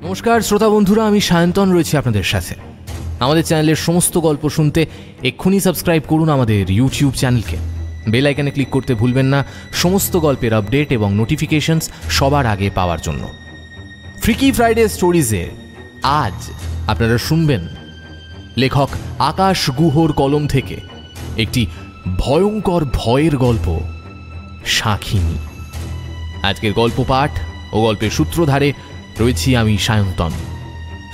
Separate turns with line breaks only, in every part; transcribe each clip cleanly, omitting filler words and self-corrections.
নমস্কার শ্রোতা বন্ধুরা, আমি সায়ন্তন রয়েছি আপনাদের সাথে। আমাদের চ্যানেলের সমস্ত গল্প শুনতে এক্ষুনি সাবস্ক্রাইব করুন আমাদের ইউটিউব চ্যানেলকে। বেল আইকনে ক্লিক করতে ভুলবেন না সমস্ত গল্পের আপডেট এবং নোটিফিকেশনস সবার আগে পাওয়ার জন্য। ফ্রিকি ফ্রাইডে স্টোরিজে আজ আপনারা শুনবেন লেখক আকাশ গুহর কলম থেকে একটি ভয়ঙ্কর ভয়ের গল্প, শাখিনী। আজকের গল্প পাঠ ও গল্পের সূত্রধারে রয়েছি আমি সায়ন্তন।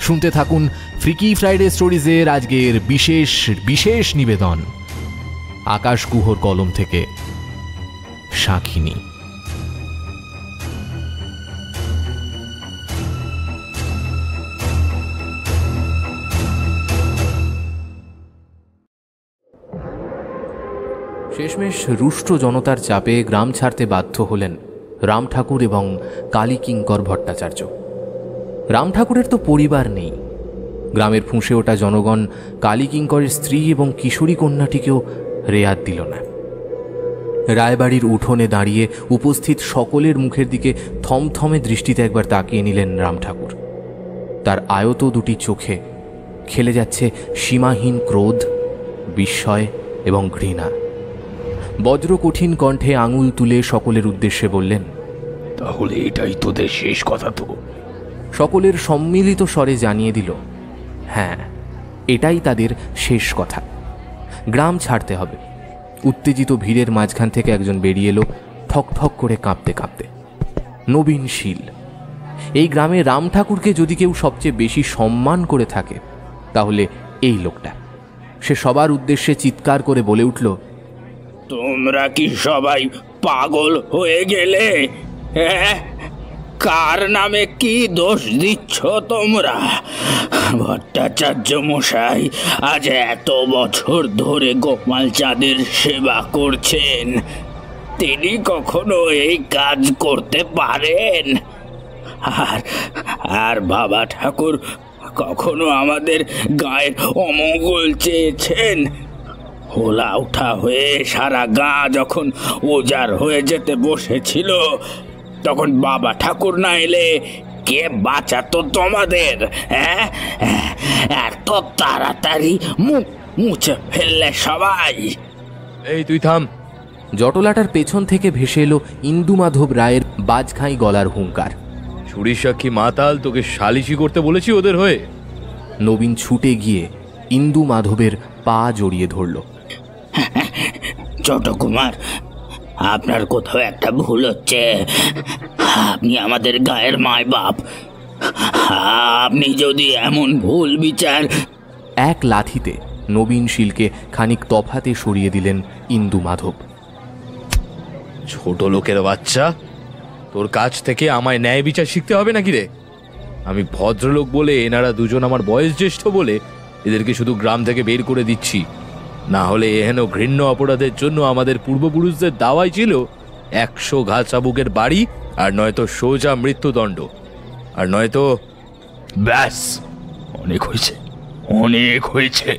শুনতে থাকুন ফ্রিকি ফ্রাইডে স্টোরিজের আজকের বিশেষ বিশেষ নিবেদন, আকাশ গুহর কলম থেকে শাখিনী। শেষমেশ রুষ্ট জনতার চাপে গ্রাম ছাড়তে বাধ্য হলেন রাম ঠাকুর এবং কালী কিঙ্কর ভট্টাচার্য। রাম ঠাকুরের তো পরিবার নেই। গ্রামের ফুঁসে ওঠা জনগণ কালী কিঙ্করের স্ত্রী এবং কিশোরী কন্যাটিকেও রেয়াত দিল না। রায়বাড়ির উঠোনে দাঁড়িয়ে উপস্থিত সকলের মুখের দিকে থমথমে দৃষ্টিতে একবার তাকিয়ে নিলেন রাম ঠাকুর। তার আয়ত দুটি চোখে খেলে যাচ্ছে সীমাহীন ক্রোধ, বিস্ময় এবং ঘৃণা। বজ্রকঠিন কণ্ঠে আঙুল তুলে সকলের উদ্দেশ্যে বললেন,
তাহলে এটাই তোদের শেষ কথা? তো
সকলের সম্মিলিত স্বরে জানিয়ে দিল, হ্যাঁ, এটাই তাদের শেষ কথা। গ্রাম ছাড়তে হবে। উত্তেজিত ভিড়ের মাঝখান থেকে একজন বেরিয়ে এলো, ঠক ঠক করে কাঁপতে কাঁপতে। নবীন শীল। এই গ্রামে রাম ঠাকুরকে যদি কেউ সবচেয়ে বেশি সম্মান করে থাকে তাহলে এই লোকটা। সে সবার উদ্দেশ্যে চিৎকার করে বলে উঠল,
তোমরা কি সবাই পাগল হয়ে গেলে? হ্যাঁ, কার নামে কি দোষ দিচ্ছ তোমরা? ভট্টাচার্য মশাই আজ এত বছর ধরে গোপাল চাঁদের সেবা করছেন, তিনি কখনো এই কাজ করতে পারেন? আর বাবা ঠাকুর কখনো আমাদের গায়ের অমঙ্গল চেয়েছেন? হোলা উঠা হয়ে সারা গা যখন উজাড় হয়ে যেতে বসেছিল, তখন বাবা ঠাকুর না এলে কে বাঁচাতো তোমাদের? হ্যাঁ, এত তাড়াতাড়ি মুখ মুছে ফেললে সবাই?
এই তুই থাম। জটলাটার পেছন থেকে ভেসে এলো ইন্দু মাধব রায়ের বাজখাই গলার হুঙ্কার।
চুরি সাক্ষী মাতাল, তোকে সালিশি করতে বলেছি ওদের হয়ে।
নবীন ছুটে গিয়ে ইন্দু মাধবের পা জড়িয়ে ধরল।
ছোট কুমার, আপনার কোথাও একটা ভুল হচ্ছে। আপনি আমাদের গায়ের মায় বাপ। আপনি যদি এমন ভুল বিচার।
এক লাথিতে নবীন শীলকে খানিক তফাতে সরিয়ে দিলেন ইন্দু মাধব।
ছোট লোকের বাচ্চা, তোর কাছ থেকে আমায় ন্যায় বিচার শিখতে হবে নাকি রে? আমি ভদ্রলোক বলে, এনারা দুজন আমার বয়স জ্যেষ্ঠ বলে এদেরকে শুধু গ্রাম থেকে বের করে দিচ্ছি। না হলে এহেন ঘৃণ্য অপরাধের জন্য আমাদের পূর্বপুরুষদের দাওয়াই ছিল 100 ঘা চাবুকের বাড়ি, আর নয়তো সোজা মৃত্যুদণ্ড, আর নয়তো ব্যাস।
অনেক হয়েছে, অনেক হয়েছে।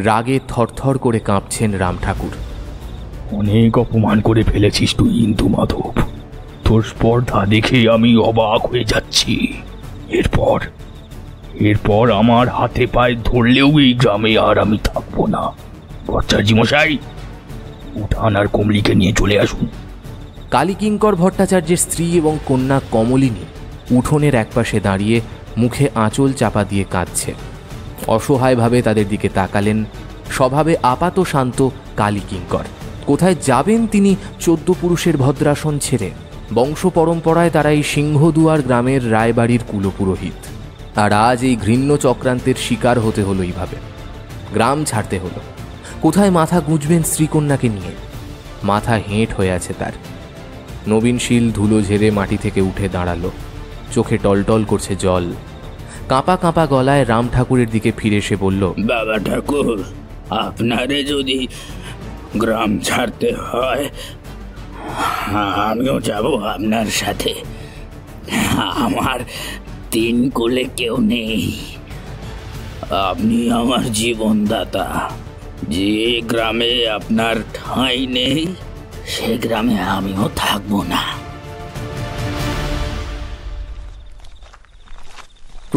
রাগে থরথর করে কাঁপছেন রাম ঠাকুর।
অনেক অপমান করে ফেলেছিস তুই ইন্দু মাধব। তোর স্পর্ধা দেখে আমি অবাক হয়ে যাচ্ছি। এরপর আমার হাতে পায়ে ধরলেও এই গ্রামে আর আমি থাকবো না। ভট্টাচার্য মশাই, উঠান আর কমলিকে নিয়ে চলে আসুন।
কালী কিঙ্কর ভট্টাচার্যের স্ত্রী এবং কন্যা কমলিনী উঠোনের একপাশে দাঁড়িয়ে মুখে আঁচল চাপা দিয়ে কাঁদছে। অসহায়ভাবে তাদের দিকে তাকালেন স্বভাবে আপাত শান্ত কালী কিঙ্কর। কোথায় যাবেন তিনি 14 পুরুষের ভদ্রাসন ছেড়ে? বংশ পরম্পরায় তারা এই সিংহদুয়ার গ্রামের রায়বাড়ির কুলপুরোহিত। আর আজ এই ঘৃণ্য চক্রান্তের শিকার হতে হলো এইভাবে। গ্রাম ছাড়তে হলো। কোথায় মাথা গুঁজবেন স্ত্রীকন্যাকে নিয়ে? মাথা হেঁট হয়ে আছে তার। নবীন শীল ধুলো ঝেড়ে মাটি থেকে উঠে দাঁড়ালো। চোখে টলটল করছে জল। কাঁপা কাঁপা গলায় রাম ঠাকুরের দিকে ফিরে এসে বলল,
বাবা ঠাকুর, আপনারে যদি গ্রাম ছাড়তে হয় আমিও যাব আপনার সাথে। আমার 3 কোলে কেউ নেই। আপনি আমার জীবনদাতা। যে গ্রামে আপনার ঠাঁই নেই সে গ্রামে আমিও থাকবো না।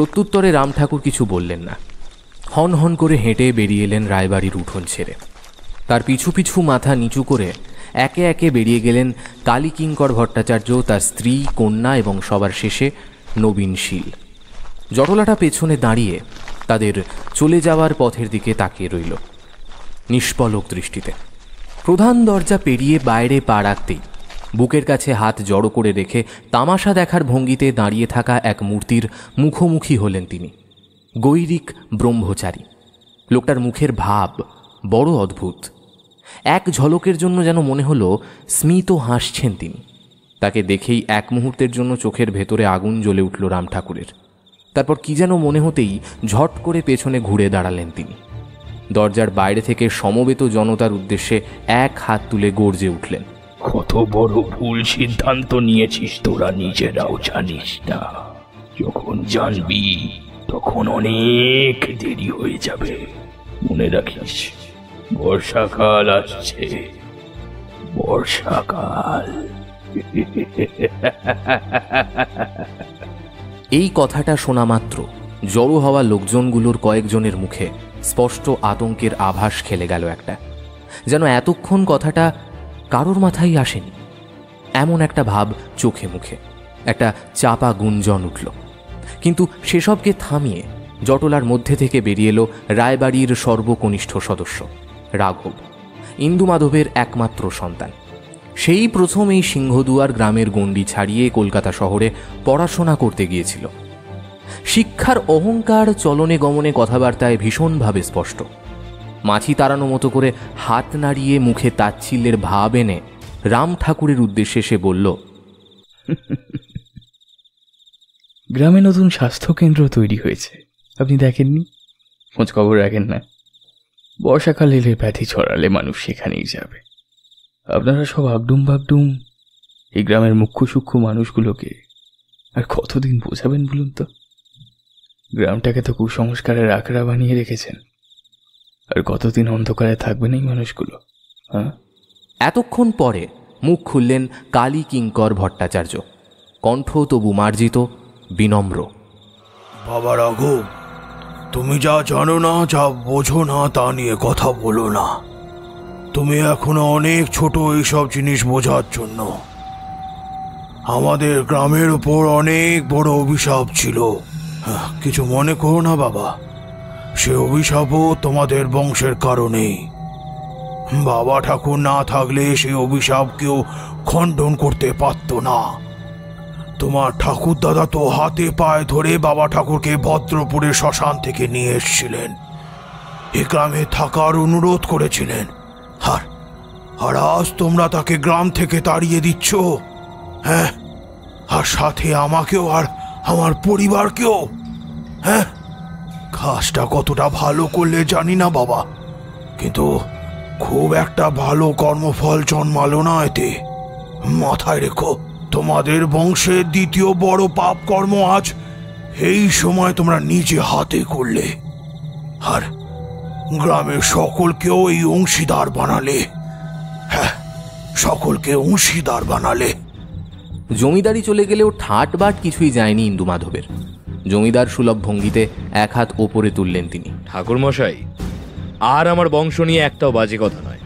প্রত্যুত্তরে রাম ঠাকুর কিছু বললেন না। হন হন করে হেঁটে বেরিয়ে এলেন রায়বাড়ির উঠোন ছেড়ে। তার পিছু পিছু মাথা নিচু করে একে একে বেরিয়ে গেলেন কালীকিঙ্কর ভট্টাচার্য, তার স্ত্রী, কন্যা এবং সবার শেষে নবীন শীল। জটলাটা পেছনে দাঁড়িয়ে তাদের চলে যাওয়ার পথের দিকে তাকিয়ে রইল নিষ্পলক দৃষ্টিতে। প্রধান দরজা পেরিয়ে বাইরে পা রাখতেই বুকের কাছে হাত জড়ো করে রেখে তামাশা দেখার ভঙ্গিতে দাঁড়িয়ে থাকা এক মূর্তির মুখোমুখি হলেন তিনি। গৈরিক ব্রহ্মচারী। লোকটার মুখের ভাব বড় অদ্ভুত। এক ঝলকের জন্য যেন মনে হলো স্মিত হাসছেন তিনি। তাকে দেখেই এক মুহূর্তের জন্য চোখের ভেতরে আগুন জ্বলে উঠল রাম ঠাকুরের। তারপর কি যেন মনে হতেই ঝট করে পেছনে ঘুরে দাঁড়ালেন তিনি। দরজার বাইরে থেকে সমবেত জনতার উদ্দেশ্যে এক হাত তুলে গর্জে উঠলেন,
কত বড় ভুল সিদ্ধান্ত নিয়েছিস তোরা, নিজেরাও জানিস না। যখন জানবি তখন অনেক দেরি হয়ে যাবে। মনে রাখিস, বর্ষাকাল আসছে, বর্ষাকাল।
এই কথাটা শোনা মাত্র জড়ো হওয়া লোকজনগুলোর কয়েকজনের মুখে স্পষ্ট আতঙ্কের আভাস খেলে গেল একটা। যেন এতক্ষণ কথাটা কারোর মাথায় আসেনি, এমন একটা ভাব চোখে মুখে। একটা চাপা গুঞ্জন উঠল। কিন্তু সেসবকে থামিয়ে জটলার মধ্যে থেকে বেরিয়ে এলো রায়বাড়ির সর্বকনিষ্ঠ সদস্য রাঘব, ইন্দুমাধবের একমাত্র সন্তান। সেই প্রথম এই সিংহদুয়ার গ্রামের গণ্ডি ছাড়িয়ে কলকাতা শহরে পড়াশোনা করতে গিয়েছিল। শিক্ষার অহংকার চলনে গমনে কথাবার্তায় ভীষণভাবে স্পষ্ট। মাছি তাড়ানো মতো করে হাত নাড়িয়ে মুখে তাচ্ছিল্যের ভাব এনে রাম ঠাকুরের উদ্দেশ্যে সে বলল,
গ্রামে নতুন স্বাস্থ্যকেন্দ্র তৈরি হয়েছে, আপনি দেখেননি? খোঁজ খবর রাখেন না? বর্ষাকাল এলে ব্যাধি ছড়ালে মানুষ সেখানেই যাবে। আপনারা সব আগডুম বাগডুম এই গ্রামের মুখ্য সূক্ষ্ম মানুষগুলোকে আর কতদিন বোঝাবেন বলুন তো? গ্রামটাকে তো কুসংস্কারের আখড়া বানিয়ে রেখেছেন, আর কতদিন অন্ধকারে থাকবেন এই মানুষগুলো? হ্যাঁ?
এতক্ষণ পরে মুখ খুললেন কালীকিঙ্কর ভট্টাচার্য, কণ্ঠ তবু মার্জিত, বিনম্র।
বাবা রাঘব, তুমি যা জানো না, যা বোঝো না, তা নিয়ে কথা বলো না। তুমি এখনো অনেক ছোট এইসব জিনিস বোঝার জন্য। আমাদের গ্রামের উপর অনেক বড় অভিশাপ ছিল। কিছু মনে করো না বাবা, সে অভিশাপও তোমাদের বংশের কারণেই। বাবা ঠাকুর না থাকলে সেই অভিশাপ কেউ খণ্ডন করতে পারত না। তোমার ঠাকুর দাদা তো হাতে পায়ে ধরে বাবা ঠাকুরকে ভদ্রপুরের শ্মশান থেকে নিয়ে এসেছিলেন, এ গ্রামে থাকার অনুরোধ করেছিলেন। আর আজ তোমরা তাকে গ্রাম থেকে তাড়িয়ে দিচ্ছ। হ্যাঁ, আর সাথে আমাকেও আর আমার পরিবারকেও। হ্যাঁ, কাজটা কতটা ভালো করলে জানি না বাবা, কিন্তু খুব একটা ভালো কর্মফল জন্মালো না এতে। মাথায় রেখো, তোমাদের বংশের দ্বিতীয় বড় পাপ কর্ম আজ এই সময় তোমরা নিজে হাতে করলে, আর গ্রামের সকলকেও এই অংশীদার বানালে। হ্যাঁ, সকলকে অংশীদার বানালে।
জমিদারি চলে গেলেও ঠাট বাট কিছুই যায়নি ইন্দুমাধবের। জমিদার সুলভ ভঙ্গিতে এক হাত ওপরে তুললেন তিনি।
ঠাকুরমশাই, আর আমার বংশ নিয়ে একটাও বাজে কথা নয়।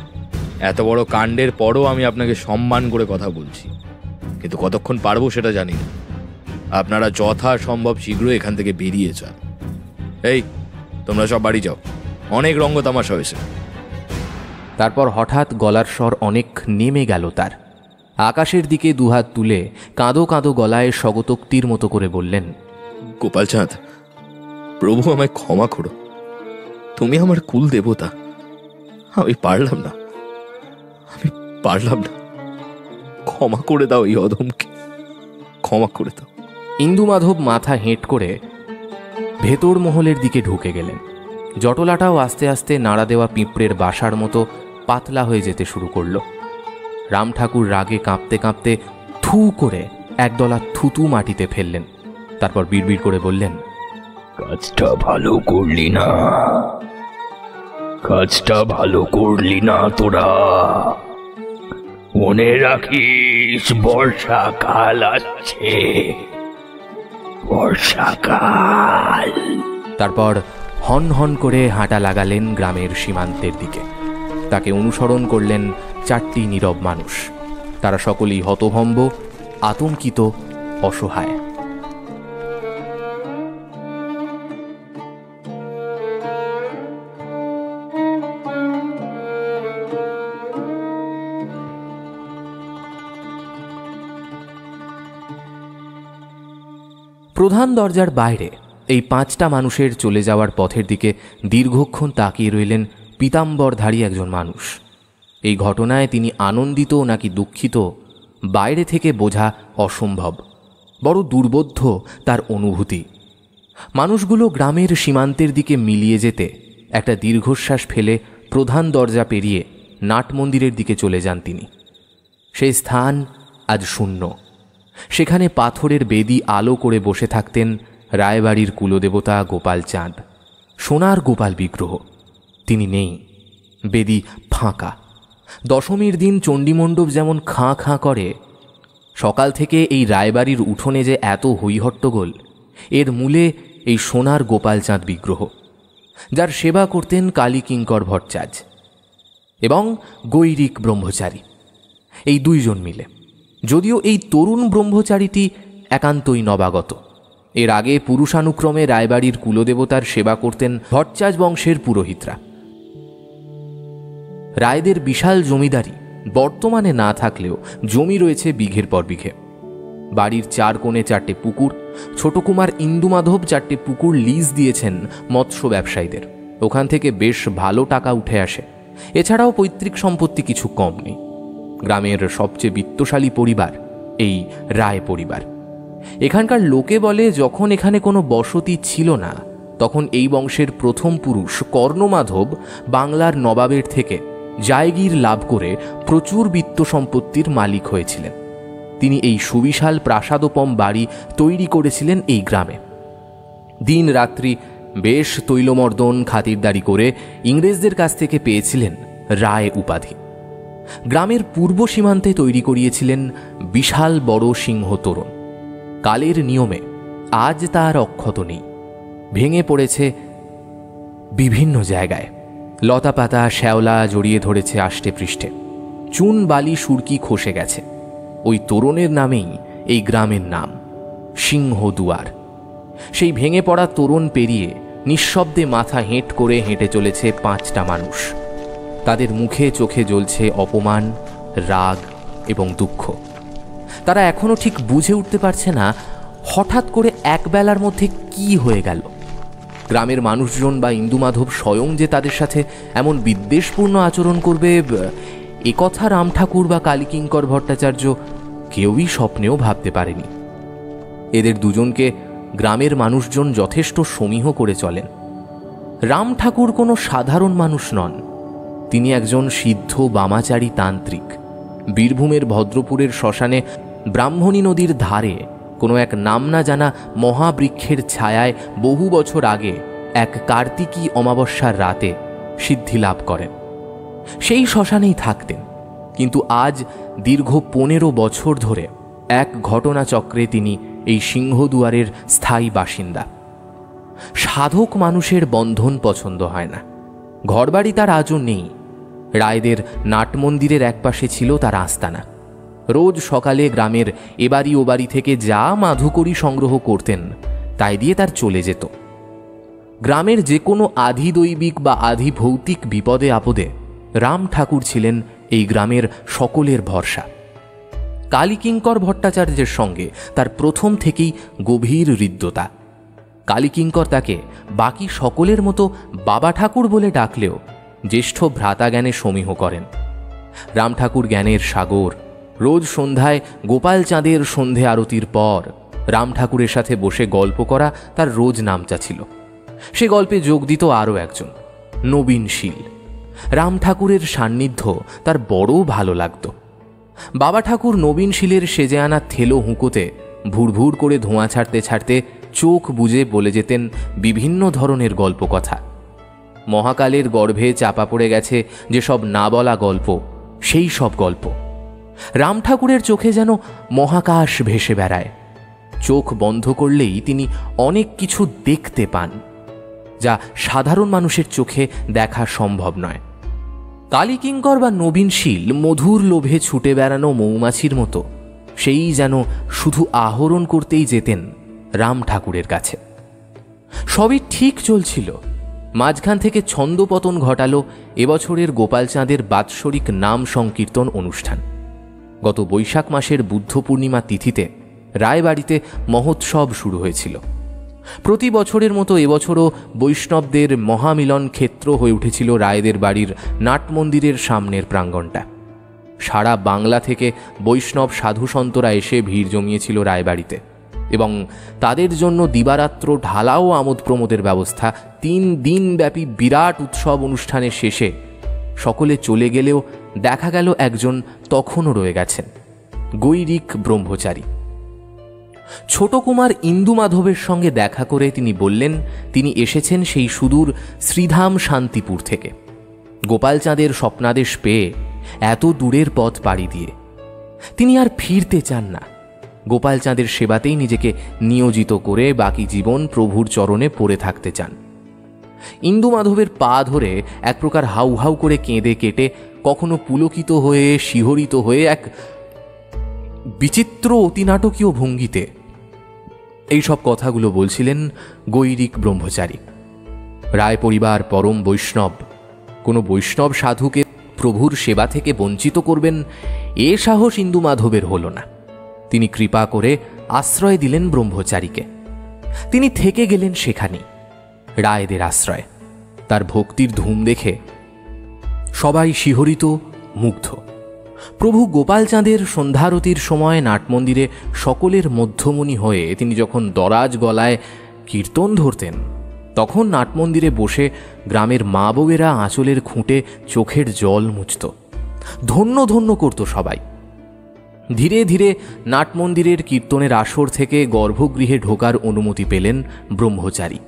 এত বড় কাণ্ডের পরও আমি আপনাকে সম্মান করে কথা বলছি, কিন্তু কতক্ষণ পারবো সেটা জানি না। আপনারা যথাসম্ভব শীঘ্র এখান থেকে বেরিয়ে যান। এই, তোমরা সব বাড়ি যাও, অনেক রঙ্গ তামাশা হয়েছে।
তারপর হঠাৎ গলার স্বর অনেক নেমে গেল তার। আকাশের দিকে দুহাত তুলে কাঁদো কাঁদো গলায় স্বগতোক্তির মতো করে বললেন,
গোপাল চাঁদ, প্রভু আমায় ক্ষমা করো। তুমি আমার কুল দেবতা, আমি পারলাম না। ক্ষমা করে দাও এই অধমকে, ক্ষমা করে দাও।
ইন্দুমাধব মাথা হেঁট করে ভেতর মহলের দিকে ঢুকে গেলেন। জটলাটাও আস্তে আস্তে নাড়া দেওয়া পিঁপড়ের বাসার মতো পাতলা হয়ে যেতে শুরু করল। রাম ঠাকুর রাগে কাঁপতে কাঁপতে থু করে একদলা থুতু মাটিতে ফেললেন। তারপর বিড়বিড় করে বললেন,
কাজটা ভালো করলি না, কাজটা ভালো করলি না তোরা। মনে রাখিস, বর্ষাকাল আসছে, বর্ষাকাল।
তারপর হন হন করে হাঁটা লাগালেন গ্রামের সীমান্তের দিকে। তাকে অনুসরণ করলেন 4টি নীরব মানুষ। তারা সকলেই হতভম্ব, আতঙ্কিত, অসহায়। প্রধান দরজার বাইরে এই 5টা মানুষের চলে যাওয়ার পথের দিকে দীর্ঘক্ষণ তাকিয়ে রইলেন পীতাম্বরধারী একজন মানুষ। এই ঘটনায় তিনি আনন্দিত নাকি দুঃখিত বাইরে থেকে বোঝা অসম্ভব। বড় দুর্বোধ্য তার অনুভূতি। মানুষগুলো গ্রামের সীমান্তের দিকে মিলিয়ে যেতে একটা দীর্ঘশ্বাস ফেলে প্রধান দরজা পেরিয়ে নাট মন্দিরের দিকে চলে যান তিনি। সেই স্থান আজ শূন্য। সেখানে পাথরের বেদি আলো করে বসে থাকতেন রায়বাড়ির কুলদেবতা গোপাল চাঁদ, সোনার গোপাল বিগ্রহ। তিনি নেই, বেদি ফাঁকা। দশমীর দিন চণ্ডীমণ্ডপ যেমন খাঁ খাঁ করে, সকাল থেকে এই রায়বাড়ির উঠোনে যে এত হইহট্টগোল, এর মূলে এই সোনার গোপাল চাঁদ বিগ্রহ, যার সেবা করতেন কালী কিঙ্কর ভট্টাচার্য এবং গৈরিক ব্রহ্মচারী, এই 2 জন মিলে। যদিও এই তরুণ ব্রহ্মচারীটি একান্তই নবাগত। এর আগে পুরুষানুক্রমে রায়বাড়ির কুলদেবতার সেবা করতেন ভট্টাচার্য বংশের পুরোহিতরা। রায়দের বিশাল জমিদারি বর্তমানে না থাকলেও জমি রয়েছে বিঘের পর বিঘে। বাড়ির 4 কোণে 4টে পুকুর। ছোট কুমার ইন্দুমাধব 4টে পুকুর লিজ দিয়েছেন মৎস্য ব্যবসায়ীদের। ওখান থেকে বেশ ভালো টাকা উঠে আসে। এছাড়াও পৈতৃক সম্পত্তি কিছু কম নেই। গ্রামের সবচেয়ে বিত্তশালী পরিবার এই রায় পরিবার। এখানকার লোকে বলে, যখন এখানে কোনো বসতি ছিল না, তখন এই বংশের প্রথম পুরুষ কর্ণমাধব বাংলার নবাবের থেকে জায়গির লাভ করে প্রচুর বিত্ত সম্পত্তির মালিক হয়েছিলেন। তিনি এই সুবিশাল প্রাসাদোপম বাড়ি তৈরি করেছিলেন এই গ্রামে। দিন রাত্রি বেশ তৈলমর্দন খাতিরদারি করে ইংরেজদের কাছ থেকে পেয়েছিলেন রায় উপাধি। গ্রামের পূর্ব সীমান্তে তৈরি করিয়েছিলেন বিশাল বড় সিংহ তোরণ। কালের নিয়মে আজ তার অক্ষত নেই, ভেঙে পড়েছে বিভিন্ন জায়গায়। লতাপাতা শ্যাওলা জড়িয়ে ধরেছে আষ্টে পৃষ্ঠে। চুন বালি সুরকি খসে গেছে। ওই তোরণের নামেই এই গ্রামের নাম, সিংহদুয়ার। সেই ভেঙে পড়া তোরণ পেরিয়ে নিঃশব্দে মাথা হেঁট করে হেঁটে চলেছে 5টা মানুষ। তাদের মুখে চোখে জ্বলছে অপমান, রাগ এবং দুঃখ। তারা এখনো ঠিক বুঝে উঠতে পারছে না হঠাৎ করে একবেলার মধ্যে কি হয়ে গেল। গ্রামের মানুষজন বা ইন্দুমাধব স্বয়ং যে তাদের সাথে এমন বিদ্বেষপূর্ণ আচরণ করবে, একথা রাম ঠাকুর বা কালীকিঙ্কর ভট্টাচার্য কেউই স্বপ্নেও ভাবতে পারেনি। এদের দুজনকে গ্রামের মানুষজন যথেষ্ট সমীহ করে চলেন। রাম ঠাকুর কোনো সাধারণ মানুষ নন। তিনি একজন সিদ্ধ বামাচারী তান্ত্রিক। বীরভূমের ভদ্রপুরের শ্মশানে ব্রাহ্মণী নদীর ধারে কোনো এক নাম না জানা মহাবৃক্ষের ছায়ায় বহু বছর আগে এক কার্তিকী অমাবস্যার রাতে সিদ্ধি লাভ করেন। সেই শ্মশানেই থাকতেন, কিন্তু আজ দীর্ঘ 15 বছর ধরে এক ঘটনাচক্রে তিনি এই সিংহদুয়ারের স্থায়ী বাসিন্দা। সাধক মানুষের বন্ধন পছন্দ হয় না। ঘরবাড়ি তার আজও নেই। রায়দের নাট মন্দিরের একপাশে ছিল তার আস্তানা। রোজ সকালে গ্রামের এবাড়ি ওবাড়ি থেকে যা মাধুকরী সংগ্রহ করতেন তাই দিয়ে তার চলে যেত। গ্রামের যে কোনো আধি দৈবিক বা আধি ভৌতিক বিপদে আপদে রাম ঠাকুর ছিলেন এই গ্রামের সকলের ভরসা। কালীকিঙ্কর ভট্টাচার্যের সঙ্গে তার প্রথম থেকেই গভীর হৃদ্যতা। কালীকিঙ্কর তাকে বাকি সকলের মতো বাবা ঠাকুর বলে ডাকলেও জ্যেষ্ঠ ভ্রাতা জ্ঞানে সমীহ করেন। রাম ঠাকুর জ্ঞানের সাগর। রোজ সন্ধ্যায় গোপাল চাঁদের সন্ধে আরতির পর রাম ঠাকুরের সাথে বসে গল্প করা তার রোজ নামচা ছিল। সে গল্পে যোগ দিত আরও একজন, নবীনশীল। রাম ঠাকুরের সান্নিধ্য তার বড় ভালো লাগত। বাবা ঠাকুর নবীনশীলের সেজে আনা থেলো হুঁকোতে ভুরভুর করে ধোঁয়া ছাড়তে ছাড়তে চোখ বুজে বলে যেতেন বিভিন্ন ধরনের গল্প কথা। মহাকালের গর্ভে চাপা পড়ে গেছে যেসব না বলা গল্প, সেই সব গল্প। রাম ঠাকুরের চোখে যেন মহাকাশ ভেসে বেড়ায়। চোখ বন্ধ করলেই তিনি অনেক কিছু দেখতে পান, যা সাধারণ মানুষের চোখে দেখা সম্ভব নয়। কালীকিঙ্কর বা নবীনশীল মধুর লোভে ছুটে বেড়ানো মৌমাছির মতো সেই যেন শুধু আহরণ করতেই যেতেন রাম ঠাকুরের কাছে। সবই ঠিক চলছিল, মাঝখান থেকে ছন্দপতন ঘটালো এবছরের গোপালচাঁদের বাৎসরিক নাম সংকীর্তন অনুষ্ঠান। গত বৈশাখ মাসের বুদ্ধ পূর্ণিমা তিথিতে রায়বাড়িতে মহোৎসব শুরু হয়েছিল। প্রতি বছরের মতো এবছরও বৈষ্ণবদের মহামিলন ক্ষেত্র হয়ে উঠেছিল রায়দের বাড়ির নাটমন্দিরের সামনের প্রাঙ্গণটা। সারা বাংলা থেকে বৈষ্ণব সাধুসন্তরা এসে ভিড় জমিয়েছিল রায়বাড়িতে, এবং তাদের জন্য দিবারাত্র ঢালাও আমোদ প্রমোদের ব্যবস্থা। 3 দিনব্যাপী বিরাট উৎসব অনুষ্ঠানের শেষে সকলে চলে গেলেও দেখা গেল একজন তখনও রয়ে গেছেন, গৈরিক ব্রহ্মচারী। ছোট কুমার ইন্দু মাধবের সঙ্গে দেখা করে তিনি বললেন তিনি এসেছেন সেই সুদূর শ্রীধাম শান্তিপুর থেকে, গোপালচাঁদের স্বপ্নাদেশ পেয়ে এত দূরের পথ পাড়ি দিয়ে। তিনি আর ফিরতে চান না, গোপালচাঁদের সেবাতেই নিজেকে নিয়োজিত করে বাকি জীবন প্রভুর চরণে পড়ে থাকতে চান। ইন্দু মাধবের পা ধরে এক প্রকার হাউ হাউ করে কেঁদে কেটে, কখনো পুলকিত হয়ে শিহরিত হয়ে এক বিচিত্র অতিনাটকীয় ভঙ্গিতে এইসব কথাগুলো বলছিলেন গৈরিক ব্রহ্মচারী। রায় পরিবার পরম বৈষ্ণব, কোনো বৈষ্ণব সাধুকে প্রভুর সেবা থেকে বঞ্চিত করবেন এ সাহস ইন্দু মাধবের হল না। তিনি কৃপা করে আশ্রয় দিলেন ব্রহ্মচারীকে। তিনি থেকে গেলেন সেখানেই, রায়দের আশ্রয়ে। তার ভক্তির ধুম দেখে সবাই শিহরিত, মুগ্ধ। প্রভু গোপালচাঁদের সন্ধ্যারতির সময় নাটমন্দিরে সকলের মধ্যমণি হয়ে তিনি যখন দরাজ গলায় কীর্তন ধরতেন, তখন নাটমন্দিরে বসে গ্রামের মা বউয়েরা আঁচলের খুঁটে চোখের জল মুছত, ধন্য ধন্য করত সবাই। ধীরে ধীরে নাটমন্দিরের কীর্তনের আসর থেকে গর্ভগৃহে ঢোকার অনুমতি পেলেন ব্রহ্মচারী।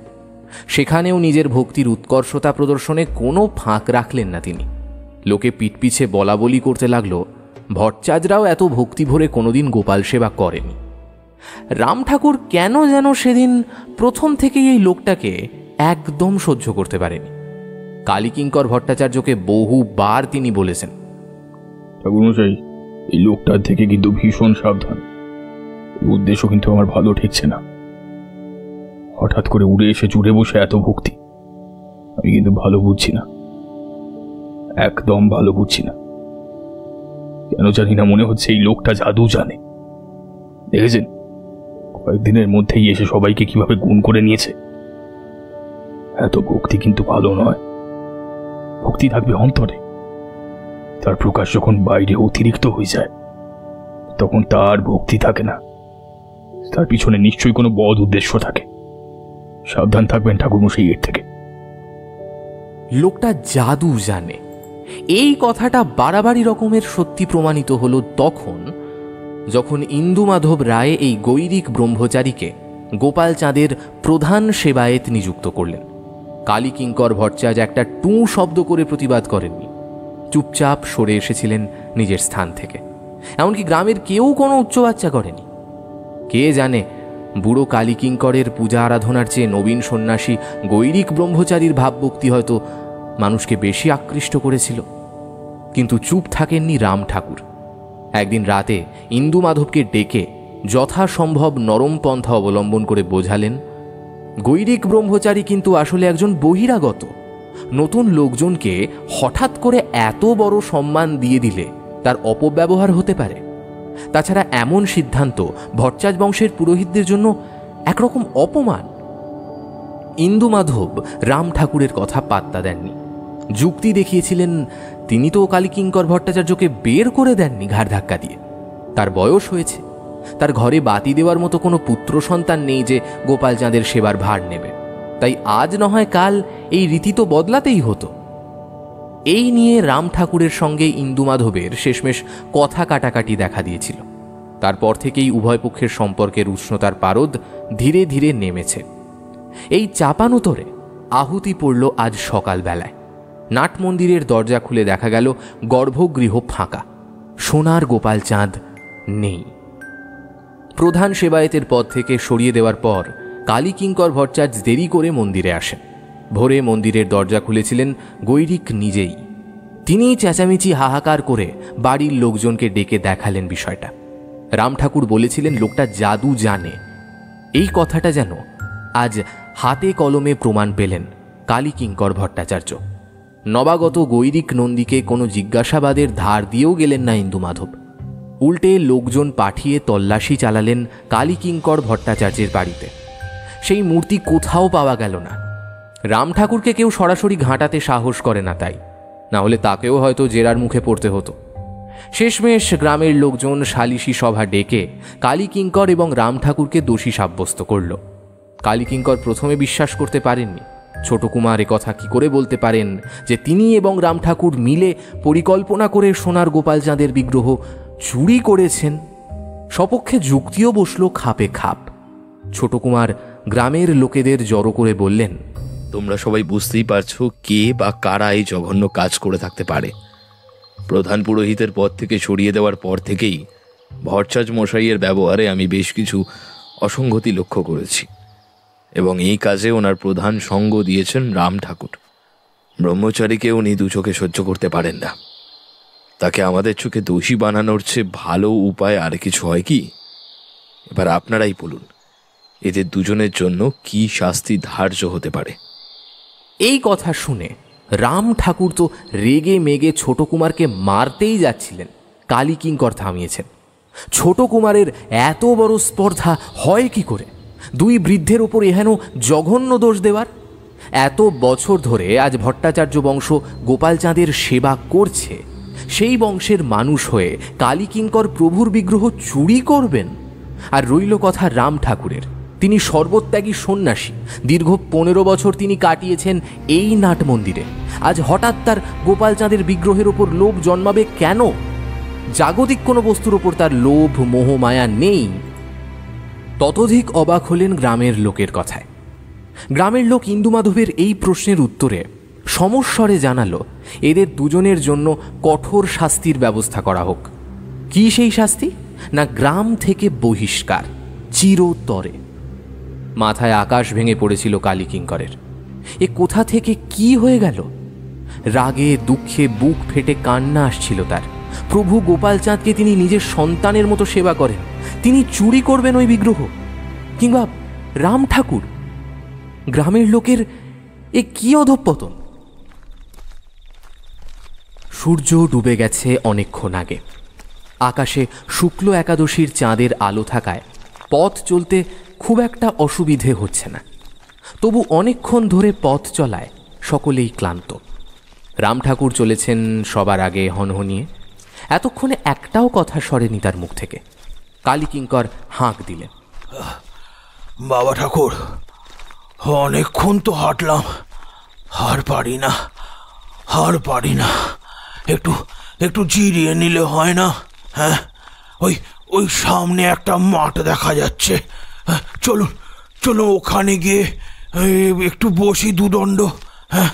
সেখানেও নিজের ভক্তির উৎকর্ষতা প্রদর্শনে কোনো ফাঁক রাখলেন না তিনি। লোকে পিঠপিছে বলা বলি করতে লাগল, ভট্টাচার্যরাও এত ভক্তি ভরে কোনোদিন গোপাল সেবা করেনি। রাম ঠাকুর কেন যেন সেদিন প্রথম থেকেই এই লোকটাকে একদম সহ্য করতে পারেনি। কালীকিঙ্কর ভট্টাচার্যকে বহুবার তিনি বলেছেন,
ঠাকুরমশাই, এই লোকটার থেকে কিন্তু ভীষণ সাবধান, উদ্দেশ্য কিন্তু আমার ভালো ঠেকছে না। হঠাৎ করে উড়ে এসে জুড়ে বসে এত ভক্তি, আমি কিন্তু ভালো বুঝছি না, একদম ভালো বুঝছি না। কেন জানি না মনে হচ্ছে এই লোকটা জাদু জানে। দেখেছেন কয়েকদিনের মধ্যেই এসে সবাইকে কিভাবে গুণ করে নিয়েছে। এত ভক্তি কিন্তু ভালো নয়। ভক্তি থাকবে অন্তরে, তার প্রকাশ যখন বাইরে অতিরিক্ত হয়ে যায় তখন তার ভক্তি থাকে না, তার পিছনে নিশ্চয়ই কোনো বদ উদ্দেশ্য থাকে। সাবধান থাকবেন ঠাকুরমশাই এর থেকে।
লোকটা জাদু জানে, এই কথাটা বাড়াবাড়ি রকমের সত্যি প্রমাণিত হলো তখন যখন ইন্দু মাধব রায় এই গৈরিক ব্রহ্মচারীকে গোপালচাঁদের প্রধান সেবায়েত নিযুক্ত করলেন। কালীকিঙ্কর ভট্টাচার্য একটা টু শব্দ করে প্রতিবাদ করেননি, চুপচাপ সরে এসেছিলেন নিজের স্থান থেকে। এমনকি গ্রামের কেউ কোনো উচ্চবাচ্চা করেনি। কে জানে, বুড়ো কালীকিঙ্করের পূজা আরাধনার চেয়ে নবীন সন্ন্যাসী গৈরিক ব্রহ্মচারীর ভাবভক্তি হয়তো মানুষকে বেশি আকৃষ্ট করেছিল। কিন্তু চুপ থাকেননি রাম ঠাকুর। একদিন রাতে ইন্দু মাধবকে ডেকে যথাসম্ভব নরম পন্থা অবলম্বন করে বোঝালেন, গৈরিক ব্রহ্মচারী কিন্তু আসলে একজন বহিরাগত। নতুন লোকজনকে হঠাৎ করে এত বড় সম্মান দিয়ে দিলে তার অপব্যবহার হতে পারে। তাছাড়া এমন সিদ্ধান্ত ভট্টাচার্য বংশের পুরোহিতদের জন্য একরকম অপমান। ইন্দু মাধব রাম ঠাকুরের কথা পাত্তা দেননি, যুক্তি দেখিয়েছিলেন তিনি তো কালীকিঙ্কর ভট্টাচার্যকে বের করে দেননি ঘাড় ধাক্কা দিয়ে। তার বয়স হয়েছে, তার ঘরে বাতি দেওয়ার মতো কোনো পুত্র সন্তান নেই যে গোপালচাঁদের সেবার ভার নেবে। তাই আজ নয় কাল এই রীতি তো বদলাতেই হতো। এই নিয়ে রাম ঠাকুরের সঙ্গে ইন্দু মাধবের শেষমেশ কথা কাটাকাটি দেখা দিয়েছিল। তারপর থেকেই উভয় পক্ষের সম্পর্কের উষ্ণতার পারদ ধীরে ধীরে নেমেছে। এই চাপানোতরে আহুতি পড়ল আজ সকালবেলায়। নাটমন্দিরের দরজা খুলে দেখা গেল গর্ভগৃহ ফাঁকা, সোনার গোপালচাঁদ নেই। প্রধান সেবায়েতের পদ থেকে সরিয়ে দেওয়ার পর কালী কিঙ্কর ভট্টাচার্য দেরি করে মন্দিরে আসেন। ভোরে মন্দিরের দরজা খুলেছিলেন গৈরিক নিজেই। তিনি চেঁচামেচি হাহাকার করে বাড়ির লোকজনকে ডেকে দেখালেন বিষয়টা। রাম ঠাকুর বলেছিলেন লোকটা জাদু জানে। এই কথাটা যেন আজ হাতে কলমে প্রমাণ পেলেন কালী কিঙ্কর ভট্টাচার্য। নবাগত গৈরিক নন্দীকে কোনো জিজ্ঞাসাবাদের ধার দিয়েও গেলেন না ইন্দুমাধব। উল্টে লোকজন পাঠিয়ে তল্লাশি চালালেন কালী কিঙ্কর ভট্টাচার্যের বাড়িতে। সেই মূর্তি কোথাও পাওয়া গেল না। রাম ঠাকুরকে কেউ সরাসরি ঘাঁটাতে সাহস করে না, তাই না হলে তাকেও হয়তো জেরার মুখে পড়তে হতো। শেষমেশ গ্রামের লোকজন সালিশি সভা ডেকে কালী কিঙ্কর এবং রাম ঠাকুরকে দোষী সাব্যস্ত করল। কালী কিঙ্কর প্রথমে বিশ্বাস করতে পারেননি। ছোট কুমার কথা কি করে বলতে পারেন যে তিনি এবং রাম ঠাকুর মিলে পরিকল্পনা করে সোনার গোপাল চাঁদের বিগ্রহ চুরি করেছেন? সপক্ষে যুক্তিও বসল খাপে খাপ। ছোট কুমার গ্রামের লোকেদের জড়ো করে বললেন,
তোমরা সবাই বুঝতেই পারছো কে বা কারা এই জঘন্য কাজ করে থাকতে পারে। প্রধান পুরোহিতের পদ থেকে সরিয়ে দেওয়ার পর থেকেই ভট্টাচার্য মশাইয়ের ব্যবহারে আমি বেশ কিছু অসঙ্গতি লক্ষ্য করেছি, এবং এই কাজে ওনার প্রধান সঙ্গ দিয়েছেন রাম ঠাকুর। ব্রহ্মচারীকে উনি দু চোখে সহ্য করতে পারেন না। তাকে আমাদের চোখে দোষী বানানোর চেয়ে ভালো উপায় আর কিছু হয় কি? এবার আপনারাই বলুন, এদের দুজনের জন্য কি শাস্তি ধার্য হতে পারে?
এই কথা শুনে রাম ঠাকুর তো রেগে মেগে ছোট কুমারকে মারতেই যাচ্ছিলেন। কালী কিঙ্কর থামিয়েছেন। ছোট কুমারের এত বড় স্পর্ধা হয় কি করে দুই বৃদ্ধের ওপর এহেন জঘন্য দোষ দেওয়ার? এত বছর ধরে আজ ভট্টাচার্য বংশ গোপাল চাঁদের সেবা করছে, সেই বংশের মানুষ হয়ে কালী কিঙ্কর প্রভুর বিগ্রহ চুরি করবেন? আর রইল কথা রাম ঠাকুরের, তিনি সর্বত্যাগী সন্ন্যাসী। দীর্ঘ 15 বছর তিনি কাটিয়েছেন এই নাট মন্দিরে। আজ হঠাৎ তার গোপাল চাঁদের বিগ্রহের ওপর লোভ জন্মাবে কেন? জাগতিক কোনো বস্তুর ওপর তার লোভ মোহ মায়া নেই। ততোধিক অবাক হলেন গ্রামের লোকের কথায়। গ্রামের লোক ইন্দুমাধবের এই প্রশ্নের উত্তরে সমস্বরে জানালো এদের দুজনের জন্য কঠোর শাস্তির ব্যবস্থা করা হোক। কি সেই শাস্তি? না গ্রাম থেকে বহিষ্কার, চিরতরে। মাথায় আকাশ ভেঙে পড়েছিল কালী কিঙ্করের। এ কোথা থেকে কি হয়ে গেল? রাগে দুঃখে বুক ফেটে কান্না আসছিল তার। প্রভু গোপাল চাঁদকে তিনি নিজের সন্তানের মতো সেবা করেন, তিনি চুরি করবেন ওই বিগ্রহ? কিংবা রাম ঠাকুর? গ্রামের লোকের এ কি অধঃপতন! সূর্য ডুবে গেছে অনেকক্ষণ আগে। আকাশে শুক্ল একাদশীর চাঁদের আলো থাকায় পথ চলতে খুব একটা অসুবিধে হচ্ছে না। তবু অনেকক্ষণ ধরে পথ চলায় সকলেই ক্লান্ত। রাম ঠাকুর চলেছেন সবার আগে হনহনিয়ে। এতক্ষণে একটাও কথা সরেনি তার মুখ থেকে। কালী কিঙ্কর হাঁক দিলেন,
বাবা ঠাকুর, অনেকক্ষণ তো হাঁটলাম, আর পারি না, আর পারি না। একটু একটু জিরিয়ে নিলে হয় না? হ্যাঁ, ওই ওই সামনে একটা মাঠ দেখা যাচ্ছে, চলুন চলুন ওখানে গিয়ে একটু বসি দুদণ্ড। হ্যাঁ।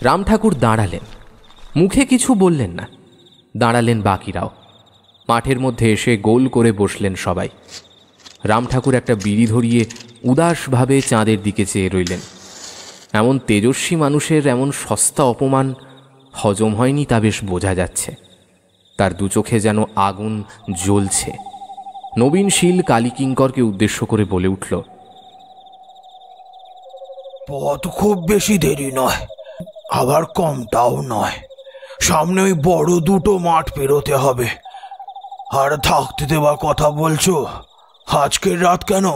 রাম ঠাকুর দাঁড়ালেন, মুখে কিছু বললেন না। দাঁড়ালেন বাকিরাও। মাঠের মধ্যে এসে গোল করে বসলেন সবাই। রাম ঠাকুর একটা বিড়ি ধরিয়ে উদাসভাবে চাঁদের দিকে চেয়ে রইলেন। এমন তেজস্বী মানুষের এমন সস্তা অপমান হজম হয়নি তা বেশ বোঝা যাচ্ছে। তার দু চোখে যেন আগুন জ্বলছে। নবীনশীল কালী কিঙ্করকে উদ্দেশ্য করে বলে উঠল,
পথ খুব বেশি দেরি নয়, আবার কমটাও নয়। সামনে ওই বড় দুটো মাঠ পেরোতে হবে। আর থাকতে দেওয়ার কথা বলছো? আজকের রাত কেন,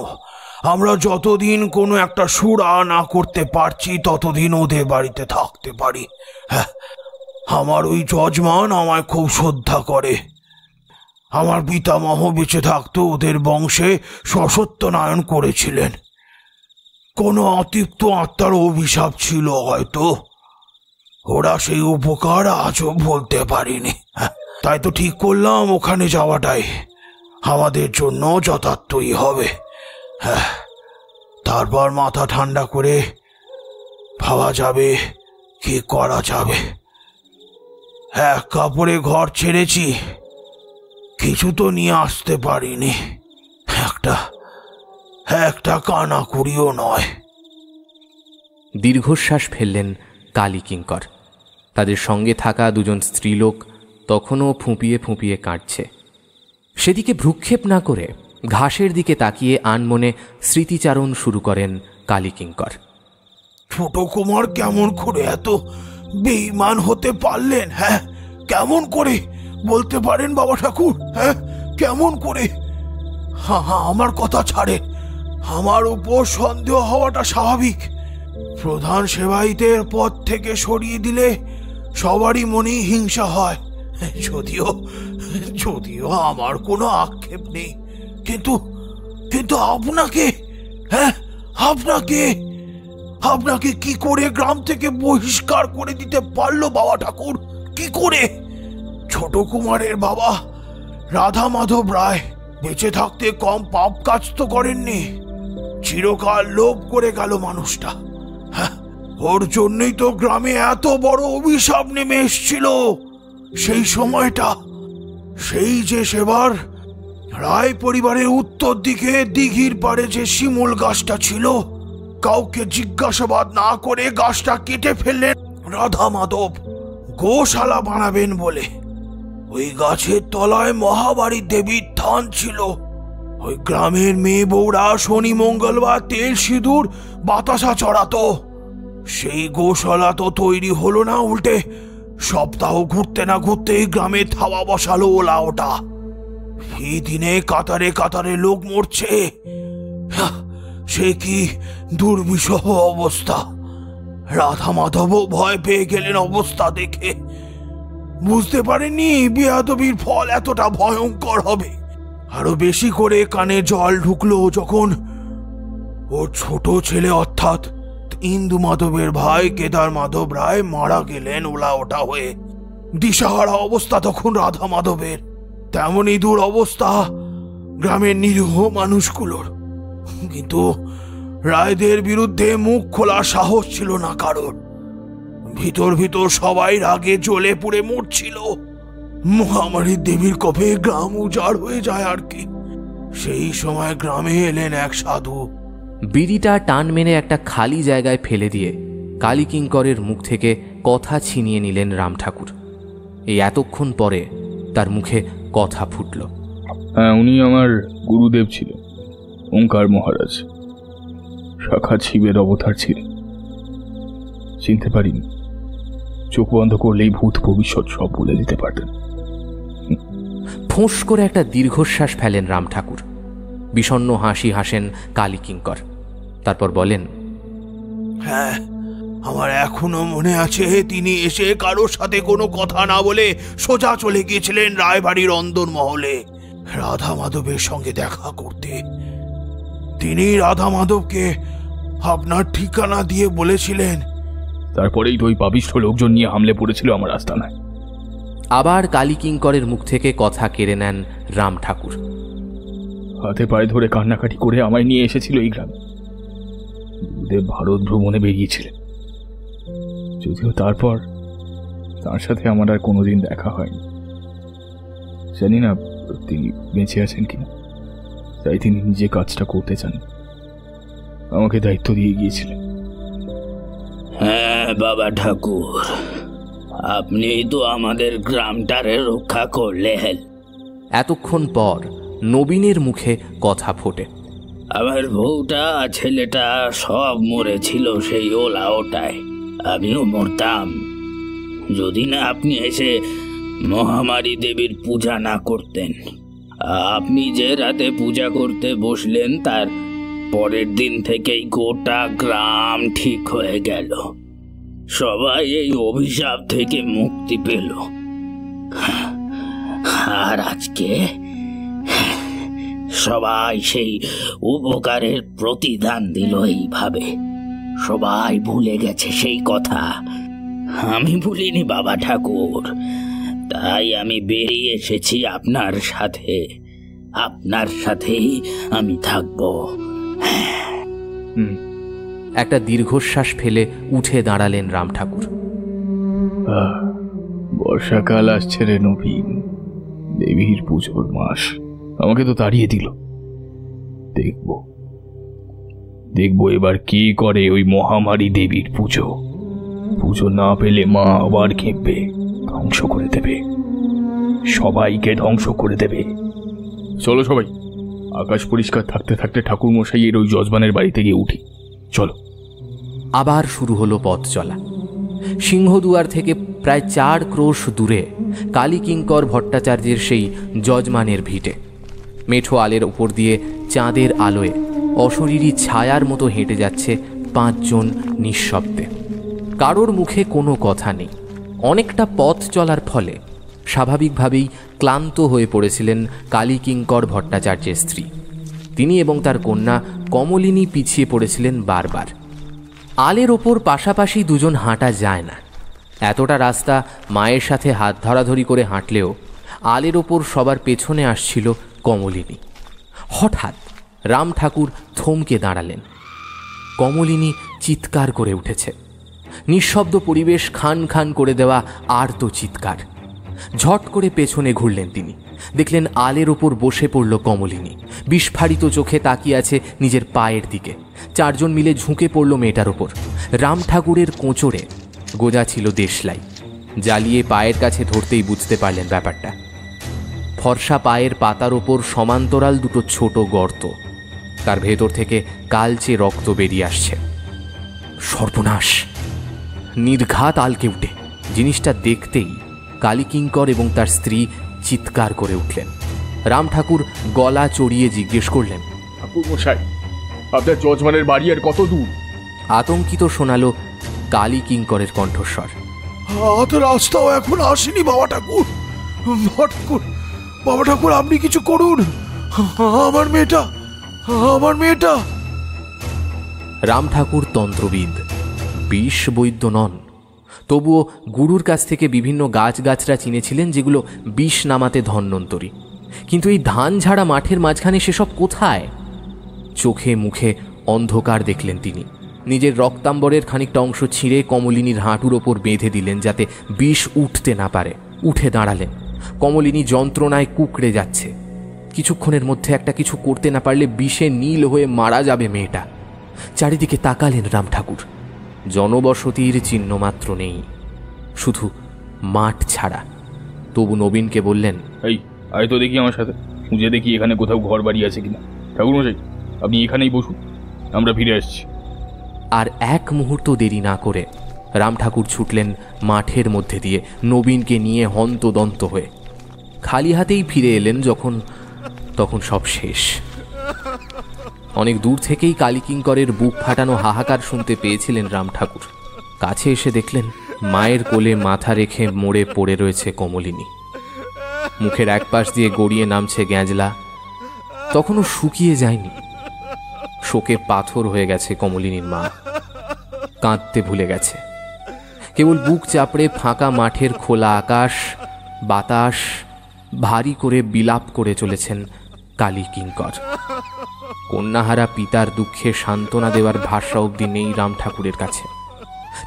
আমরা যতদিন কোনো একটা সুরা না করতে পারছি ততদিন ওদের বাড়িতে থাকতে পারি। হ্যাঁ, আমার ওই যজমান আমায় খুব শ্রদ্ধা করে। আমার পিতামহ বেঁচে থাকতো ওদের বংশে সসত্যনারায়ণ করেছিলেন। কোনো অতৃপ্ত আত্মার অভিশাপ ছিল হয়তো, ওরা সেই উপকার আজও বলতে পারিনি। তাই তো ঠিক করলাম ওখানে যাওয়াটাই আমাদের জন্য যথার্থই হবে। হ্যাঁ, তারপর মাথা ঠান্ডা করে ভাবা যাবে কি করা যাবে। এক কাপড়ে ঘর ছেড়েছি, কিছু তো নিয়ে আসতে পারিনি, একটা কানাকুড়িও নয়।
দীর্ঘশ্বাস ফেললেন কালী কিঙ্কর। তাদের সঙ্গে থাকা দুজন স্ত্রীলোক তখনও ফুঁপিয়ে ফুঁপিয়ে কাঁদছে। সেদিকে ভ্রুক্ষেপ না করে ঘাসের দিকে তাকিয়ে আনমনে স্মৃতিচারণ শুরু করেন কালী কিঙ্কর।
ছোট কুমার কেমন করে এত বেঈমান হতে পারলেন? হ্যাঁ, কেমন করে বলতে পারেন বাবা ঠাকুর? হ্যাঁ, কেমন করে? হ্যাঁ, আমার কথা ছাড়েন, আমার উপর সন্দেহ হওয়াটা স্বাভাবিক। প্রধান সেবায়িতের পদ থেকে সরিয়ে দিলে সবারই মনেই হিংসা হয়, যদিও আমার কোনো আক্ষেপ নেই। কিন্তু আপনাকে, হ্যাঁ আপনাকে কি করে গ্রাম থেকে বহিষ্কার করে দিতে পারলো বাবা ঠাকুর? কি করে? ছোট কুমারের বাবা রাধা মাধব রায় বেঁচে থাকতে কম পাপ কাজ তো করেননি। চিরকাল লোভ করে গেল মানুষটা। ওর জন্যই তো গ্রামে এত বড় অভিশাপ নেমে এসছিল। সেই সময়টা, সেই যে সেবার রায় পরিবারের উত্তর দিকে দিঘির পাড়ে যে শিমুল গাছটা ছিল, কাউকে জিজ্ঞাসাবাদ না করে গাছটা কেটে ফেললেন রাধা মাধব গোশালা বানাবেন বলে। ওই গাছের তলায় মহাবাড়ী দেবীর থান ছিল। ওই গ্রামের মেয়ে বউরা শনি মঙ্গলবার তেল সিঁদুর বাতাসা চড়াতো। সেই গোশালা তো তৈরি হলো না, উল্টে সপ্তাহ ঘুরতে না ঘুরতেই গ্রামে থাওয়া বসালো ওলা ওটা। এই দিনে কাতারে কাতারে লোক মরছে। সে কি দুর্বিষহ অবস্থা! রাধা মাধবও ভয় পেয়ে গেলেন অবস্থা দেখে। বুঝতে পারেননি বেয়াদবির ফল এতটা ভয়ঙ্কর হবে। আরো বেশি করে কানে জল ঢুকলো যখন ওর ছোট ছেলে অর্থাৎ ইন্দু মাধবের ভাই কেদার মাধব রায় মারা গেলেন ওলা ওটা হয়ে। দিশাহারা অবস্থা তখন রাধা মাধবের। তেমনই দূর অবস্থা গ্রামের নিরীহ মানুষগুলোর। কিন্তু রায়দের বিরুদ্ধে মুখ খোলার সাহস ছিল না কারোর। ভিতর ভিতর সবাই রাগে জ্বলে পুড়ে মরছিল। মহামারীর দেবীর কোপে গ্রাম উজাড় হয়ে যায় আর কি। সেই সময় গ্রামে এলেন এক সাধু।
বিড়িটা টান মেনে একটা খালি জায়গায় ফেলে দিয়ে কালী কিঙ্করের মুখ থেকে কথা ছিনিয়ে নিলেন রাম ঠাকুর। এই এতক্ষণ পরে তার মুখে কথা ফুটল।
হ্যাঁ, উনি আমার গুরুদেব ছিলেন, ওঙ্কার মহারাজ। সাক্ষাৎ শিবের অবতার ছিলেন। চিনতে পারিনি, চোখ বন্ধ করলেই ভূত ভবিষ্যৎ সব বলে দিতে পারতেন।
ফোঁস করে একটা দীর্ঘশ্বাস ফেলেন রাম ঠাকুর। বিষণ্ণ হাসি হাসেন কালী কিঙ্কর। তারপর বলেন,
হ্যাঁ, আমার এখনো মনে আছে তিনি এসে কারোর সাথে কোনো কথা না বলে সোজা চলে গিয়েছিলেন রায়বাড়ির অন্দর মহলে রাধা মাধবের সঙ্গে দেখা করতে। তিনি রাধা মাধবকে আপনার ঠিকানা দিয়ে বলেছিলেন।
তারপরেই তো ওই পাপিষ্ঠ লোকজন নিয়ে হামলে পড়েছিল আমার আস্তানায়।
আবার কালী কিঙ্করের মুখ থেকে কথা কেড়ে নেন রাম ঠাকুর।
হাতে পায়ে ধরে কান্নাকাটি করে আমায় নিয়ে এসেছিল এই গ্রামে। গুরুদেব ভারত ভ্রমণে বেরিয়েছিলেন, যদিও তারপর তার সাথে আমার আর কোনোদিন দেখা হয়নি। জানি না তিনি বেঁচে আছেন কিনা, তাই তিনি নিজে কাজটা করতে চান, আমাকে দায়িত্ব দিয়ে গিয়েছিলেন।
হ্যাঁ বাবা ঠাকুর, আপনি তো আমাদের গ্রামটারে রক্ষা করলেন।
এতক্ষণ পর নবীনের মুখে কথা ফোটে।
আমার বউটা ছেলেটা সব মরেছিল সেই ওলা ওটায়। আমিও মরতাম যদি না আপনি এসে মহামারী দেবীর পূজা না করতেন। আপনি যে রাতে পূজা করতে বসলেন তার পরের দিন থেকেই গোটা গ্রাম ঠিক হয়ে গেল। সবাই এই অভিশাপ থেকে মুক্তি পেল। আর আজকে সবাই সেই উপকারের প্রতিদান দিল এইভাবে। সবাই ভুলে গেছে সেই কথা। আমি ভুলিনি বাবা ঠাকুর, তাই আমি বেরিয়ে এসেছি আপনার সাথে। আপনার সাথেই আমি থাকবো।
একটা দীর্ঘশ্বাস ফেলে উঠে দাঁড়ালেন রাম ঠাকুর।
বর্ষাকাল আসছে রে নবীন, দেবীর পুজোর মাস, আমাকে তো তাড়িয়ে দিল। দেখবো দেখবো এবার কি করে ওই মহামারী দেবীর পুজো। পুজো না পেলে মা আবার খেপবে, ধ্বংস করে দেবে, সবাইকে ধ্বংস করে দেবে। চলো সবাই, আকাশ পরিষ্কার থাকতে থাকতে ঠাকুর মশাইয়ের ওই যজমানের বাড়িতে গিয়ে উঠি। চলো।
আবার শুরু হলো পথ চলা। সিংহদুয়ার থেকে প্রায় 4 ক্রোশ দূরে কালীকিঙ্কর ভট্টাচার্যের সেই যজমানের ভিটে মেঠো আলের ওপর দিয়ে চাঁদের আলোয় অশরীরী ছায়ার মতো হেঁটে যাচ্ছে 5 জন নিঃশব্দে। কারোর মুখে কোনো কথা নেই। অনেকটা পথ চলার ফলে স্বাভাবিকভাবেই ক্লান্ত হয়ে পড়েছিলেন কালীকিঙ্কর ভট্টাচার্যের স্ত্রী। তিনি এবং তার কন্যা কমলিনী পিছিয়ে পড়েছিলেন বারবার। আলের ওপর পাশাপাশি দুজন হাঁটা যায় না। এতটা রাস্তা মায়ের সাথে হাত ধরাধরি করে হাঁটলেও আলের ওপর সবার পেছনে আসছিল কমলিনী। হঠাৎ রাম ঠাকুর থমকে দাঁড়ালেন। কমলিনী চিৎকার করে উঠেছে। নিঃশব্দ পরিবেশ খান খান করে দেওয়া আর্ত চিৎকার। ঝট করে পেছনে ঘুরলেন তিনি। দেখলেন আলের ওপর বসে পড়ল কমলিনী। বিস্ফারিত চোখে তাকিয়ে আছে নিজের পায়ের দিকে। 4 জন মিলে ঝুঁকে পড়ল মেয়েটার ওপর। রাম ঠাকুরের কোঁচড়ে গোজা ছিল দেশলাই। জ্বালিয়ে পায়ের কাছে ধরতেই বুঝতে পারলেন ব্যাপারটা। ফর্সা পায়ের পাতার ওপর সমান্তরাল দুটো ছোট গর্ত, তার ভেতর থেকে কালচে রক্ত বেরিয়ে আসছে। সর্বনাশ! নির্ঘাত আলকে উঠে জিনিসটা দেখতেই কালীকিঙ্কর এবং তার স্ত্রী চিৎকার করে উঠলেন। রাম ঠাকুর গলা চড়িয়ে জিজ্ঞেস করলেন,
ঠাকুর মশাই, আপনার যজমানের বাড়ি আর কত দূর?
আতঙ্কিত শোনালো কালীকিঙ্করের কণ্ঠস্বর।
হাত রাস্তাও এখন আসেনি বাবা ঠাকুর। বাবা ঠাকুর, আপনি কিছু করুন, আমার মেয়েটা।
রাম ঠাকুর তন্ত্রবিদ, বিষ বৈদ্য নন, তবুও গুরুর কাছ থেকে বিভিন্ন গাছগাছরা চিনেছিলেন যেগুলো বিষ নামাতে ধন্বন্তরী। কিন্তু এই ধান ঝাড়া মাঠের মাঝখানে সেসব কোথায়? চোখে মুখে অন্ধকার দেখলেন তিনি। নিজের রক্তাম্বরের খানিকটা অংশ ছিঁড়ে কমলিনীর হাঁটুর ওপর বেঁধে দিলেন যাতে বিষ উঠতে না পারে। উঠে দাঁড়ালেন। কমলিনী যন্ত্রণায় কুঁকড়ে যাচ্ছে। কিছুক্ষণের মধ্যে একটা কিছু করতে না পারলে বিষে নীল হয়ে মারা যাবে মেয়েটা। চারিদিকে তাকালেন রাম ঠাকুর। জনবসতির চিহ্ন মাত্র নেই, শুধু মাঠ ছাড়া। তবু নবীনকে বললেন,
এই আয় তো দেখি আমার সাথে, খুঁজে দেখি এখানে কোথাও ঘর বাড়ি আছে কিনা। ঠাকুর মশাই, আপনি এখানেই বসুন, আমরা ফিরে আসছি।
আর এক মুহূর্ত দেরি না করে রাম ঠাকুর ছুটলেন মাঠের মধ্যে দিয়ে, নবীনকে নিয়ে হন্তদন্ত হয়ে। খালি হাতেই ফিরে এলেন তখন সব শেষ। অনেক দূর থেকেই কালীকিঙ্করের বুক ফাটানো হাহাকার শুনতে পেয়েছিলেন রাম ঠাকুর। কাছে এসে দেখলেন মায়ের কোলে মাথা রেখে মরে পড়ে রয়েছে কমলিনী। মুখের এক পাশ দিয়ে গড়িয়ে নামছে গ্যাঁজলা, তখনও শুকিয়ে যায়নি। শোকে পাথর হয়ে গেছে কমলিনীর মা, কাঁদতে ভুলে গেছে। কেবল বুক চাপড়ে ফাঁকা মাঠের খোলা আকাশ, বাতাস ভারী করে বিলাপ করে চলেছেন কালীকিঙ্কর। কন্যাহারা পিতার দুঃখে সান্ত্বনা দেওয়ার ভাষা অবধি নেই রাম ঠাকুরের কাছে।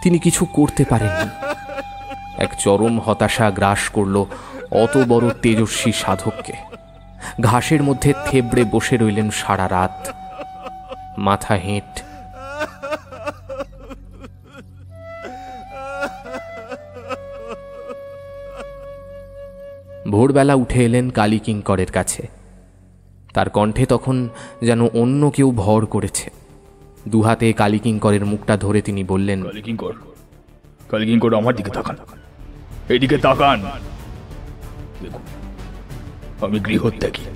তিনি কিছু করতে পারেননি। এক চরম হতাশা গ্রাস করল অত বড় তেজস্বী সাধককে। ঘাসের মধ্যে থেবড়ে বসে রইলেন সারা রাত, মাথা হেঁট। ভোরবেলা উঠে এলেন কালীকিঙ্করের কাছে। তার কণ্ঠে তখন যেন অন্য কেউ ভর করেছে। দুহাতে কালীকিঙ্করের মুখটা ধরে তিনি বললেন,
কালীকিঙ্কর, আমার দিকে তাকান, এইদিকে তাকান। দেখুন, আমি গৃহত্যাগী,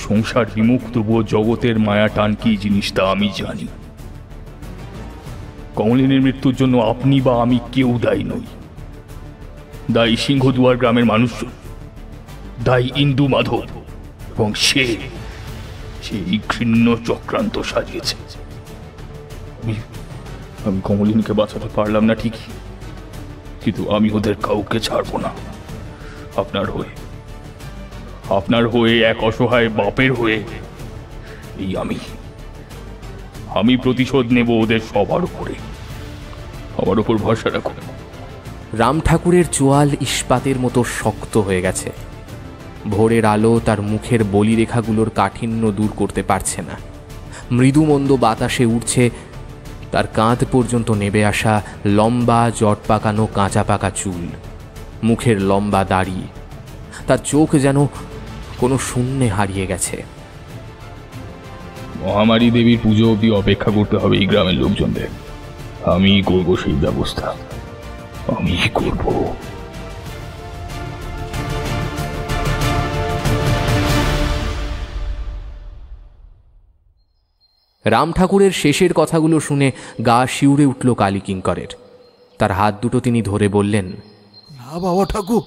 সংসার বিমুখ, তবুও জগতের মায়া টান কি জিনিস তা আমি জানি। কমলিনীর মৃত্যুর জন্য আপনি বা আমি কেউ দায়ী নই। দায়ী সিংহদুয়ার গ্রামের মানুষজন, দায়ী ইন্দু মাধব এবং সেই ঘৃণ্য চক্রান্ত সাজিয়েছে। আমি কমলিনীকে বাঁচাতে পারলাম না ঠিকই, কিন্তু আমি ওদের কাউকে ছাড়ব না। আপনার হয়ে এক অসহায় বাপের হয়ে এই আমি প্রতিশোধ নেব ওদের সবার উপরে। আমার উপর ভরসা রাখুন।
রাম ঠাকুরের চোয়াল ইস্পাতের মতো শক্ত হয়ে গেছে। ভোরের আলো তার মুখের বলিরেখাগুলোর কাঠিন্য দূর করতে পারছে না। মৃদুমন্দ বাতাসে উঠছে তার কাঁধ পর্যন্ত নেবে আসা লম্বা জট পাকানো কাঁচা পাকা চুল, মুখের লম্বা দাড়ি। তার চোখ যেন কোনো শূন্যে হারিয়ে গেছে।
মহামারী দেবীর পুজো অবধি অপেক্ষা করতে হবে এই গ্রামের লোকজনদের। আমি করবো সেই ব্যবস্থা, আমি করব।
রাম ঠাকুরের শেষের কথাগুলো শুনে গা শিউরে উঠল কালীকিঙ্করের। তার হাত দুটো তিনি ধরে বললেন,
না বাবা ঠাকুর,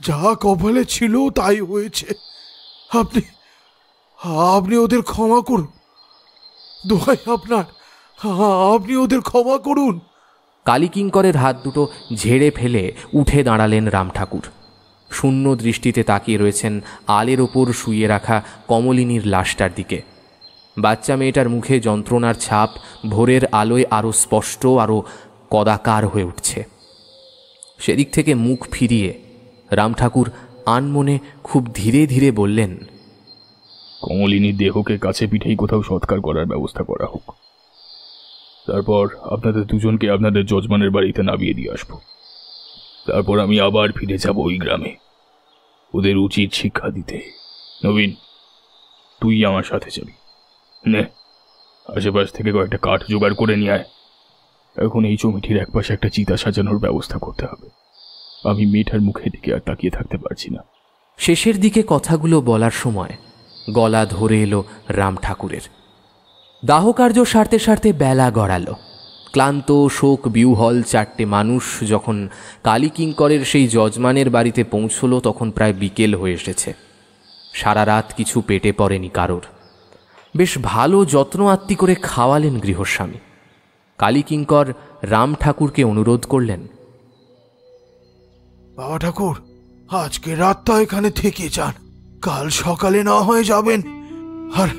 যা কপালে ছিল তাই হয়েছে। আপনি আপনি ওদের ক্ষমা করুন, দোহাই আপনার, আপনি ওদের ক্ষমা করুন।
কালীকিঙ্করের হাত দুটো ঝেড়ে ফেলে উঠে দাঁড়ালেন রাম ঠাকুর। শূন্য দৃষ্টিতে তাকিয়ে রয়েছেন আলের ওপর শুয়ে রাখা কমলিনীর লাশটার দিকে। বাচ্চা মেয়েটার মুখে যন্ত্রণার ছাপ ভোরের আলোয় আরও স্পষ্ট, আরও কদাকার হয়ে উঠছে। সেদিক থেকে মুখ ফিরিয়ে রাম ঠাকুর আনমনে খুব ধীরে ধীরে বললেন,
কমলিনীর দেহকে কাছে পিঠেই কোথাও সৎকার করার ব্যবস্থা করা হোক। তারপর আপনাদের দুজনকে আপনাদের যজমানের বাড়িতে নামিয়ে দিয়ে আসবো। তারপর আমি আবার ফিরে যাব ওই গ্রামে, ওদের উচিত শিক্ষা দিতে। নবীন, তুই আমার সাথে যাবি। নে, আশেপাশ থেকে কয়েকটা কাঠ জোগাড় করে নিয়ে আয়। এখন এই জমিটির একপাশে একটা চিতা সাজানোর ব্যবস্থা করতে হবে। আমি মেয়েটার মুখের দিকে আর তাকিয়ে থাকতে পারছি না।
শেষের দিকে কথাগুলো বলার সময় গলা ধরে এলো রাম ঠাকুরের। দাহকার্য সারতে সারতে বেলা গড়ালো। ক্লান্ত শোক বিহ্বল চারটে মানুষ যখন কালীকিঙ্করের সেই যজমানের বাড়িতে পৌঁছল তখন প্রায় বিকেল হয়ে এসেছে। সারা রাত কিছু পেটে পড়েনি কারোর। বেশ ভালো যত্ন আত্তি করে খাওয়ালেন গৃহস্বামী। কালীকিঙ্কর রাম ঠাকুরকে অনুরোধ করলেন,
বাবা ঠাকুর, আজকে রাতটা এখানে থেকে যান, কাল সকালে না হয়ে যাবেন। আর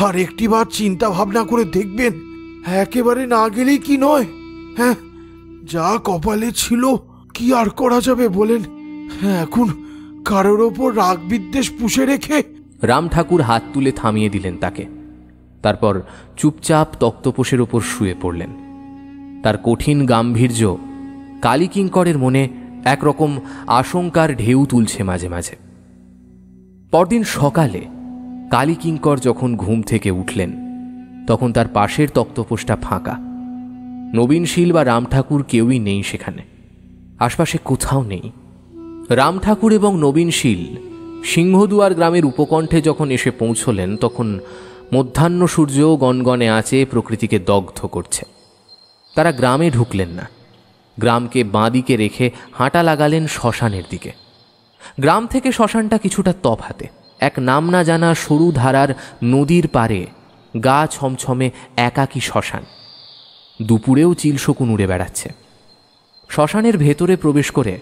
আর একটিবার চিন্তা ভাবনা করে দেখবেন, একেবারে না গেলেই কি নয়। হ্যাঁ, যা কপালে ছিল কি আর করা যাবে বলেন। এখন কারোর ওপর রাগ বিদ্বেষ পুষে রেখে।
রাম ঠাকুর হাত তুলে থামিয়ে দিলেন তাকে। তারপর চুপচাপ তক্তপোষের ওপর শুয়ে পড়লেন। তার কঠিন গাম্ভীর্য কালীকিঙ্করের মনে একরকম আশঙ্কার ঢেউ তুলছে মাঝে মাঝে। পরদিন সকালে কালীকিঙ্কর যখন ঘুম থেকে উঠলেন তখন তার পাশের তক্তপোষটা ফাঁকা। নবীনশীল বা রাম ঠাকুর কেউই নেই সেখানে, আশপাশে কোথাও নেই। রাম ঠাকুর এবং নবীনশীল সিংহদুয়ার গ্রামের উপকণ্ঠে যখন এসে পৌঁছলেন তখন মধ্যাহ্ন সূর্য গনগনে আঁচে প্রকৃতিকে দগ্ধ করছে। তারা গ্রামে ঢুকলেন না, গ্রামকে বাঁদিকে রেখে হাঁটা লাগালেন শ্মশানের দিকে। গ্রাম থেকে শ্মশানটা কিছুটা তফাতে, এক নাম না জানা সরু ধারার নদীর পারে গা ছমছমে একাকী শ্মশান। দুপুরেও চিলশকুন উড়ে বেড়াচ্ছে। শ্মশানের ভেতরে প্রবেশ করে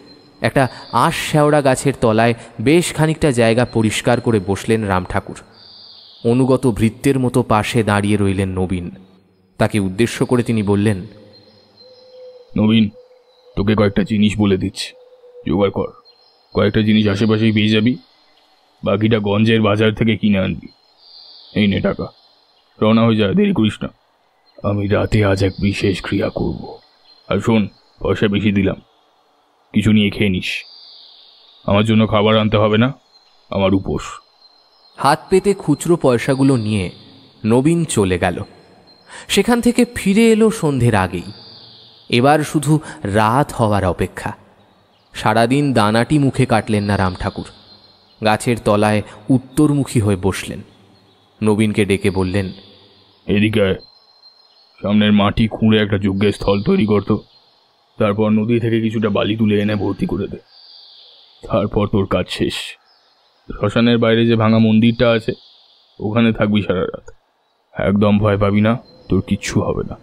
একটা আঁশ শেওড়া গাছের তলায় বেশ খানিকটা জায়গা পরিষ্কার করে বসলেন রাম ঠাকুর। অনুগত ভৃত্যের মতো পাশে দাঁড়িয়ে রইলেন নবীন। তাকে উদ্দেশ্য করে তিনি বললেন,
নবীন, তোকে কয়েকটা জিনিস বলে দিচ্ছি, জোগাড় কর। কয়েকটা জিনিস আশেপাশেই পেয়ে যাবি, বাকিটা গঞ্জের বাজার থেকে কিনে আনবি। এই নে টাকা, রওনা হয়ে যায়, দেরি করিস না। আমি রাতে আজ এক বিশেষ ক্রিয়া করব। আর শোন, পয়সা বেশি দিলাম, কিছু নিয়ে খেয়ে নিস। আমার জন্য খাবার আনতে হবে না, আমার উপোস।
হাত পেতে খুচরো পয়সাগুলো নিয়ে নবীন চলে গেল। সেখান থেকে ফিরে এলো সন্ধ্যের আগেই। এবার শুধু রাত হওয়ার অপেক্ষা। সারাদিন দানাটি মুখে কাটলেন না রাম ঠাকুর। গাছের তলায় উত্তরমুখী হয়ে বসলেন। নবীনকে ডেকে বললেন,
এদিকে সামনের মাটি খুঁড়ে একটা যজ্ঞের স্থল তৈরি করতো। তারপর নদী থেকে কিছুটা বালি তুলে এনে ভর্তি করে দে। তারপর তোর কাজ শেষ। শ্মশানের বাইরে যে ভাঙা মন্দিরটা আছে ওখানে থাকবি সারা রাত। একদম ভয় পাবি না, তোর কিচ্ছু হবে না।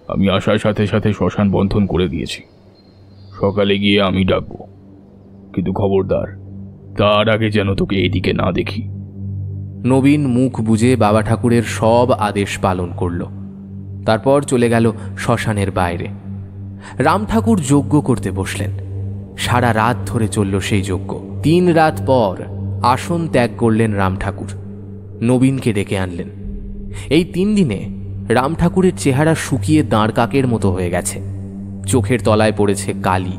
আমি আসার সাথে সাথে শ্মশান বন্ধন করে দিয়েছি। সকালে গিয়ে আমি ডাকবো, কিন্তু খবরদার তার আগে যেন তোকে এইদিকে না দেখি।
নবীন মুখ বুজে বাবা ঠাকুরের সব আদেশ পালন করল। তারপর চলে গেল শ্মশানের বাইরে। রাম ঠাকুর যজ্ঞ করতে বসলেন। সারা রাত ধরে চলল সেই যজ্ঞ। 3 রাত পর আসন ত্যাগ করলেন রাম ঠাকুর। নবীনকে ডেকে আনলেন। এই 3 দিনে রাম ঠাকুরের চেহারা শুকিয়ে দাঁড় কাকের মতো হয়ে গেছে। চোখের তলায় পড়েছে কালি।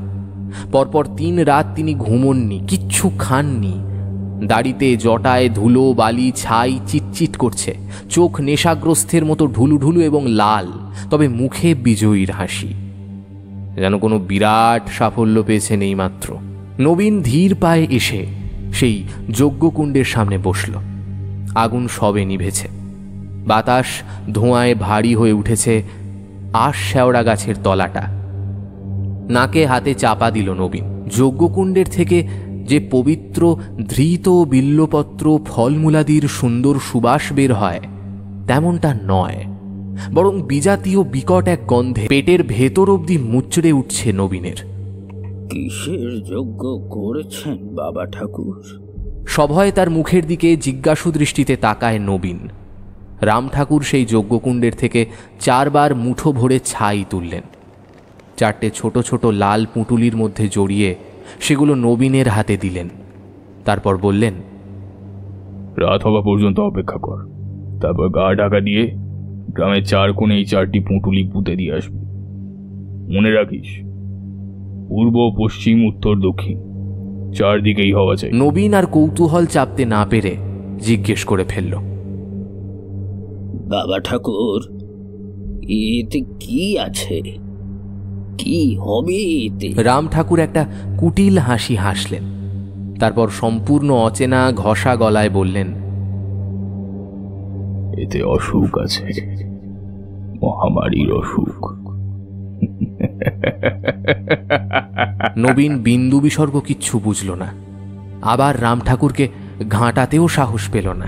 পরপর 3 রাত তিনি ঘুমননি, কিচ্ছু খাননি। দাড়িতে জটায় ধুলো বালি ছাই চিটচিট করছে। চোখ নেশাগ্রস্তের মতো ঢুলু ঢুলু এবং লাল, তবে মুখে বিজয়ীর হাসি। যেন কোনো বিরাট সাফল্য পেয়েছেন এইমাত্র। নবীন ধীর পায়ে এসে সেই যজ্ঞকুণ্ডের সামনে বসল। আগুন সবে নিভেছে। বাতাস ধোঁয়ায় ভারী হয়ে উঠেছে আশ শেওড়া গাছের তলাটা। নাকে হাতে চাপা দিল নবীন। যজ্ঞকুণ্ডের থেকে যে পবিত্র ধৃত বিল্লপত্র ফলমূলাদির সুন্দর সুবাস বের হয়, তেমনটা নয়, বরং বিজাতীয় বিকট এক গন্ধে পেটের ভেতর অবধি মুচড়ে উঠছে নবীনের।
কিসের যজ্ঞ করেছেন বাবা ঠাকুর?
সভয়ে তার মুখের দিকে জিজ্ঞাসু দৃষ্টিতে তাকায় নবীন। রাম ঠাকুর সেই যজ্ঞকুণ্ডের থেকে 4 বার মুঠো ভরে ছাই তুললেন। 4টে ছোট ছোট লাল পুঁটুলির মধ্যে জড়িয়ে সেগুলো নবীনের হাতে দিলেন। তারপর বললেন,
রাত হওয়া পর্যন্ত অপেক্ষা কর, তারপর গা ঢাকা দিয়ে গ্রামের 4 কোণে এই 4টি পুঁটুলি পুঁতে দিয়ে আসবি। মনে রাখিস, পূর্ব পশ্চিম উত্তর দক্ষিণ 4 দিকেই হওয়া চাই।
নবীন আর কৌতূহল চাপতে না পেরে জিজ্ঞেস করে ফেলল,
বাবা ঠাকুর, এতে কি আছে? কি হবে এতে?
রাম ঠাকুর একটা কুটিল হাসি হাসলেন। তারপর সম্পূর্ণ অচেনা ঘষা গলায় বললেন,
এতে অসুখ আছে, মহামারীর অসুখ।
নবীন বিন্দু বিসর্গ কিচ্ছু বুঝল না। আবার রাম ঠাকুরকে ঘাঁটাতেও সাহস পেল না।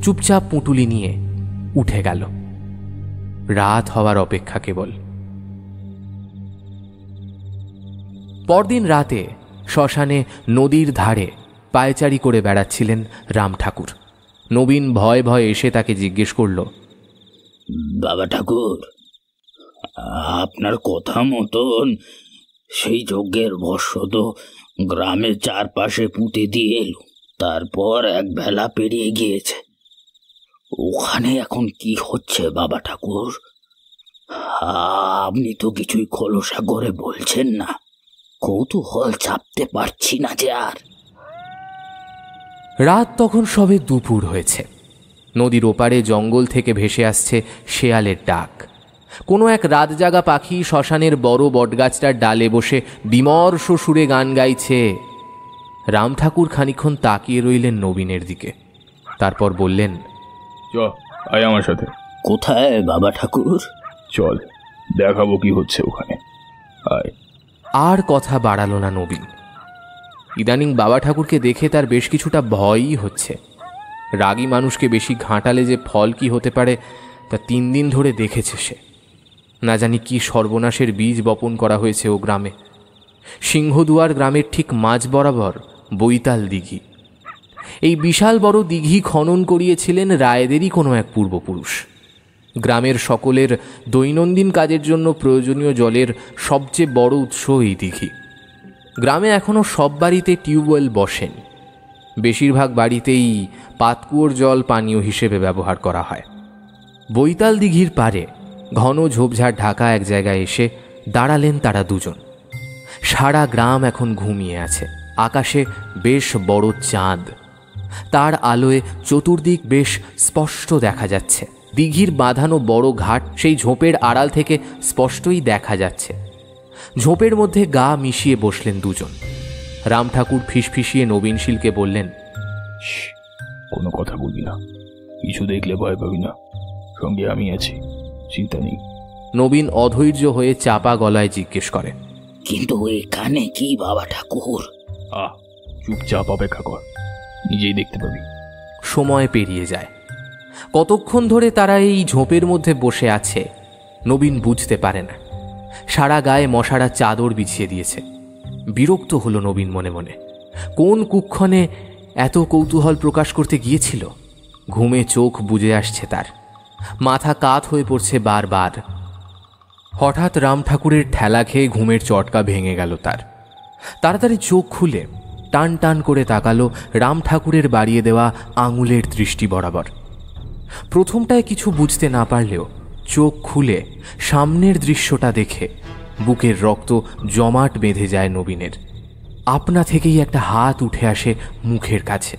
চুপচাপ পুঁটুলি নিয়ে উঠে গেল। রাত হওয়ার অপেক্ষা কেবল। পরদিন রাতে শ্মশানে নদীর ধারে পায়চারি করে বেড়াচ্ছিলেন রাম ঠাকুর। নবীন ভয়ে ভয়ে এসে তাকে জিজ্ঞেস করল,
বাবা ঠাকুর, আপনার কথা মতন সেই যজ্ঞের বর্ষ তো গ্রামের চারপাশে পুঁতে দিয়ে এলো। তারপর 1 বেলা পেরিয়ে গিয়েছে। ওখানে এখন কি হচ্ছে বাবা ঠাকুর? আপনি তো কিছুই খোলসা করে বলছেন না। কৌতূহল চাপতে পারছি না যে আর।
রাত তখন সবে দুপুর হয়েছে। নদীর ওপারে জঙ্গল থেকে ভেসে আসছে শেয়ালের ডাক। কোনো এক রাত জাগা পাখি শ্মশানের বড় বটগাছটার ডালে বসে বিমর্ষ সুরে গান গাইছে। রাম ঠাকুর খানিকক্ষণ তাকিয়ে রইলেন নবীনের দিকে। তারপর বললেন,
আয় আমার সাথে।
কোথায় বাবা ঠাকুর?
চল, দেখাবো কি হচ্ছে ওখানে, আয়।
আর কথা বাড়ালো না নবীন। ইদানিং বাবা ঠাকুরকে দেখে তার বেশ কিছুটা ভয়ই হচ্ছে। রাগী মানুষকে বেশি ঘাঁটালে যে ফল কি হতে পারে তা 3 দিন ধরে দেখেছে সে। না জানি কি সর্বনাশের বীজ বপন করা হয়েছে ও গ্রামে। সিংহদুয়ার গ্রামের ঠিক মাঝ বরাবর বৈতাল দিঘি। এই বিশাল বড় দিঘি খনন করিয়েছিলেন রায়েদেরই কোনো এক পূর্বপুরুষ। গ্রামের সকলের দৈনন্দিন কাজের জন্য প্রয়োজনীয় জলের সবচেয়ে বড় উৎস এই দিঘি। গ্রামে এখনও সব বাড়িতে টিউবওয়েল বসেন। বেশিরভাগ বাড়িতেই পাতকুয়োর জল পানীয় হিসেবে ব্যবহার করা হয়। বৈতাল দিঘির পারে ঘন ঝোপঝাড় ঢাকা এক জায়গায় এসে দাঁড়ালেন তারা দুজন। সারা গ্রাম এখন ঘুমিয়ে আছে। আকাশে বেশ বড় চাঁদ। তার আলোয় চতুর্দিক বেশ স্পষ্ট দেখা যাচ্ছে। দিঘির বাঁধানো বড় ঘাট সেই ঝোপের আড়াল থেকে স্পষ্টই দেখা যাচ্ছে। ঝোপের মধ্যে গা মিশিয়ে বসলেন দুজন। রাম ঠাকুর ফিসফিসিয়ে নবীনশীলকে বললেন,
কোনো কথা বলবি না, কিছু দেখলে ভয় পাবি না, সঙ্গে আমি আছি, চিন্তা নেই।
নবীন অধৈর্য হয়ে চাপা গলায় জিজ্ঞেস করে,
কিন্তু এখানে কি বাবা ঠাকুর?
চুপচাপ অপেক্ষা কর, নিজেই দেখতে পাবি।
সময় পেরিয়ে যায়। কতক্ষণ ধরে তারা এই ঝোপের মধ্যে বসে আছে নবীন বুঝতে পারে না। সারা গায়ে মশারা চাদর বিছিয়ে দিয়েছে। বিরক্ত হলো নবীন মনে মনে। কোন কুক্ষণে এত কৌতূহল প্রকাশ করতে গিয়েছিল? ঘুমে চোখ বুজে আসছে তার। মাথা কাত হয়ে পড়ছে বারবার। হঠাৎ রাম ঠাকুরের ঠেলা খেয়ে ঘুমের চটকা ভেঙে গেল তার। তাড়াতাড়ি চোখ খুলে টান টান করে তাকালো রাম ঠাকুরের বাড়িয়ে দেওয়া আঙুলের দৃষ্টি বরাবর। প্রথমটায় কিছু বুঝতে না পারলেও চোখ খুলে সামনের দৃশ্যটা দেখে বুকের রক্ত জমাট বেঁধে যায় নবীনের। আপনা থেকেই একটা হাত উঠে আসে মুখের কাছে।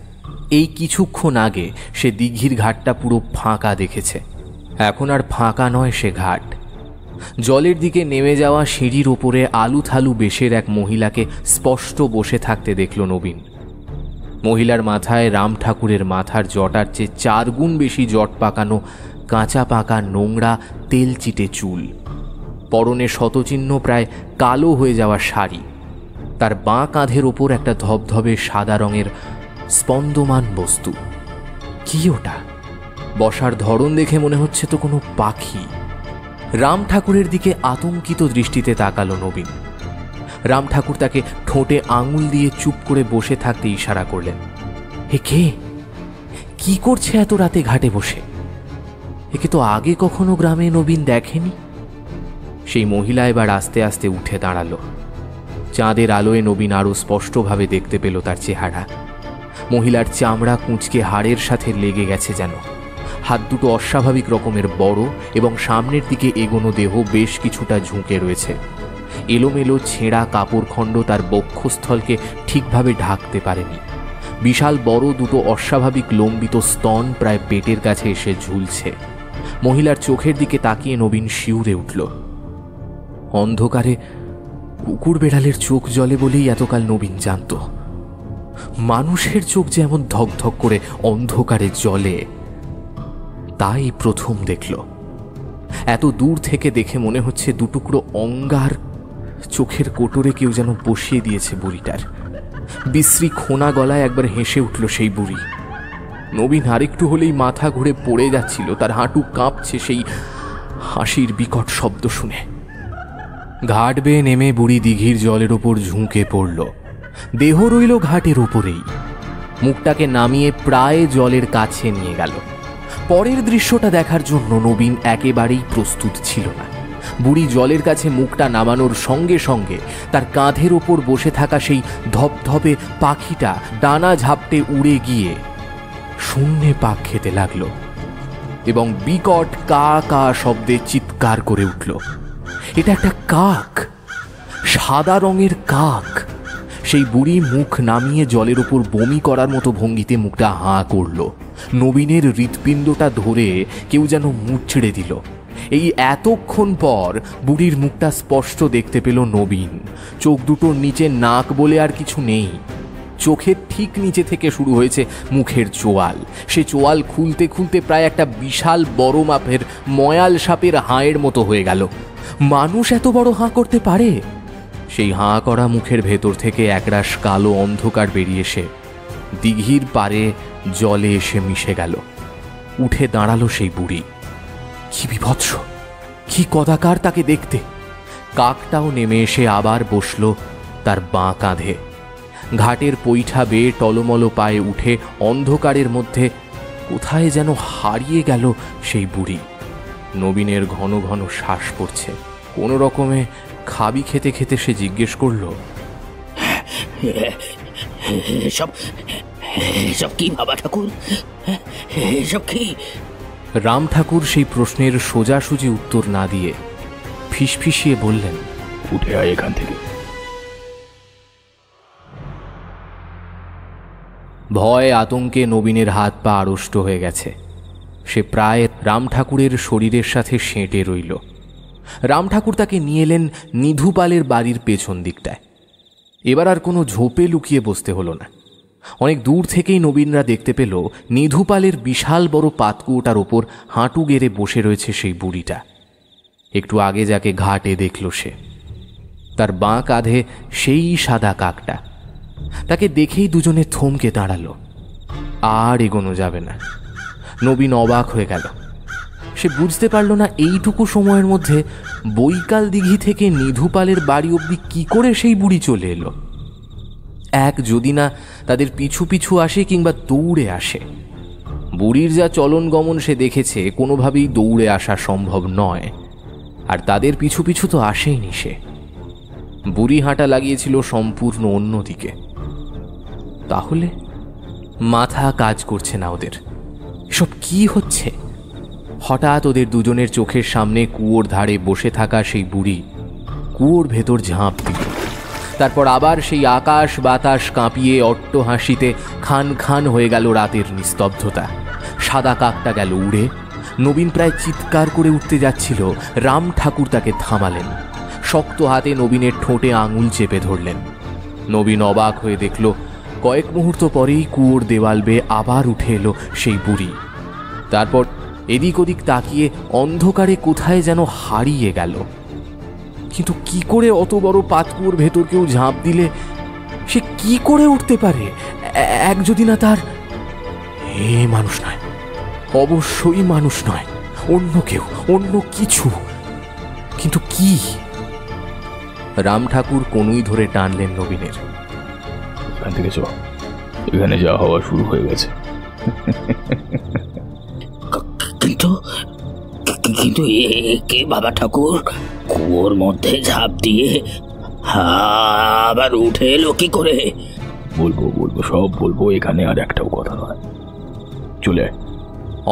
এই কিছুক্ষণ আগে সে দিঘির ঘাটটা পুরো ফাঁকা দেখেছে, এখন আর ফাঁকা নয় সে ঘাট। জলের দিকে নেমে যাওয়া সিঁড়ির ওপরে আলু থালু বেশের এক মহিলাকে স্পষ্ট বসে থাকতে দেখল নবীন। মহিলার মাথায় রাম ঠাকুরের মাথার জটার চেয়ে 4 গুণ বেশি জট পাকানো কাঁচা পাকা নোংরা তেলচিটে চুল, পরনে শতচিহ্ন প্রায় কালো হয়ে যাওয়া শাড়ি, তার বাঁ কাঁধের ওপর একটা ধবধবে সাদা রঙের স্পন্দমান বস্তু। কি ওটা? বসার ধরন দেখে মনে হচ্ছে তো কোনো পাখি। রাম ঠাকুরের দিকে আতঙ্কিত দৃষ্টিতে তাকালো নবীন। রাম ঠাকুর তাকে ঠোঁটে আঙুল দিয়ে চুপ করে বসে থাকতে ইশারা করলেন। এ কে? কি করছে এত রাতে ঘাটে বসে? একে তো আগে কখনো গ্রামে নবীন দেখেনি। সেই মহিলা এবার আস্তে আস্তে উঠে দাঁড়ালো। চাঁদের আলোয় নবীন আরো স্পষ্টভাবে দেখতে পেল তার চেহারা। মহিলার চামড়া কুঁচকে হাড়ের সাথে লেগে গেছে যেন। হাত দুটো অস্বাভাবিক রকমের বড় এবং সামনের দিকে এগোনো দেহ বেশ কিছুটা ঝুঁকে রয়েছে। এলোমেলো ছেঁড়া কাপড়খণ্ড তার বক্ষস্থলকে ঠিকভাবে ঢাকতে পারেনি। বিশাল বড় দুটো অস্বাভাবিক লম্বিত স্তন প্রায় পেটের কাছে এসে ঝুলছে। মহিলার চোখের দিকে তাকিয়ে নবীন শিউরে উঠল। অন্ধকারে কুকুর বেড়ালের চোখ জ্বলে বলেই এতকাল নবীন জানত, মানুষের চোখ যেমন ধকধক করে অন্ধকারে জ্বলে, তাই প্রথম দেখল। এত দূর থেকে দেখে মনে হচ্ছে দুটুকরো অঙ্গার চোখের কোটরে কেউ যেন বসিয়ে দিয়েছে বুড়িটার। বিশ্রী খোনা গলায় একবার হেসে উঠল সেই বুড়ি। নবীন আরেকটু হলেই মাথা ঘুরে পড়ে যাচ্ছিল, তার হাঁটু কাঁপছে সেই হাসির বিকট শব্দ শুনে। ঘাট বেয়ে নেমে বুড়ি দিঘির জলের ওপর ঝুঁকে পড়ল। দেহ রইল ঘাটের উপরেই। মুখটাকে নামিয়ে প্রায় জলের কাছে নিয়ে গেল। পরের দৃশ্যটা দেখার জন্য নবীন একেবারেই প্রস্তুত ছিল না। বুড়ি জলের কাছে মুখটা নামানোর সঙ্গে সঙ্গে তার কাঁধের ওপর বসে থাকা সেই ধপধপে পাখিটা ডানা ঝাপটে উড়ে গিয়ে শূন্যে পাক খেতে লাগলো এবং বিকট কা কা শব্দে চিৎকার করে উঠল। এটা একটা কাক, সাদা রঙের কাক। সেই বুড়ি মুখ নামিয়ে জলের উপর বমি করার মতো ভঙ্গিতে মুখটা হাঁ করল। নবীনের হৃৎপিণ্ডটা ধরে কেউ যেন মুচড়ে দিল। এই এতক্ষণ পর বুড়ির মুখটা স্পষ্ট দেখতে পেল নবীন। চোখ দুটোর নিচে নাক বলে আর কিছু নেই। চোখের ঠিক নিচে থেকে শুরু হয়েছে মুখের চোয়াল। সে চোয়াল খুলতে খুলতে প্রায় একটা বিশাল বড় মাপের ময়াল সাপের হাঁয়ের মতো হয়ে গেল। মানুষ এত বড় হাঁ করতে পারে? সেই হাঁ করা মুখের ভেতর থেকে একরাশ কালো অন্ধকার বেরিয়ে এসে দিঘির পারে জলে এসে মিশে গেল। উঠে দাঁড়ালো সেই বুড়ি। কি বিভৎস, কি কদাকার তাকে দেখতে। কাকটাও নেমে এসে আবার বসল তার বাঁ কাঁধে। ঘাটের পৈঠা বেয়ে টলমলো পায়ে উঠে অন্ধকারের মধ্যে কোথায় যেন হারিয়ে গেল সেই বুড়ি। নবীনের ঘন ঘন শ্বাস পড়ছে। কোনো রকমে খাবি খেতে খেতে সে জিজ্ঞেস করল,
এসব কি বাবা ঠাকুর? এসব কি?
রাম ঠাকুর সেই প্রশ্নের সোজাসুজি উত্তর না দিয়ে ফিসফিসিয়ে বললেন,
উঠে আয় এখান থেকে।
ভয় আতঙ্কে নবীনের হাত পা আড়ষ্ট হয়ে গেছে। সে প্রায় রাম ঠাকুরের শরীরের সাথে সেঁটে রইল। রাম ঠাকুর তাকে নিয়ে এলেন নিধুপালের বাড়ির পেছন দিকটায়। এবার আর কোনো ঝোপে লুকিয়ে বসতে হলো না। অনেক দূর থেকেই নবীনরা দেখতে পেল নিধুপালের বিশাল বড় পাতকুয়োটার ওপর হাঁটু গেড়ে বসে রয়েছে সেই বুড়িটা। একটু আগে যাকে ঘাটে দেখল সে, তার বাঁ কাঁধে সেই সাদা কাকটা। তাকে দেখেই দুজনে থমকে দাঁড়ালো। আর এগোনো যাবে না। নবীন অবাক হয়ে গেল। সে বুঝতে পারল না এইটুকু সময়ের মধ্যে বৈকাল দিঘি থেকে নিধুপালের বাড়ি অবধি কি করে সেই বুড়ি চলে এলো। এক যদি না তাদের পিছু পিছু আসে কিংবা দৌড়ে আসে। বুড়ির যা চলন গমন সে দেখেছে, কোনোভাবেই দৌড়ে আসা সম্ভব নয়। আর তাদের পিছু পিছু তো আসেইনি সে। বুড়ি হাঁটা লাগিয়েছিল সম্পূর্ণ অন্যদিকে। তাহলে মাথা কাজ করছে না ওদের। এসব কি হচ্ছে? হঠাৎ ওদের দুজনের চোখের সামনে কুয়োর ধারে বসে থাকা সেই বুড়ি কুয়োর ভেতর ঝাঁপ দিল। তারপর আবার সেই আকাশ বাতাস কাঁপিয়ে অট্ট হাসিতে খান খান হয়ে গেল রাতের নিস্তব্ধতা। সাদা কাকটা গেল উড়ে। নবীন প্রায় চিৎকার করে উঠতে যাচ্ছিল, রাম ঠাকুর তাকে থামালেন। শক্ত হাতে নবীনের ঠোঁটে আঙুল চেপে ধরলেন। নবীন অবাক হয়ে দেখল, কয়েক মুহূর্ত পরেই কুয়োর দেওয়াল বেয়ে আবার উঠে এলো সেই বুড়ি। তারপর এদিক ওদিক তাকিয়ে অন্ধকারে কোথায় যেন হারিয়ে গেল। কিন্তু কি করে অত বড় পাতকুয়োর ভেতর কেউ ঝাঁপ দিলে সে কি করে উঠতে পারে? এক যদি না তার... মানুষ নয়, অবশ্যই মানুষ নয়, অন্য কেউ, অন্য কিছু। কিন্তু কি? রাম ঠাকুর কনুই ধরে টানলেন নবীনের।
এখান থেকে চ, এখানে যা হওয়া শুরু হয়ে গেছে।
কিন্তু কিন্তু কে বাবা ঠাকুর? কুয়োর মধ্যে ঝাঁপ দিয়ে আবার উঠে এলো কি করে?
বলবো বলবো, সব বলবো, এখানে আর একটাও কথা নয়। চলে আয়।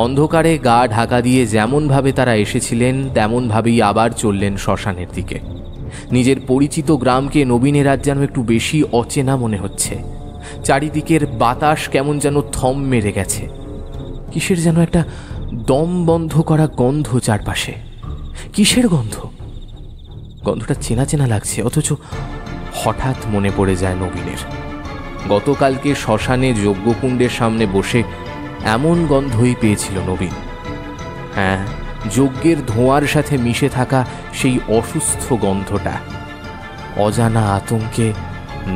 অন্ধকারে গা ঢাকা দিয়ে যেমনভাবে তারা এসেছিলেন তেমনভাবেই আবার চললেন শ্মশানের দিকে। নিজের পরিচিত গ্রামকে নবীনের আজ যেন একটু বেশি অচেনা মনে হচ্ছে। চারিদিকের বাতাস কেমন যেন থম মেরে গেছে। কিসের যেন একটা দম বন্ধ করা গন্ধ চারপাশে। কিসের গন্ধ? গন্ধটা চেনা চেনা লাগছে, অথচ হঠাৎ মনে পড়ে যায় নবীনের। গতকালকে শ্মশানে যজ্ঞকুণ্ডের সামনে বসে এমন গন্ধই পেয়েছিল নবীন। হ্যাঁ, যজ্ঞের ধোঁয়ার সাথে মিশে থাকা সেই অসুস্থ গন্ধটা। অজানা আতঙ্কে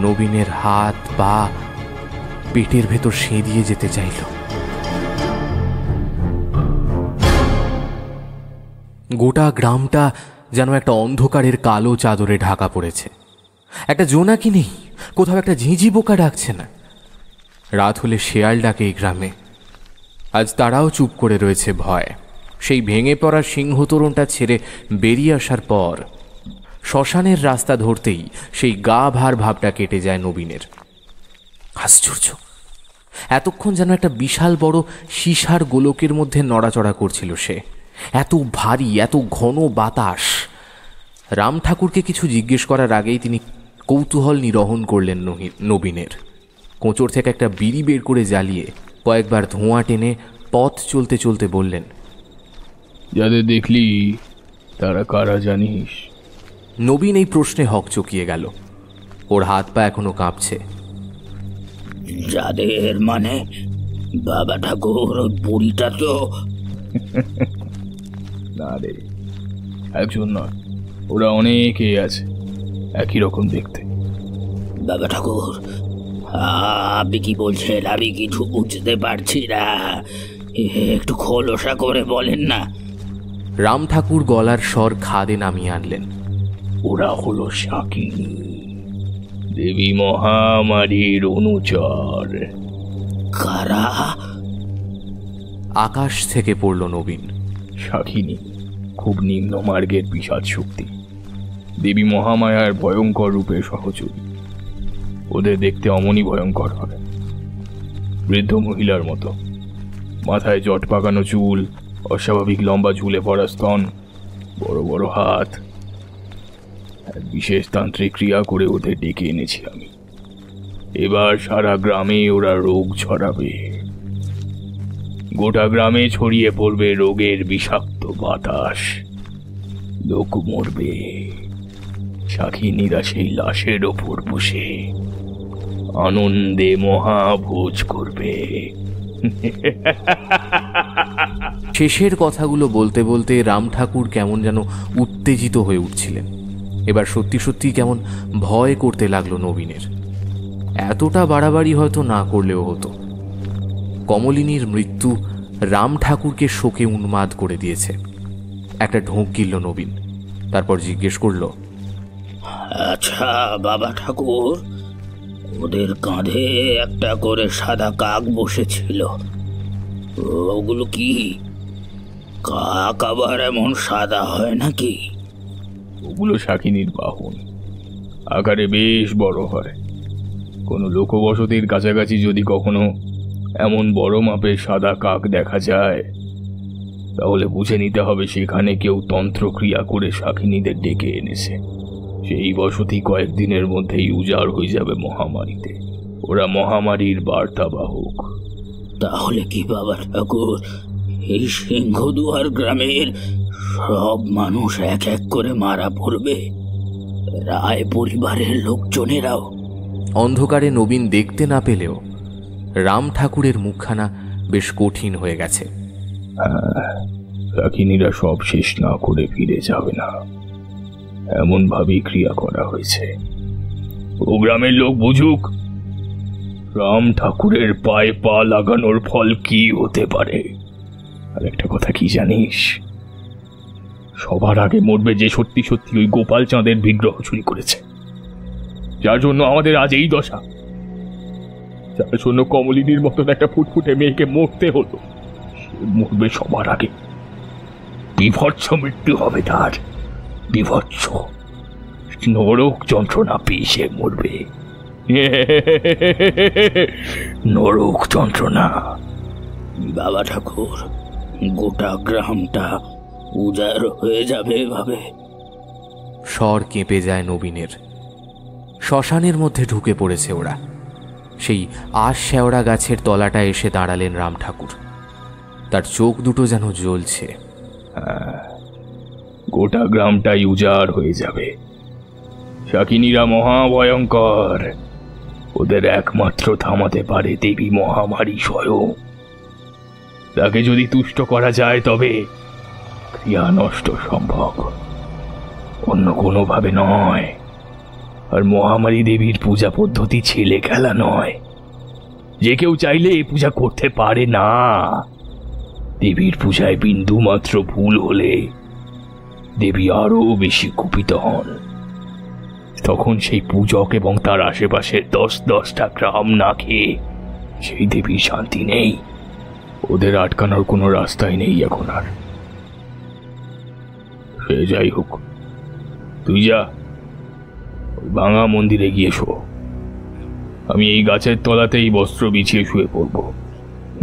নবীনের হাত পা পেটের ভেতর সেঁধিয়ে যেতে চাইল। গোটা গ্রামটা যেন একটা অন্ধকারের কালো চাদরে ঢাকা পড়েছে। একটা জোনাকি নেই, কোথাও একটা ঝিঁঝি পোকা ডাকছে না। রাত হলে শেয়াল ডাকে এই গ্রামে। আজ তারাও চুপ করে রয়েছে ভয়। সেই ভেঙে পড়া সিংহতরণটা ছেড়ে বেরিয়ে আসার পর শ্মশানের রাস্তা ধরতেই সেই গা ভার ভাবটা কেটে যায় নবীনের। আশ্চর্য, এতক্ষণ যেন একটা বিশাল বড় সীসার গোলকের মধ্যে নড়াচড়া করছিল সে। এত ভারী, এত ঘন বাতাস। রাম ঠাকুরকে কিছু জিজ্ঞেস করার আগেই তিনি কৌতূহল নিরহন করলেন নবীনের। কোঁচড় থেকে একটা বিড়ি বের করে জ্বালিয়ে কয়েকবার ধোঁয়া টেনে পথ চলতে চলতে বললেন,
যাদের দেখলি তারা কারা জানিস?
নবীন এই প্রশ্নে হকচকিয়ে গেল। ওর হাত পা এখনো কাঁপছে।
যাদের মানে বাবা ঠাকুর, বুড়িটা তো...
না রে, একজন নয়, ওরা অনেকেই আছে একই রকম দেখতে।
বাবা ঠাকুর, আপনি কি বলছেন? আমি কিছু বুঝতে পারছি না, একটু খোলসা করে বলেন না।
রাম ঠাকুর গলার স্বর খাদে নামিয়ে আনলেন।
ওরা হলো শাকিনী, দেবী মহামারীর অনুচর।
কারা?
আকাশ থেকে পড়ল নবীন।
শাকিনী খুব নিম্ন মার্গের পিশাচ শক্তি, দেবী মহামায়ার ভয়ঙ্কর রূপের সহযোগী। ওদের দেখতে অমনি ভয়ঙ্কর হয়, বৃদ্ধ মহিলার মতো। মাথায় জট পাকানো চুল, অস্বাভাবিক লম্বা ঝুলে পড়া স্তন, বড় বড় হাত। বিশেষ তান্ত্রিক ক্রিয়া করে ওদের ডেকে এনেছি আমি। এবার সারা গ্রামে ওরা রোগ ছড়াবে। গোটা গ্রামে ছড়িয়ে পড়বে রোগের বিষাক্ত বাতাস। লোক মরবে, শাকিনীরা সেই লাশের ওপর বসে আনন্দে মহাভোজ করবে।
শেষের কথাগুলো বলতে বলতে রাম ঠাকুর কেমন যেন উত্তেজিত হয়ে উঠছিলেন। এবার সত্যি সত্যি কেমন ভয় করতে লাগলো নবীনের। এতটা বাড়াবাড়ি হয়তো না করলেও হতো। কমলিনীর মৃত্যু রাম ঠাকুরকে শোকে উন্মাদ করে দিয়েছে। একটা ঢোক গিলল নবীন, তারপর জিজ্ঞেস করল,
আচ্ছা বাবা ঠাকুর, ওদের কাঁধে একটা করে সাদা কাক বসেছিল, ওগুলো কি? কাক আবার এমন সাদা হয় নাকি?
ওগুলো শাকিনীর বাহন, আকারে বেশ বড় হয়। কোনো লোকবসতির কাছাকাছি যদি কখনো এমন বড় মাপের সাদা কাক দেখা যায়, তাহলে বুঝে নিতে হবে সেখানে কেউ তন্ত্রক্রিয়া করে শাকিনীদের ডেকে এনেছে। সেই বসতি কয়েকদিনের মধ্যেই উজাড় হয়ে যাবে মহামারীতে। ওরা মহামারীর বার্তাবাহক।
তাহলে কি বাবা ঠাকুর এই সিংহদুয়ার গ্রামের সব মানুষ এক এক করে মারা পড়বে? রায় পরিবারের লোকজনেরাও?
অন্ধকারে নবীন দেখতে না পেলেও রাম ঠাকুরের মুখখানা বেশ কঠিন হয়ে গেছে।
শাকিনীরা সব শেষ না করে ফিরে যাবে না, এমন ভাবেই ক্রিয়া করা হয়েছে। ও গ্রামের লোক বুঝুক রাম ঠাকুরের পায়ে পা লাগানোর ফল কি হতে পারে। আর একটা কথা কি জানিস, সবার আগে মরবে যে সত্যি সত্যি ওই গোপাল চাঁদের বিগ্রহ চুরি করেছে, যার জন্য আমাদের আজ এই দশা, যার জন্য কমলিনীর মতন একটা ফুটফুটে মেয়েকে মরতে হলো। সে মরবে সবার আগে, বিভৎস মৃত্যু হবে তার, বিভৎস নরক যন্ত্রণা পেয়ে সে মরবে। নরক যন্ত্রণা।
বাবা ঠাকুর গোটা গ্রামটা উজাড় হয়ে যাবে এভাবে?
স্বর কেঁপে যায় নবীনের। শ্মশানের মধ্যে ঢুকে পড়েছে ওরা। সেই আশ শেওড়া গাছের তলাটায় এসে দাঁড়ালেন রাম ঠাকুর। তার চোখ দুটো যেন জ্বলছে।
গোটা গ্রামটাই উজাড় হয়ে যাবে। শাকিনীরা মহাভয়ঙ্কর, ওদের একমাত্র থামাতে পারে দেবী মহামারী স্বয়ং। তাকে যদি তুষ্ট করা যায় তবে ক্রিয়া নষ্ট সম্ভব, অন্য কোনোভাবে নয়। আর মহামারী দেবীর পূজা পদ্ধতি ছেলে খেলা নয়, যে কেউ চাইলে এই পূজা করতে পারে না। দেবীর পূজায় বিন্দু মাত্র ভুল হলে দেবী আরো বেশি কুপিত হন। তখন সেই পূজক এবং তার আশেপাশের 10-10টা গ্রাম না খেয়ে সেই দেবীর শান্তি নেই। ওদের আটকানোর কোনো রাস্তাই নেই এখন আর। সে যাই হোক, তুই যা ওই ভাঙা মন্দিরে গিয়ে শো। আমি এই গাছের তলাতেই বস্ত্র বিছিয়ে শুয়ে পড়ব।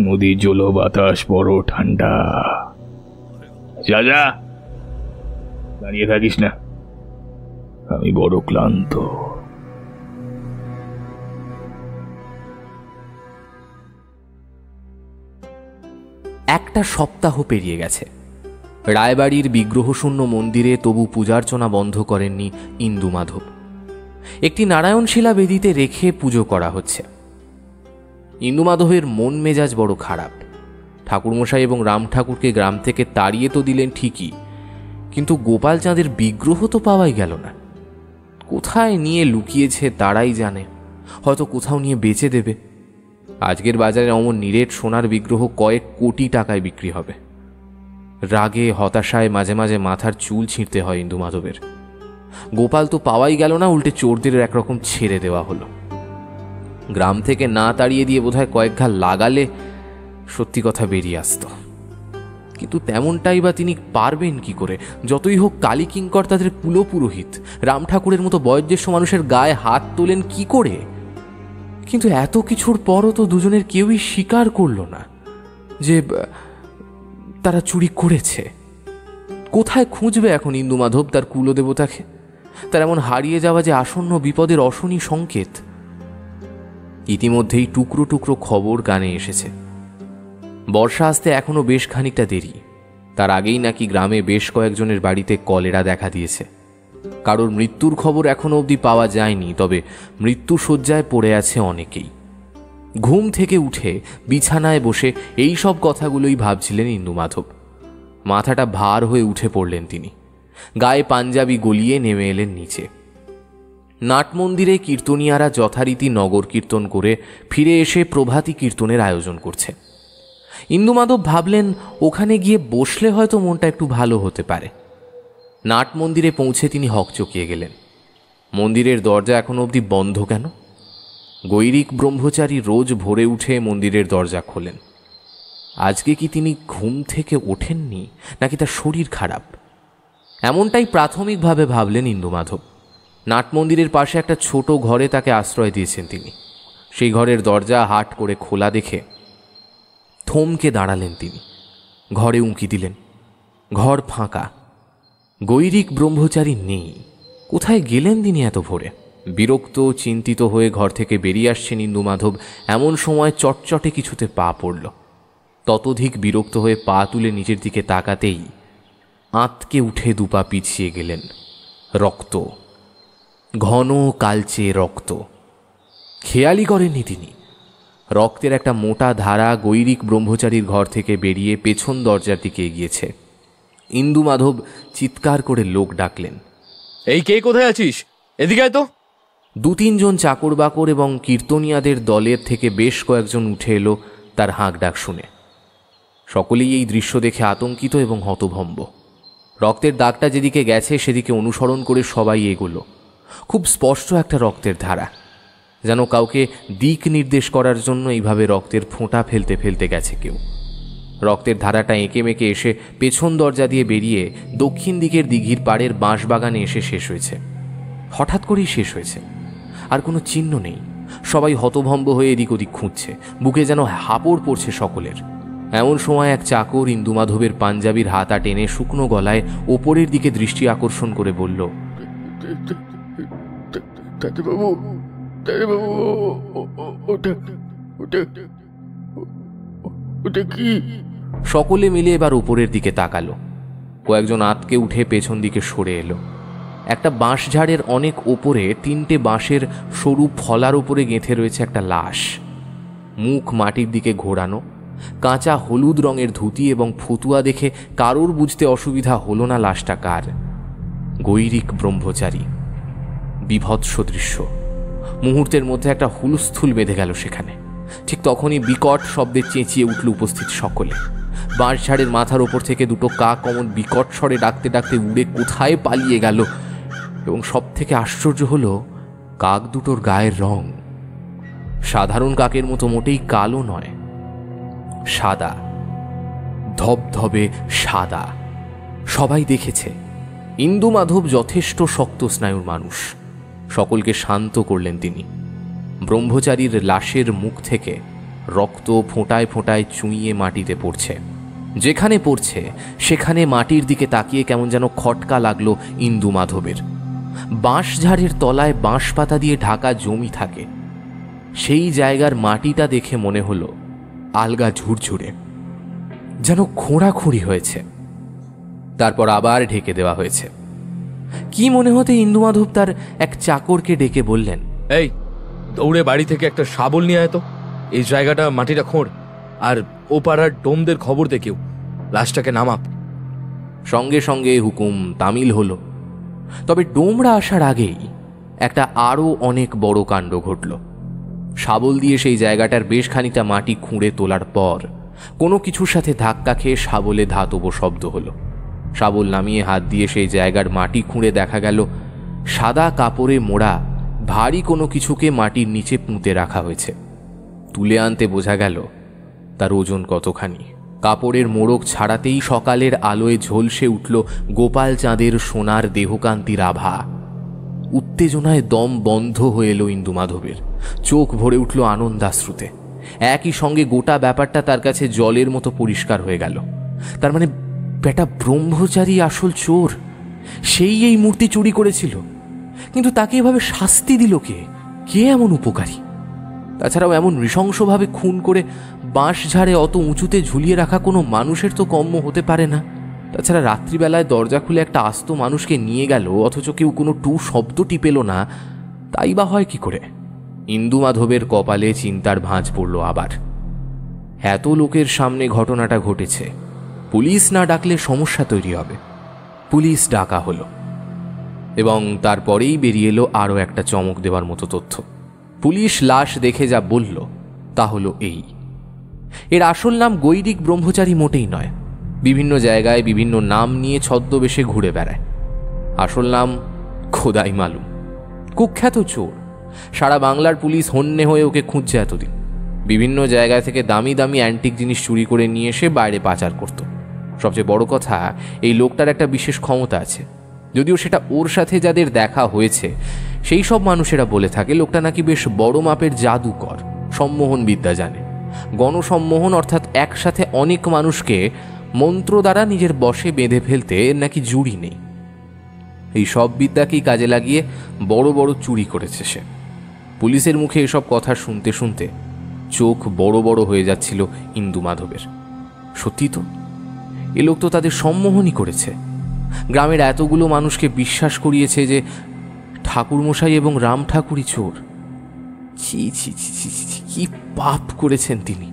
নদীর জল বাতাস বড় ঠান্ডা। যা যা, দাঁড়িয়ে থাকিস না, আমি বড় ক্লান্ত।
একটা সপ্তাহ পেরিয়ে গেছে। রায়বাড়ির বিগ্রহশূন্য মন্দিরে তবু পূজার্চনা বন্ধ করেননি ইন্দুমাধব। একটি নারায়ণশিলা বেদিতে রেখে পুজো করা হচ্ছে। ইন্দুমাধবের মন মেজাজ বড় খারাপ। ঠাকুরমশাই এবং রাম ঠাকুরকে গ্রাম থেকে তাড়িয়ে তো দিলেন ঠিকই, কিন্তু গোপাল চাঁদের বিগ্রহ তো পাওয়াই গেল না। কোথায় নিয়ে লুকিয়েছে তারাই জানে, হয়তো কোথাও নিয়ে বেচে দেবে। আজকের বাজারে অমন নিরেট সোনার বিগ্রহ কয়েক কোটি টাকায় বিক্রি হবে। রাগে হতাশায় মাঝে মাঝে মাথার চুল ছিঁড়তে হয় ইন্দুমাধবের। গোপাল তো পাওয়াই গেল না, উল্টে চোরদের একরকম ছেড়ে দেওয়া হলো। গ্রাম থেকে না তাড়িয়ে দিয়ে বোধহয় কয়েক ঘা লাগালে সত্যি কথা বেরিয়ে আসত, কিন্তু তেমনটাই বা তিনি পারবেন কি করে? যতই হোক কালী কিঙ্কর তাদের কুলপুরোহিত। রাম ঠাকুরের মতো বয়োজ্যেষ্ঠ মানুষের গায়ে হাত তোলেন কি করে? কিন্তু এত কিছুর পরও তো দুজনের কেউই স্বীকার করল না যে তারা চুরি করেছে। কোথায় খুঁজবে এখন ইন্দুমাধব তার কুলদেবতাকে? তার এমন হারিয়ে যাওয়া যে আসন্ন বিপদের অশনি সংকেত। ইতিমধ্যেই টুকরো টুকরো খবর কানে এসেছে। বর্ষা আসতে এখনো বেশ খানিকটা দেরি। তার আগেই নাকি গ্রামে বেশ কয়েকজনের বাড়িতে কলেরা দেখা দিয়েছে। কারোর মৃত্যুর খবর এখনো অবধি পাওয়া যায়নি, তবে মৃত্যু শয্যায় পড়ে আছে অনেকেই। ঘুম থেকে উঠে বিছানায় বসে এই সব কথাগুলোই ভাবছিলেন ইন্দুমাধব। মাথাটা ভার হয়ে উঠে পড়লেন তিনি। গায়ে পাঞ্জাবি গলিয়ে নেমে এলেন নিচে। নাট মন্দিরে কীর্তনিয়ারা যথারীতি নগর কীর্তন করে ফিরে এসে প্রভাতী কীর্তনের আয়োজন করছে। ইন্দুমাধব ভাবলেন ওখানে গিয়ে বসলে হয়তো মনটা একটু ভালো হতে পারে। নাট মন্দিরে পৌঁছে তিনি হকচকিয়ে গেলেন। মন্দিরের দরজা এখনো অবধি বন্ধ কেন? গৈরিক ব্রহ্মচারী রোজ ভোরে উঠে মন্দিরের দরজা খোলেন। আজকে কি তিনি ঘুম থেকে ওঠেননি, নাকি তার শরীর খারাপ? এমনটাই প্রাথমিকভাবে ভাবলেন ইন্দুমাধব। নাট মন্দিরের পাশে একটা ছোট ঘরে তাকে আশ্রয় দিয়েছেন তিনি। সেই ঘরের দরজা হাট করে খোলা দেখে থমকে দাঁড়ালেন তিনি। ঘরে উঁকি দিলেন, ঘর ফাঁকা। গৈরিক ব্রহ্মচারী নেই। কোথায় গেলেন তিনি এত ভোরে? বিরক্ত চিন্তিত হয়ে ঘর থেকে বেরিয়ে আসছেন ইন্দুমাধব। এমন সময় চটচটে কিছুতে পা পড়ল। ততোধিক বিরক্ত হয়ে পা তুলে নিজের দিকে তাকাতেই আঁতকে উঠে দুপা পিছিয়ে গেলেন। রক্ত, ঘন কালচে রক্ত। খেয়ালই করেননি তিনি। রক্তের একটা মোটা ধারা গৈরিক ব্রহ্মচারীর ঘর থেকে বেরিয়ে পেছন দরজার দিকে এগিয়েছে। ইন্দুমাধব চিৎকার করে লোক ডাকলেন,
এই কে, কোথায় আছিস? এদিকে আয় তো।
2-3 জন চাকর বাকর এবং কীর্তনিয়াদের দলের থেকে বেশ কয়েকজন উঠে এলো তার হাঁক ডাক শুনে। সকলেই এই দৃশ্য দেখে আতঙ্কিত এবং হতভম্ব। রক্তের দাগটা যেদিকে গেছে সেদিকে অনুসরণ করে সবাই এগোলো। খুব স্পষ্ট একটা রক্তের ধারা, যেন কাউকে দিক নির্দেশ করার জন্য এইভাবে রক্তের ফোঁটা ফেলতে ফেলতে গেছে কেউ। রক্তের ধারাটা এঁকে মেঁকে এসে পেছন দরজা দিয়ে বেরিয়ে দক্ষিণ দিকের দিঘির পাড়ের বাঁশবাগানে এসে শেষ হয়েছে। হঠাৎ করেই শেষ হয়েছে, আর কোনো চিহ্ন নেই। সবাই হতভম্ব হয়ে এদিক ওদিক খুঁজছে, বুকে যেন হাঁপড় পড়ছে সকলের। এমন সময় এক চাকর ইন্দুমাধবের পাঞ্জাবির হাতা টেনে শুকনো গলায় ওপরের দিকে দৃষ্টি আকর্ষণ করে বলল,
দাদাবাবু, দাদাবাবু, ওটা কি?
সকলে মিলে এবার উপরের দিকে তাকালো। কয়েকজন আঁতকে উঠে পেছন দিকে সরে এলো। একটা বাঁশঝাড়ের অনেক ওপরে 3টে বাঁশের সরু ফলার উপরে গেঁথে রয়েছে একটা লাশ। মুখ মাটির দিকে ঘোরানো, কাঁচা হলুদ রঙের ধুতি এবং ফতুয়া দেখে কারোর বুঝতে অসুবিধা হলো না লাশটা কার। গৈরিক ব্রহ্মচারী। বিভৎস দৃশ্য। মুহূর্তের মধ্যে একটা হুলস্থুল বেঁধে গেল সেখানে। ঠিক তখনই বিকট শব্দে চেঁচিয়ে উঠল উপস্থিত সকলে। বাঁশঝাড়ের মাথার ওপর থেকে 2টো কাক অমন বিকট স্বরে ডাকতে ডাকতে উড়ে কোথায় পালিয়ে গেল। এবং সব থেকে আশ্চর্য হলো, কাক দুটোর গায়ের রং সাধারণ কাকের মতো মোটেই কালো নয়, সাদা, ধবধবে সাদা। সবাই দেখেছে ইন্দুমাধব যথেষ্ট শক্ত স্নায়ুর মানুষ। সকলকে শান্ত করলেন তিনি। ব্রহ্মচারীর লাশের মুখ থেকে রক্ত ফোঁটায় ফোঁটায় চুইয়ে মাটিতে পড়ছে। যেখানে পড়ছে সেখানে মাটির দিকে তাকিয়ে কেমন যেন খটকা লাগলো ইন্দুমাধবের। বাঁশঝাড়ের তলায় বাঁশ পাতা দিয়ে ঢাকা জমি থাকে, সেই জায়গার মাটিটা দেখে মনে হলো আলগা ঝুরঝুরে, যেন খোঁড়াখুঁড়ি হয়েছে, তারপর আবার ঢেকে দেওয়া হয়েছে। কি মনে হতে ইন্দুমাধব তার এক চাকরকে ডেকে বললেন,
এই দৌড়ে বাড়ি থেকে একটা শাবল নিয়ে আয় তো। এই জায়গাটা মাটিটা খোঁড়, আর ও পাড়ার ডোমদের খবর দে কেউ লাশটাকে নামাপ।
সঙ্গে সঙ্গে হুকুম তামিল হলো। তবে ডোমরা আসার আগেই একটা আরও অনেক বড় কাণ্ড ঘটল। শাবল দিয়ে সেই জায়গাটার বেশ খানিকটা মাটি খুঁড়ে তোলার পর কোনো কিছুর সাথে ধাক্কা খেয়ে শাবলে ধাতব শব্দ হলো। শাবল নামিয়ে হাত দিয়ে সেই জায়গার মাটি খুঁড়ে দেখা গেল সাদা কাপড়ে মোড়া ভারী কোনো কিছুকে মাটির নিচে পুঁতে রাখা হয়েছে। তুলে আনতে বোঝা গেল তার ওজন কতখানি। কাপড়ের মোড়ক ছাড়াতেই সকালের আলোয় ঝলসে উঠল গোপাল চাঁদের সোনার দেহকান্তির আভা। উত্তেজনায় দম বন্ধ হয়ে এলো ইন্দুমাধবের। চোখ ভরে উঠল আনন্দাশ্রুতে। একই সঙ্গে গোটা ব্যাপারটা তার কাছে জলের মতো পরিষ্কার হয়ে গেল। তার মানে বেটা ব্রহ্মচারী আসল চোর, সেই এই মূর্তি চুরি করেছিল। কিন্তু তাকে এভাবে শাস্তি দিল কে? কে এমন উপকারী? তাছাড়াও এমন নৃশংসভাবে খুন করে বাঁশঝাড়ে অত উঁচুতে ঝুলিয়ে রাখা কোনো মানুষের তো কম্য হতে পারে না। তাছাড়া রাত্রিবেলায় দরজা খুলে একটা আস্ত মানুষকে নিয়ে গেল, অথচ কেউ কোনো টু শব্দটি পেল না, তাই বা হয় কি করে? ইন্দুমাধবের কপালে চিন্তার ভাঁজ পড়ল আবার। এত লোকের সামনে ঘটনাটা ঘটেছে, পুলিশ না ডাকলে সমস্যা তৈরি হবে। পুলিশ ডাকা হলো এবং তারপরেই বেরিয়ে এলো আরও একটা চমক দেওয়ার মতো তথ্য। পুলিশ লাশ দেখে যা বলল তা হলো এই: এর আসল নাম গৈরিক ব্রহ্মচারী মোটেই নয়। বিভিন্ন জায়গায় বিভিন্ন নাম নিয়ে ছদ্মবেশে ঘুরে বেড়ায়। আসল নাম খোদাই মালুম। কুখ্যাত চোর। সারা বাংলার পুলিশ হন্যে হয়ে ওকে খুঁজছে এতদিন। বিভিন্ন জায়গা থেকে দামি দামি অ্যান্টিক জিনিস চুরি করে নিয়ে এসে বাইরে পাচার করত। সবচেয়ে বড় কথা, এই লোকটার একটা বিশেষ ক্ষমতা আছে। যদিও সেটা ওর সাথে যাদের দেখা হয়েছে সেই সব মানুষেরা বলে থাকে লোকটা নাকি বেশ বড় মাপের জাদুকর, সম্মোহন বিদ্যা জানে। গণসম্মোহন অর্থাৎ একসাথে অনেক মানুষকে মন্ত্র দ্বারা নিজের বশে বেঁধে ফেলতে এর নাকি জুড়ি নেই। এই সব বিদ্যাকেই কাজে লাগিয়ে বড় বড় চুরি করেছে সে। পুলিশের মুখে এসব কথা শুনতে শুনতে চোখ বড় বড় হয়ে যাচ্ছিল ইন্দু মাধবের। সত্যি তো, এ লোক তো তাদের সম্মোহনই করেছে। গ্রামের এতগুলো মানুষকে বিশ্বাস করিয়েছে যে ঠাকুরমশাই এবং রাম ঠাকুরই চোর। ছি ছি ছি ছি ছি, কি পাপ করেছেন তিনি!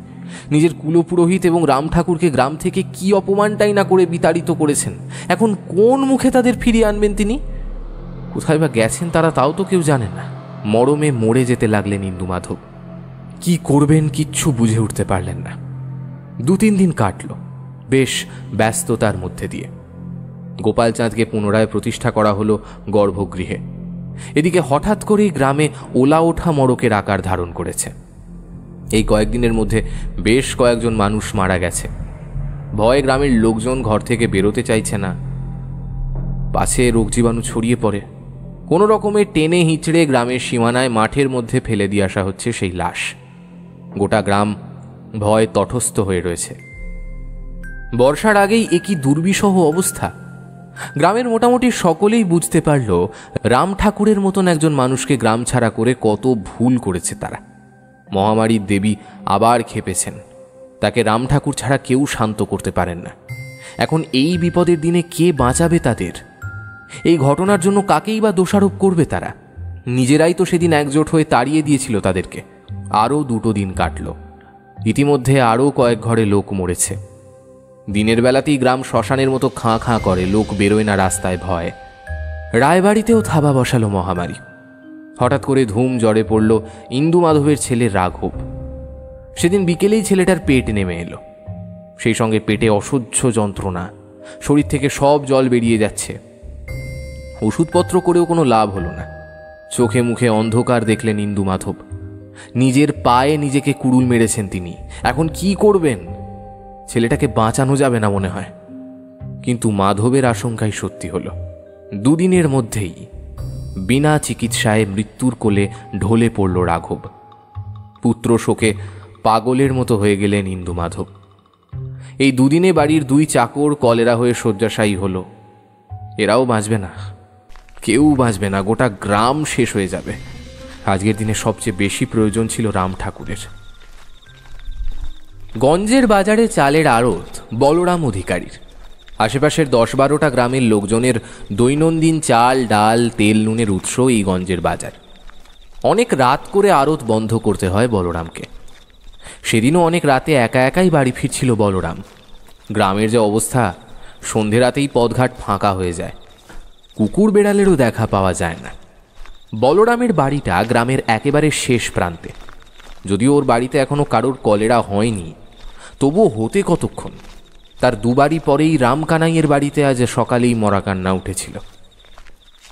নিজের কুলপুরোহিত এবং রাম ঠাকুরকে গ্রাম থেকে কি অপমানটাই না করে বিতাড়িত করেছেন। এখন কোন মুখে তাদের ফিরিয়ে আনবেন তিনি? কোথায় বা গেছেন তারা, তাও তো কেউ জানে না। মরমে মরে যেতে লাগলেন ইন্দু মাধব। কি করবেন কিচ্ছু বুঝে উঠতে পারলেন না। 2-3 দিন কাটল বেশ ব্যস্ততার মধ্যে দিয়ে। গোপাল চাঁদকে পুনরায় প্রতিষ্ঠা করা হলো গর্ভগৃহে। এদিকে হঠাৎ করেই গ্রামে ওলা ওঠা মড়কের আকার ধারণ করেছে। এই কয়েকদিনের মধ্যে বেশ কয়েকজন মানুষ মারা গেছে। ভয়ে গ্রামের লোকজন ঘর থেকে বেরোতে চাইছে না। পাছে রোগ জীবাণু ছড়িয়ে পড়ে। কোনো রকমে টেনে হিঁচড়ে গ্রামের সীমানায় মাঠের মধ্যে ফেলে দিয়ে আসা হচ্ছে সেই লাশ। গোটা গ্রাম ভয়ে তটস্থ হয়ে রয়েছে। বর্ষার আগেই একই দুর্বিষহ অবস্থা। গ্রামের মোটামুটি সকলেই বুঝতে পারল রাম ঠাকুরের মতন একজন মানুষকে গ্রাম ছাড়া করে কত ভুল করেছে তারা। মহামারীর দেবী আবার খেপেছেন। তাকে রাম ঠাকুর ছাড়া কেউ শান্ত করতে পারেন না। এখন এই বিপদের দিনে কে বাঁচাবে তাদের? এই ঘটনার জন্য কাকেই বা দোষারোপ করবে তারা? নিজেরাই তো সেদিন একজোট হয়ে তাড়িয়ে দিয়েছিল তাদেরকে। আরও 2 দিন কাটল। ইতিমধ্যে আরও কয়েক ঘরে লোক মরেছে। দিনের বেলাতেই গ্রাম শ্মশানের মতো খাঁ খাঁ করে, লোক বেরোয় না রাস্তায় ভয়। রায়বাড়িতেও থাবা বসালো মহামারী। হঠাৎ করে ধুম জ্বরে পড়ল ইন্দু মাধবের ছেলে রাঘব। সেদিন বিকেলেই ছেলেটার পেট নেমে এলো। সেই সঙ্গে পেটে অসহ্য যন্ত্রণা, শরীর থেকে সব জল বেরিয়ে যাচ্ছে। ওষুধপত্র করেও কোনো লাভ হলো না। চোখে মুখে অন্ধকার দেখলেন ইন্দু মাধব। নিজের পায়ে নিজেকে কুড়ুল মেরেছেন তিনি। এখন কি করবেন? ছেলেটাকে বাঁচানো যাবে না মনে হয়। কিন্তু মাধবের আশঙ্কাই সত্যি হলো। 2 দিনের মধ্যেই বিনা চিকিৎসায় মৃত্যুর কোলে ঢলে পড়ল রাঘব। পুত্র শোকে পাগলের মতো হয়ে গেলেন ইন্দু মাধব। এই 2 দিনে বাড়ির 2 চাকর কলেরা হয়ে শয্যাশায়ী হলো। এরাও বাঁচবে না, কেউ বাঁচবে না। গোটা গ্রাম শেষ হয়ে যাবে। আজকের দিনে সবচেয়ে বেশি প্রয়োজন ছিল রাম ঠাকুরের। গঞ্জের বাজারে চালের আড়ত বলরাম অধিকারীর। আশেপাশের 10-12টা গ্রামের লোকজনের দৈনন্দিন চাল, ডাল, তেল, নুনের উৎস এই গঞ্জের বাজার। অনেক রাত করে আড়ত বন্ধ করতে হয় বলরামকে। সেদিনও অনেক রাতে একা একাই বাড়ি ফিরছিল বলরাম। গ্রামের যে অবস্থা, সন্ধে রাতেই পথঘাট ফাঁকা হয়ে যায়। কুকুর বেড়ালেরও দেখা পাওয়া যায় না। বলরামের বাড়িটা গ্রামের একেবারে শেষ প্রান্তে। যদিও ওর বাড়িতে এখনো কারোর কলেরা হয়নি, তবুও হতে কতক্ষণ। তার 2 বাড়ি পরেই রামকানাইয়ের বাড়িতে আজ সকালেই মরা কান্না উঠেছিল।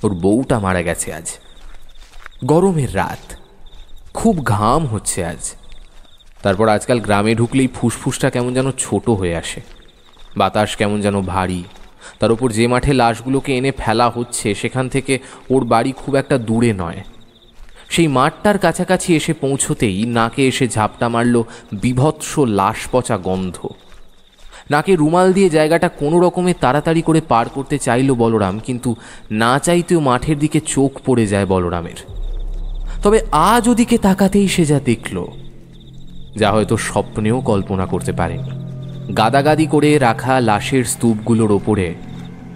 ওর বউটা মারা গেছে আজ। গরমের রাত, খুব ঘাম হচ্ছে আজ। তারপর আজকাল গ্রামে ঢুকলেই ফুসফুসটা কেমন যেন ছোট হয়ে আসে। বাতাস কেমন যেন ভারী। তার উপর যে মাঠে লাশগুলোকে এনে ফেলা হচ্ছে সেখান থেকে ওর বাড়ি খুব একটা দূরে নয়। সেই মাঠটার কাছাকাছি এসে পৌঁছতেই নাকে এসে ঝাপটা মারল বিভৎস লাশ পচা গন্ধ। নাকে রুমাল দিয়ে জায়গাটা কোনো রকমে তাড়াতাড়ি করে পার করতে চাইল বলরাম, কিন্তু না চাইতেও মাঠের দিকে চোখ পড়ে যায় বলরামের। তবে আজ ওদিকে তাকাতেই সে যা দেখল, যা হয়তো স্বপ্নেও কল্পনা করতে পারেনি। গাদাগাদি করে রাখা লাশের স্তূপগুলোর ওপরে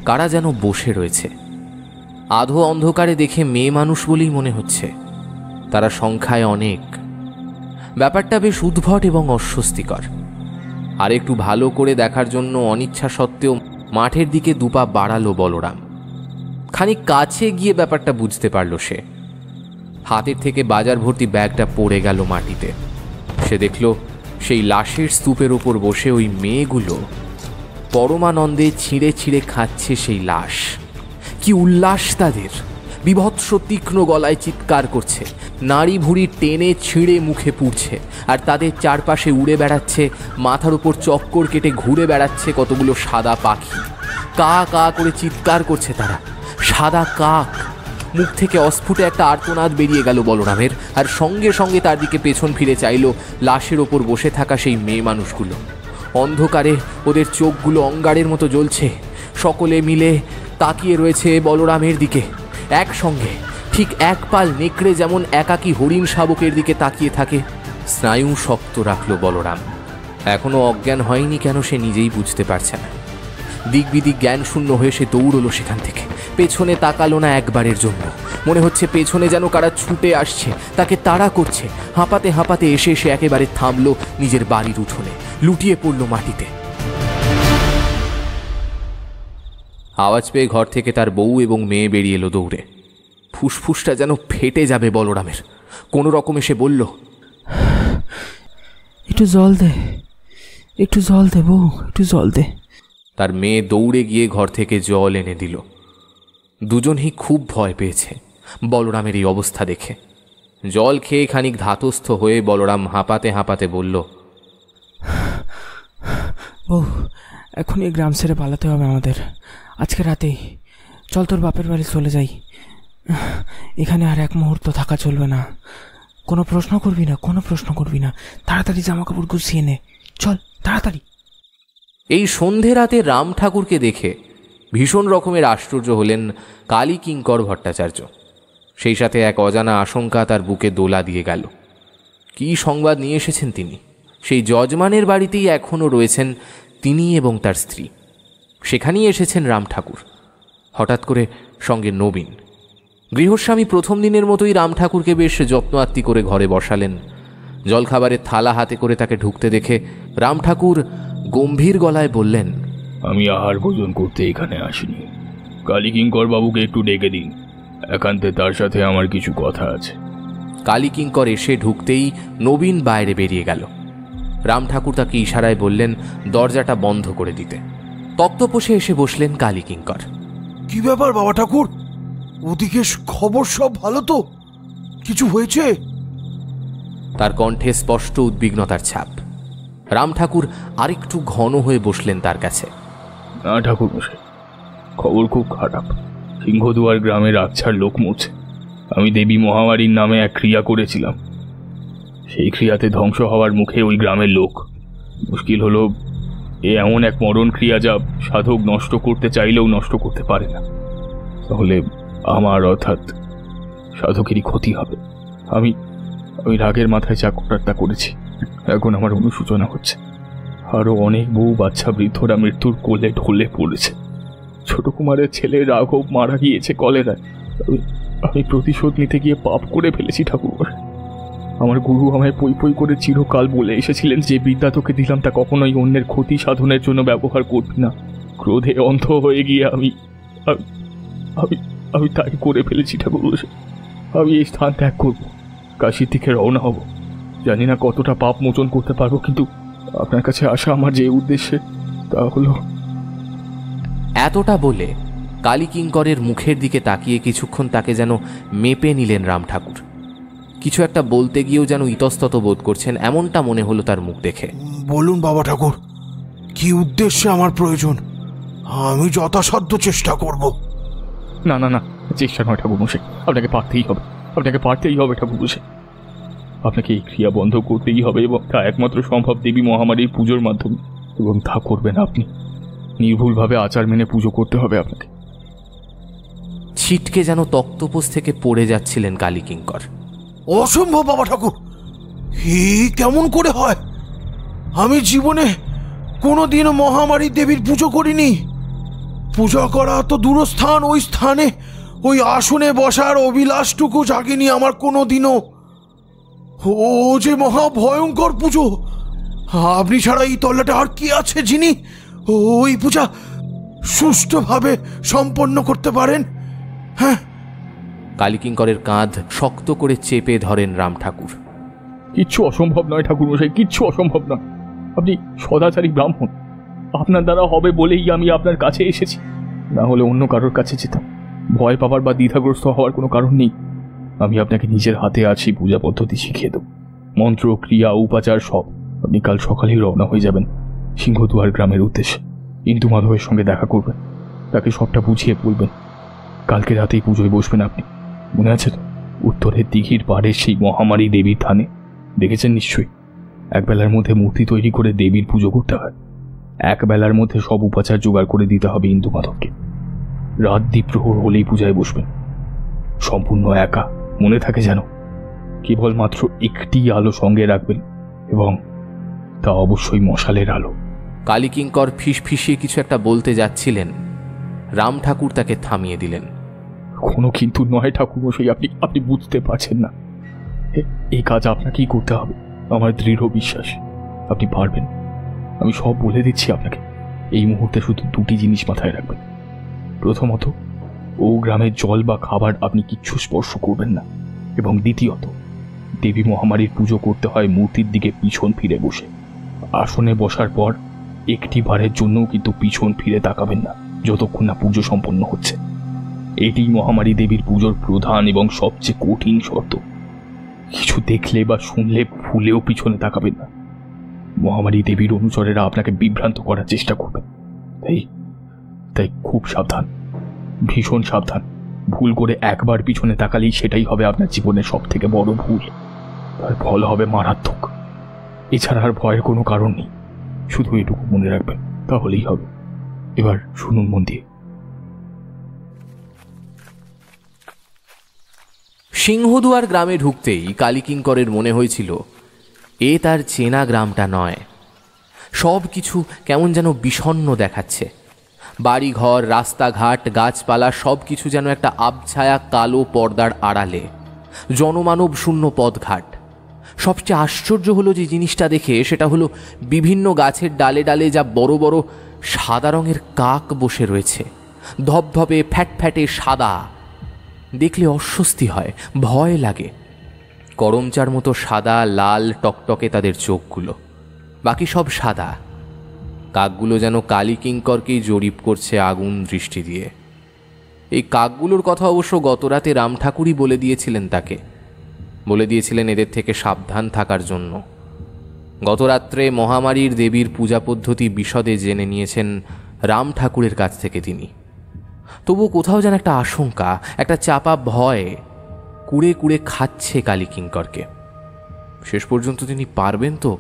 কারা যেন বসে রয়েছে। আধো অন্ধকারে দেখে মেয়ে মানুষ বলেই মনে হচ্ছে। তারা সংখ্যায় অনেক। ব্যাপারটা বেশ উদ্ভট এবং অস্বস্তিকর। আর একটু ভালো করে দেখার জন্য অনিচ্ছা সত্ত্বেও মাঠের দিকে 2 পা বাড়ালো বলরাম। খানিক কাছে গিয়ে ব্যাপারটা বুঝতে পারল সে। হাতের থেকে বাজার ভর্তি ব্যাগটা পড়ে গেল মাটিতে। সে দেখল সেই লাশের স্তূপের ওপর বসে ওই মেয়েগুলো পরমানন্দে ছিঁড়ে ছিঁড়ে খাচ্ছে সেই লাশ। কি উল্লাস তাদের! বিভৎস তীক্ষ্ণ গলায় চিৎকার করছে, নাড়ি ভুঁড়ি টেনে ছিঁড়ে মুখে পুড়ছে। আর তাদের চারপাশে উড়ে বেড়াচ্ছে, মাথার উপর চক্কর কেটে ঘুরে বেড়াচ্ছে কতগুলো সাদা পাখি। কা কা করে চিৎকার করছে তারা। সাদা কাক, মুখ থেকে অস্ফুটে একটা আর্তনাদ বেরিয়ে গেল বলরামের, আর সঙ্গে সঙ্গে তার দিকে পেছন ফিরে চাইল লাশের ওপর বসে থাকা সেই মেয়ে মানুষগুলো। অন্ধকারে ওদের চোখগুলো অঙ্গারের মতো জ্বলছে, সকলে মিলে তাকিয়ে রয়েছে বলরামের দিকে একসঙ্গে, ঠিক এক পাল নেকড়ে যেমন একাকী হরিণ শাবকের দিকে তাকিয়ে থাকে। স্নায়ু শক্ত রাখল বলরাম। এখনো অজ্ঞান হয়নি কেন সে নিজেই বুঝতে পারছে না। দিক বিদিক জ্ঞান শূন্য হয়ে সে দৌড়লো সেখান থেকে, পেছনে তাকালো না একবারের জন্য। মনে হচ্ছে পেছনে যেন কারা ছুটে আসছে, তাকে তাড়া করছে। হাঁপাতে হাঁপাতে এসে সে একেবারে থামলো নিজের বাড়ির উঠোনে, লুটিয়ে পড়ল মাটিতে। আওয়াজ পেয়ে ঘর থেকে তার বউ এবং মেয়ে বেরিয়ে এলো দৌড়ে। ফুসফুসটা যেন ফেটে যাবে বলরামের। কোনো রকমে সে বলল,
একটু জল দে, একটু জল দে বউ, একটু জল দে।
তার মেয়ে দৌড়ে গিয়ে ঘর থেকে জল এনে দিল। দুজনই খুব ভয় পেয়েছে বলরামের এই অবস্থা দেখে। জল খেয়ে খানিক ধাতস্থ হয়ে বলরাম হাঁপাতে হাঁপাতে বলল,
বউ, এখন এই গ্রাম ছেড়ে পালাতে হবে আমাদের, আজকে রাতেই। চল তোর বাপের বাড়ি চলে যাই, এখানে আর এক মুহূর্ত থাকা চলবে না। কোনো প্রশ্ন করবি না, কোনো প্রশ্ন করবি না। তাড়াতাড়ি জামা কাপড় গুছিয়ে নে, চল তাড়াতাড়ি।
এই সন্ধে রাতে রাম ঠাকুরকে দেখে ভীষণ রকমের আশ্চর্য হলেন কালী কিঙ্কর ভট্টাচার্য। সেই সাথে এক অজানা আশঙ্কা তার বুকে দোলা দিয়ে গেল। কী সংবাদ নিয়ে এসেছেন তিনি? সেই যজমানের বাড়িতেই এখনও রয়েছেন তিনি এবং তার স্ত্রী, সেখানেই এসেছেন রাম ঠাকুর। হঠাৎ করে সঙ্গে নবীন। গৃহস্বামী প্রথম দিনের মতোই রাম ঠাকুরকে বেশ যত্ন আত্তি করে ঘরে বসালেন। জলখাবারের থালা হাতে করে তাকে ঢুকতে দেখে রাম ঠাকুর গম্ভীর গলায় বললেন,
আমি আহার ভোজন করতে এখানে আসিনি। কালী কিঙ্কর বাবুকে একটু ডেকে দিন, একান্তে তার সাথে আমার কিছু কথা আছে।
কালী কিঙ্কর এসে ঢুকতেই নবীন বাইরে বেরিয়ে গেল। রাম ঠাকুর তাকে ইশারায় বললেন দরজাটা বন্ধ করে দিতে। তক্তপোষে এসে বসলেন কালী কিঙ্কর।
কি ব্যাপার বাবা ঠাকুর, ওদিকে খবর সব ভালো তো? কিছু হয়েছে?
তার কণ্ঠে স্পষ্ট উদ্বিগ্নতার ছাপ। রাম ঠাকুর আরেকটু ঘন হয়ে বসলেন তার কাছে।
না ঠাকুর মশাই, খবর খুব খারাপ। সিংহদুয়ার গ্রামের আকছার লোক মরছে। আমি দেবী মহামারীর নামে এক ক্রিয়া করেছিলাম, সেই ক্রিয়াতে ধ্বংস হওয়ার মুখে ওই গ্রামের লোক। মুশকিল হলো, এ এমন এক মরণ ক্রিয়া যা সাধক নষ্ট করতে চাইলেও নষ্ট করতে পারে না। তাহলে আমার অর্থাৎ সাধকেরই ক্ষতি হবে। আমি রাগের মাথায় যা করার তা করেছি। এখন আমার অনুশোচনা হচ্ছে। আরো অনেক বউ বাচ্চা বৃদ্ধরা মৃত্যুর কোলে ঢলে পড়েছে। ছোট কুমারের ছেলে রাঘব মারা গিয়েছে কলেরায়। আমি প্রতিশোধ নিতে গিয়ে পাপ করে ফেলেছি ঠাকুর। আমার গুরু আমায় পই পই করে চিরকাল বলে এসেছিলেন যে বিদ্যা তোকে দিলাম তা কখনোই অন্যের ক্ষতি সাধনের জন্য ব্যবহার করবি না। ক্রোধে অন্ধ হয়ে গিয়ে আমি আমি তাই করে ফেলেছি ঠাকুর। আমি এই স্থান ত্যাগ করবো, কাশির দিকে রওনা হব। জানি না কতটা পাপ মোচন করতে পারবো, কিন্তু আপনার কাছে আসা আমার যে উদ্দেশ্যে তা হলো।
এতটা বলে কালী কিঙ্করের মুখের দিকে তাকিয়ে কিছুক্ষণ তাকে যেন মেপে নিলেন রাম ঠাকুর। কিছু একটা বলতে গিয়েও যেন ইতস্তত বোধ করছেন, এমনটা মনে হলো তার মুখ দেখে।
বলুন বাবা ঠাকুর, কি উদ্দেশ্যে আমার প্রয়োজন? আমি যথাসাধ্য চেষ্টা করব।
না না না, চেষ্টা নয় ঠাকুর মশাই, আপনাকে পারতেই হবে, আপনাকে পারতেই হবে ঠাকুর মশাই। আপনাকে এই ক্রিয়া বন্ধ করতেই হবে, এবং তা একমাত্র সম্ভব দেবী মহামারীর পুজোর মাধ্যমে। এবং তা করবেন আপনি। নির্ভুলভাবে আচার মেনে পুজো করতে হবে আপনাকে।
ছিটকে যেন তক্তপোষ থেকে পড়ে যাচ্ছিলেন কালী কিঙ্কর।
অসম্ভব বাবা ঠাকুর, কেমন করে হয়? আমি জীবনে কোনোদিনও মহামারী দেবীর পুজো করিনি। পূজা করা তো দূরস্থান, ওই স্থানে ওই আসনে বসার অভিলাষটুকু জাগেনি আমার কোনোদিনও। ও যে মহা ভয়ঙ্কর পুজো। আপনি ছাড়া এই তল্লাটা আর কি আছে যিনি ওই পূজা সুষ্ঠুভাবে সম্পন্ন করতে পারেন? হ্যাঁ।
কালী কিঙ্করের কাঁধ শক্ত করে চেপে ধরেন রাম ঠাকুর।
কিচ্ছু অসম্ভব নয় ঠাকুর মশাই, কিচ্ছু অসম্ভব নয়। আপনি সদাচারী ব্রাহ্মণ, আপনার দ্বারা হবে বলেই আমি আপনার কাছে এসেছি, না হলে অন্য কারোর কাছে যেতাম। ভয় পাবার বা দ্বিধাগ্রস্ত হওয়ার কোনো কারণ নেই। আমি আপনাকে নিজের হাতে আছি পূজা পদ্ধতি শিখিয়ে দেব, মন্ত্র ক্রিয়া উপাচার সব। আপনি কাল সকালেই রওনা হয়ে যাবেন সিংহদুয়ার গ্রামের উদ্দেশ্যে। ইন্দু মাধবের সঙ্গে দেখা করবেন, তাকে সবটা বুঝিয়ে বলবেন। কালকে রাতেই পুজোয় বসবেন আপনি। মনে আছে তো? উত্তরের দিঘির পাড়ে সেই মহামারী দেবীর থানে দেখেছেন নিশ্চয়ই। একবেলার মধ্যে মূর্তি তৈরি করে দেবীর পুজো করতে হয়। একবেলার মধ্যে সব উপাচার জোগাড় করে দিতে হবে ইন্দু মাধবকে। রাত দ্বীপ্রহর হলেই পূজায় বসবেন, সম্পূর্ণ একা, মনে থাকে যেন। কেবলমাত্র একটি আলো সঙ্গে রাখবেন, এবং তা অবশ্যই মশালের আলো।
কালীকিঙ্কর ফিসফিসিয়ে কিছু একটা বলতে যাচ্ছিলেন, রাম ঠাকুর তাকে থামিয়ে দিলেন।
কোনো কিন্তু নয় ঠাকুরমশাই, আপনি বুঝতে পারছেন না। এই কাজ আপনাকেই করতে হবে, আমার দৃঢ় বিশ্বাস আপনি পারবেন। আমি সব বলে দিচ্ছি আপনাকে। এই মুহূর্তে শুধু দুটি জিনিস মাথায় রাখবেন। প্রথমত, ও গ্রামের জল বা খাবার আপনি কিচ্ছু স্পর্শ করবেন না, এবং দ্বিতীয়ত, দেবী মহামারীর পুজো করতে হয় মূর্তির দিকে পিছন ফিরে বসে। আসনে বসার পর একটি বারের জন্যও কিন্তু পিছন ফিরে তাকাবেন না যতক্ষণ না পুজো সম্পন্ন হচ্ছে। এটি মহামারী দেবীর পুজোর প্রধান এবং সবচেয়ে কঠিন শর্ত। কিছু দেখলে বা শুনলে ভুলেও পিছনে তাকাবেন না। মহামারী দেবীর অনুচরেরা আপনাকে বিভ্রান্ত করার চেষ্টা করবেন। তাই খুব সাবধান, ভীষণ সাবধান। ভুল করে একবার পিছনে তাকালেই সেটাই হবে আপনার জীবনের সব থেকে বড় ভুল। তার ফল হবে মারাত্মক। এছাড়া আর ভয়ের কোনো কারণ নেই। শুধু এটুকু মনে রাখবেন, তাহলেই হবে। এবার শুনুন মন দিয়ে।
সিংহদুয়ার গ্রামে ঢুকতেই কালীকিঙ্করের মনে হয়েছিল এ তার চেনা গ্রামটা নয়। সব কিছু কেমন যেন বিষণ্ণ দেখাচ্ছে। বাড়িঘর, রাস্তাঘাট, গাছপালা সব কিছু যেন একটা আবছায়া কালো পর্দার আড়ালে। জনমানব শূন্য পথঘাট। সবচেয়ে আশ্চর্য হলো যে জিনিসটা দেখে, সেটা হলো বিভিন্ন গাছের ডালে ডালে যা বড় বড় সাদা রঙের কাক বসে রয়েছে। ধপধপে ফ্যাটফ্যাটে সাদা, দেখলে অস্বস্তি হয়, ভয় লাগে। করমচার মতো সাদা, লাল টকটকে তাদের চোখগুলো, বাকি সব সাদা। কাকগুলো যেন কালীকিঙ্করকেই জরিপ করছে আগুন দৃষ্টি দিয়ে। এই কাকগুলোর কথা অবশ্য গতরাতে রাম ঠাকুরই বলে দিয়েছিলেন তাকে। বলে দিয়েছিলেন এদের থেকে সাবধান থাকার জন্য। গতরাত্রে মহামারীর দেবীর পূজা পদ্ধতি বিশদে জেনে নিয়েছেন রাম ঠাকুরের কাছ থেকে তিনি। তবু কোথাও যেন একটা আশঙ্কা, একটা চাপা ভয় কুড়ে কুড়ে খাচ্ছে কালীকিঙ্করকে। শেষ পর্যন্ত তিনি পারবেন তো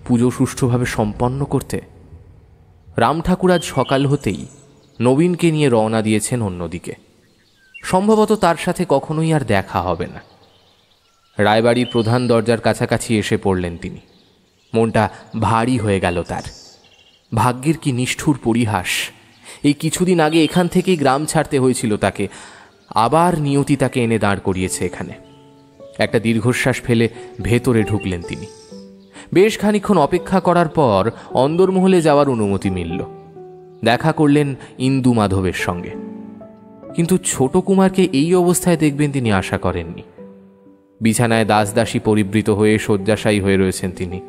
পুজো সুষ্ঠুভাবে সম্পন্ন করতে? রাম ঠাকুর আজ সকাল হতেই নবীনকে নিয়ে রওনা দিয়েছেন অন্যদিকে। সম্ভবত তার সাথে কখনোই আর দেখা হবে না। রায়বাড়ির প্রধান দরজার কাছাকাছি এসে পড়লেন তিনি। মনটা ভারী হয়ে গেল তার। ভাগ্যের কি নিষ্ঠুর পরিহাস! এই কিছুদিন আগে এখান থেকেই গ্রাম ছাড়তে হয়েছিল তাকে, আবার নিয়তি তাকে এনে দাঁড় করিয়েছে এখানে। একটা দীর্ঘশ্বাস ফেলে ভেতরে ঢুকলেন তিনি। বেশ খানিকক্ষণ অপেক্ষা করার পর অন্দরমহলে যাওয়ার অনুমতি মিলল। দেখা করলেন ইন্দু মাধবের সঙ্গে। কিন্তু ছোট কুমারকে এই অবস্থায় দেখবেন তিনি আশা করেননি। বিছানায় দাসদাসী পরিবৃত হয়ে শয্যাশায়ী হয়ে রয়েছেন তিনি।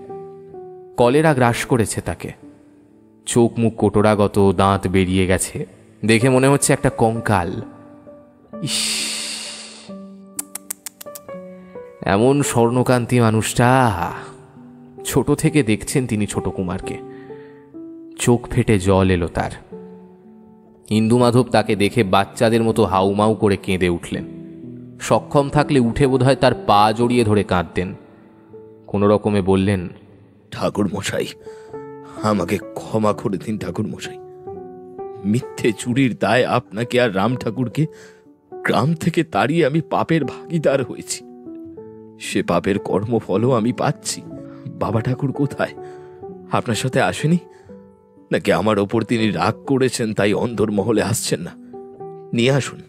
কলেরা গ্রাস করেছে তাকে। চোখ মুখ কোটরাগত, দাঁত বেরিয়ে গেছে, দেখে মনে হচ্ছে একটা কঙ্কাল। ইস, এমন স্বর্ণকান্তি মানুষটা! ছোট থেকে দেখছেন তিনি ছোট কুমারকে। চোখ ফেটে জল এলো তার। ইন্দু মাধব তাকে দেখে বাচ্চাদের মতো হাউমাউ করে কেঁদে উঠলেন। সক্ষম থাকলে উঠে বোধহয় তার পা জড়িয়ে ধরে কাঁদতেন। কোনো রকমে বললেন,
ঠাকুর মশাই, আমাকে ক্ষমা করে দিন ঠাকুর মশাই। মিথ্যে চুরির দায় আপনাকে আর রাম ঠাকুরকে গ্রাম থেকে তাড়িয়ে আমি পাপের ভাগীদার হয়েছি। সে পাপের কর্মফলও আমি পাচ্ছি। বাবা ঠাকুর কোথায়? আপনার সাথে আসেনি নাকি আমার ওপর তিনি রাগ করেছেন তাই অন্দরমহলে আসছেন না? নিয়ে আসুন,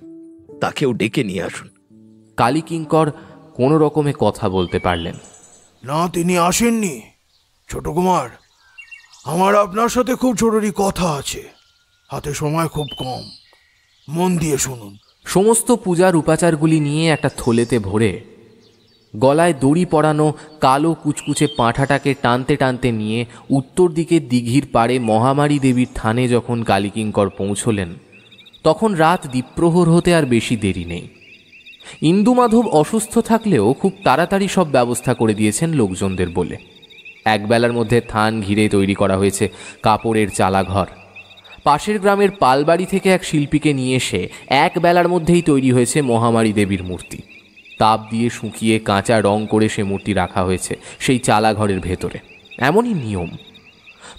তাকেও ডেকে নিয়ে আসুন।
কালীকিঙ্কর কোনো রকমে কথা বলতে পারলেন
না। তিনি আসেননি। ছোট কুমার, আমার আপনার সাথে খুব জরুরি কথা আছে। হাতে সময় খুব কম, মন দিয়ে শুনুন।
সমস্ত পূজার উপাচারগুলি নিয়ে একটা থলেতে ভরে গলায় দড়ি পরানো কালো কুচকুচে পাঁঠাটাকে টানতে টানতে নিয়ে উত্তর দিকে দিঘির পাড়ে মহামারী দেবীর থানে যখন কালীকিঙ্কর পৌঁছলেন, তখন রাত দ্বীপ্রহর হতে আর বেশি দেরি নেই। ইন্দু মাধব অসুস্থ থাকলেও খুব তাড়াতাড়ি সব ব্যবস্থা করে দিয়েছেন লোকজনদের বলে। একবেলার মধ্যে থান ঘিরে তৈরি করা হয়েছে কাপড়ের চালাঘর। পাশের গ্রামের পালবাড়ি থেকে এক শিল্পীকে নিয়ে এসে এক বেলার মধ্যেই তৈরি হয়েছে মহামারী দেবীর মূর্তি। তাপ দিয়ে শুকিয়ে কাঁচা রং করে সে মূর্তি রাখা হয়েছে সেই চালাঘরের ভেতরে। এমনই নিয়ম।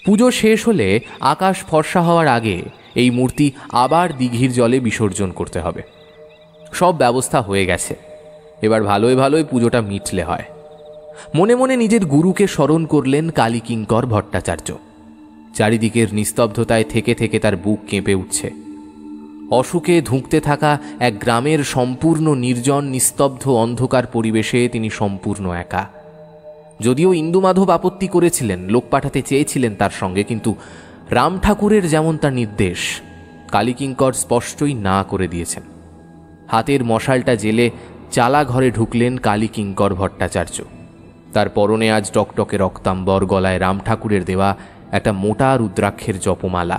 পুজো শেষ হলে আকাশ ফর্সা হওয়ার আগে এই মূর্তি আবার দিঘির জলে বিসর্জন করতে হবে। সব ব্যবস্থা হয়ে গেছে, এবার ভালোই ভালোই পুজোটা মিটলে হয়। মনে মনে নিজের গুরুকে স্মরণ করলেন কালীকিঙ্কর ভট্টাচার্য। চারিদিকের নিস্তব্ধতায় থেকে থেকে তার বুক কেঁপে উঠছে। অসুখে ধুঁকতে থাকা এক গ্রামের সম্পূর্ণ নির্জন নিস্তব্ধ অন্ধকার পরিবেশে তিনি সম্পূর্ণ একা। যদিও ইন্দুমাধব আপত্তি করেছিলেন, লোক পাঠাতে চেয়েছিলেন তার সঙ্গে, কিন্তু রাম ঠাকুরের যেমন তার নির্দেশ, কালীকিঙ্কর স্পষ্টই না করে দিয়েছেন। হাতের মশালটা জেলে চালা ঘরে ঢুকলেন কালীকিঙ্কর ভট্টাচার্য। তার পরনে আজ টকটকে রক্তাম্বর, গলায় রাম ঠাকুরের দেওয়া একটা মোটা রুদ্রাক্ষের জপমালা।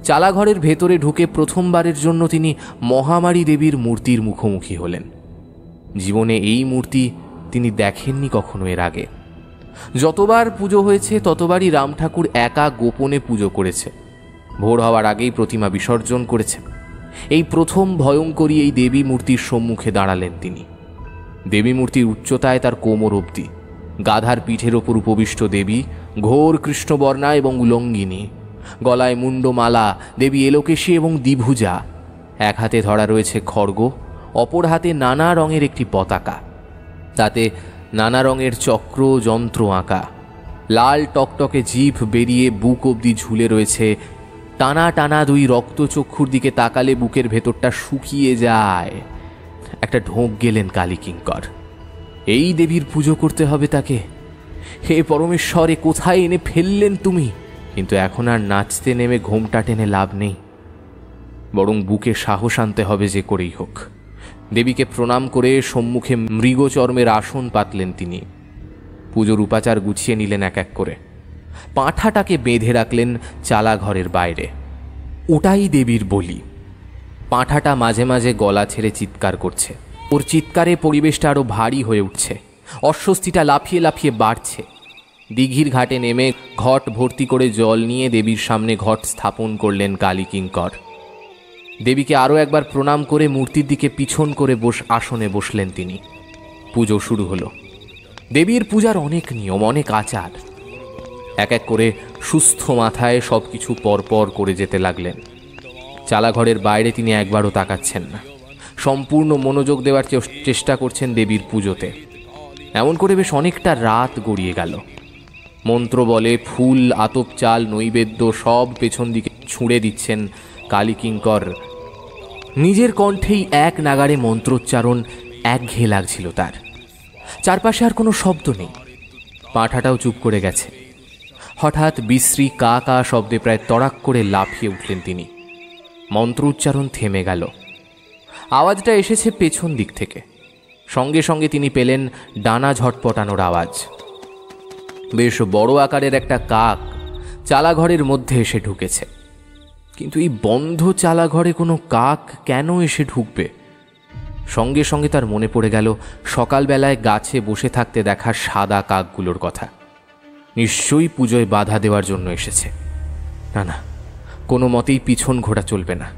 চালাঘরের ভেতরে ঢুকে প্রথমবারের জন্য তিনি মহামারী দেবীর মূর্তির মুখোমুখি হলেন। জীবনে এই মূর্তি তিনি দেখেননি কখনো এর আগে। যতবার পুজো হয়েছে ততবারই রাম ঠাকুর একা গোপনে পুজো করেছে, ভোর হওয়ার আগেই প্রতিমা বিসর্জন করেছেন। এই প্রথম ভয়ঙ্করী এই দেবী মূর্তির সম্মুখে দাঁড়ালেন তিনি। দেবী মূর্তির উচ্চতায় তার কোমর অবধি। গাধার পিঠের ওপর উপবিষ্ট দেবী, ঘোর কৃষ্ণবর্ণা এবং উলঙ্গিনী। গলায় মুন্ডমালা, দেবী এলোকেশী এবং দ্বিভুজা। এক হাতে ধরা রয়েছে খড়গ, অপর হাতে নানা রঙের একটি পতাকা, তাতে নানা রঙের চক্র যন্ত্র আঁকা। লাল টকটকে জিভ বেরিয়ে বুক অবধি ঝুলে রয়েছে। টানা টানা দুই রক্তচক্ষুর দিকে তাকালে বুকের ভেতরটা শুকিয়ে যায়। একটা ঢোক গেলেন কালীকিঙ্কর। এই দেবীর পুজো করতে হবে তাকে? হে পরমেশ্বর, এ কোথায় এনে ফেললেন তুমি? কিন্তু এখন আর নাচতে নেমে ঘোমটা টেনে লাভ নেই, বরং বুকে সাহস আনতে হবে যে করেই হোক। দেবীকে প্রণাম করে সম্মুখে মৃগচর্মের আসন পাতলেন তিনি। পুজোর উপাচার গুছিয়ে নিলেন এক এক করে। পাঁঠাটাকে বেঁধে রাখলেন চালাঘরের বাইরে। ওটাই দেবীর বলি। পাঁঠাটা মাঝে মাঝে গলা ছেড়ে চিৎকার করছে। ওর চিৎকারে পরিবেশটা আরো ভারী হয়ে উঠছে। অস্বস্তিটা লাফিয়ে লাফিয়ে বাড়ছে। দিঘির ঘাটে নেমে ঘট ভর্তি করে জল নিয়ে দেবীর সামনে ঘট স্থাপন করলেন কালীকিঙ্কর। দেবীকে আরও একবার প্রণাম করে মূর্তির দিকে পিছন করে আসনে বসলেন তিনি। পুজো শুরু হলো। দেবীর পূজার অনেক নিয়ম, অনেক আচার। এক এক করে সুস্থ মাথায় সব কিছু পরপর করে যেতে লাগলেন। চালাঘরের বাইরে তিনি একবারও তাকাচ্ছেন না, সম্পূর্ণ মনোযোগ দেওয়ার চেষ্টা করছেন দেবীর পুজোতে। এমন করে বেশ অনেকটা রাত গড়িয়ে গেল। মন্ত্র বলে ফুল, আতপ চাল, নৈবেদ্য সব পেছন দিকে ছুঁড়ে দিচ্ছেন কালীকিঙ্কর। নিজের কণ্ঠেই এক নাগাড়ে মন্ত্রোচ্চারণ একঘেয়ে লাগছিল তার। চারপাশে আর কোনো শব্দ নেই। পাঁঠাটাও চুপ করে গেছে। হঠাৎ বিশ্রী কা কা শব্দে প্রায় তড়াক করে লাফিয়ে উঠলেন তিনি। মন্ত্র উচ্চারণ থেমে গেল। আওয়াজটা এসেছে পেছন দিক থেকে। সঙ্গে সঙ্গে তিনি পেলেন ডানা ঝটপটানোর আওয়াজ। বেশ বড় আকারের একটা কাক চালাঘরের মধ্যে এসে ঢুকেছে। কিন্তু এই বন্ধ চালাঘরে কোনো কাক কেন এসে ঢুকবে? সঙ্গে সঙ্গে তার মনে পড়ে গেল সকালবেলায় গাছে বসে থাকতে দেখা সাদা কাকগুলোর কথা। নিশ্চয়ই পুজোয় বাধা দেওয়ার জন্য এসেছে। না না, কোনো মতেই পিছন ঘোরা চলবে না।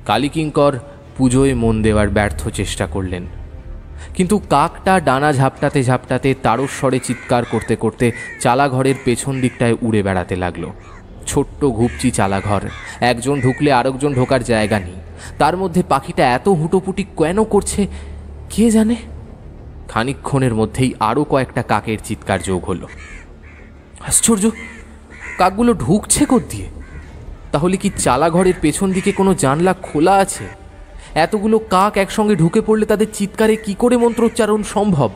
কালীকিঙ্কর পুজোয় মন দেওয়ার ব্যর্থ চেষ্টা করলেন, কিন্তু কাকটা ডানা ঝাপটাতে ঝাপটাতে তারস্বরে চিৎকার করতে করতে চালাঘরের পেছন দিকটায় উড়ে বেড়াতে লাগলো। ছোট্ট ঘুপচি চালাঘর, একজন ঢুকলে আরেকজন ঢোকার জায়গা নেই। তার মধ্যে পাখিটা এত হুটোপুটি কেন করছে কে জানে। খানিকক্ষণের মধ্যেই আরও কয়েকটা কাকের চিৎকার যোগ হলো। আশ্চর্য, কাকগুলো ঢুকছে কোত্থেকে? তাহলে কি চালাঘরের পেছন দিকে কোনো জানলা খোলা আছে? এতগুলো কাক একসঙ্গে ঢুকে পড়লে তাদের চিৎকারে কি করে মন্ত্রোচ্চারণ সম্ভব?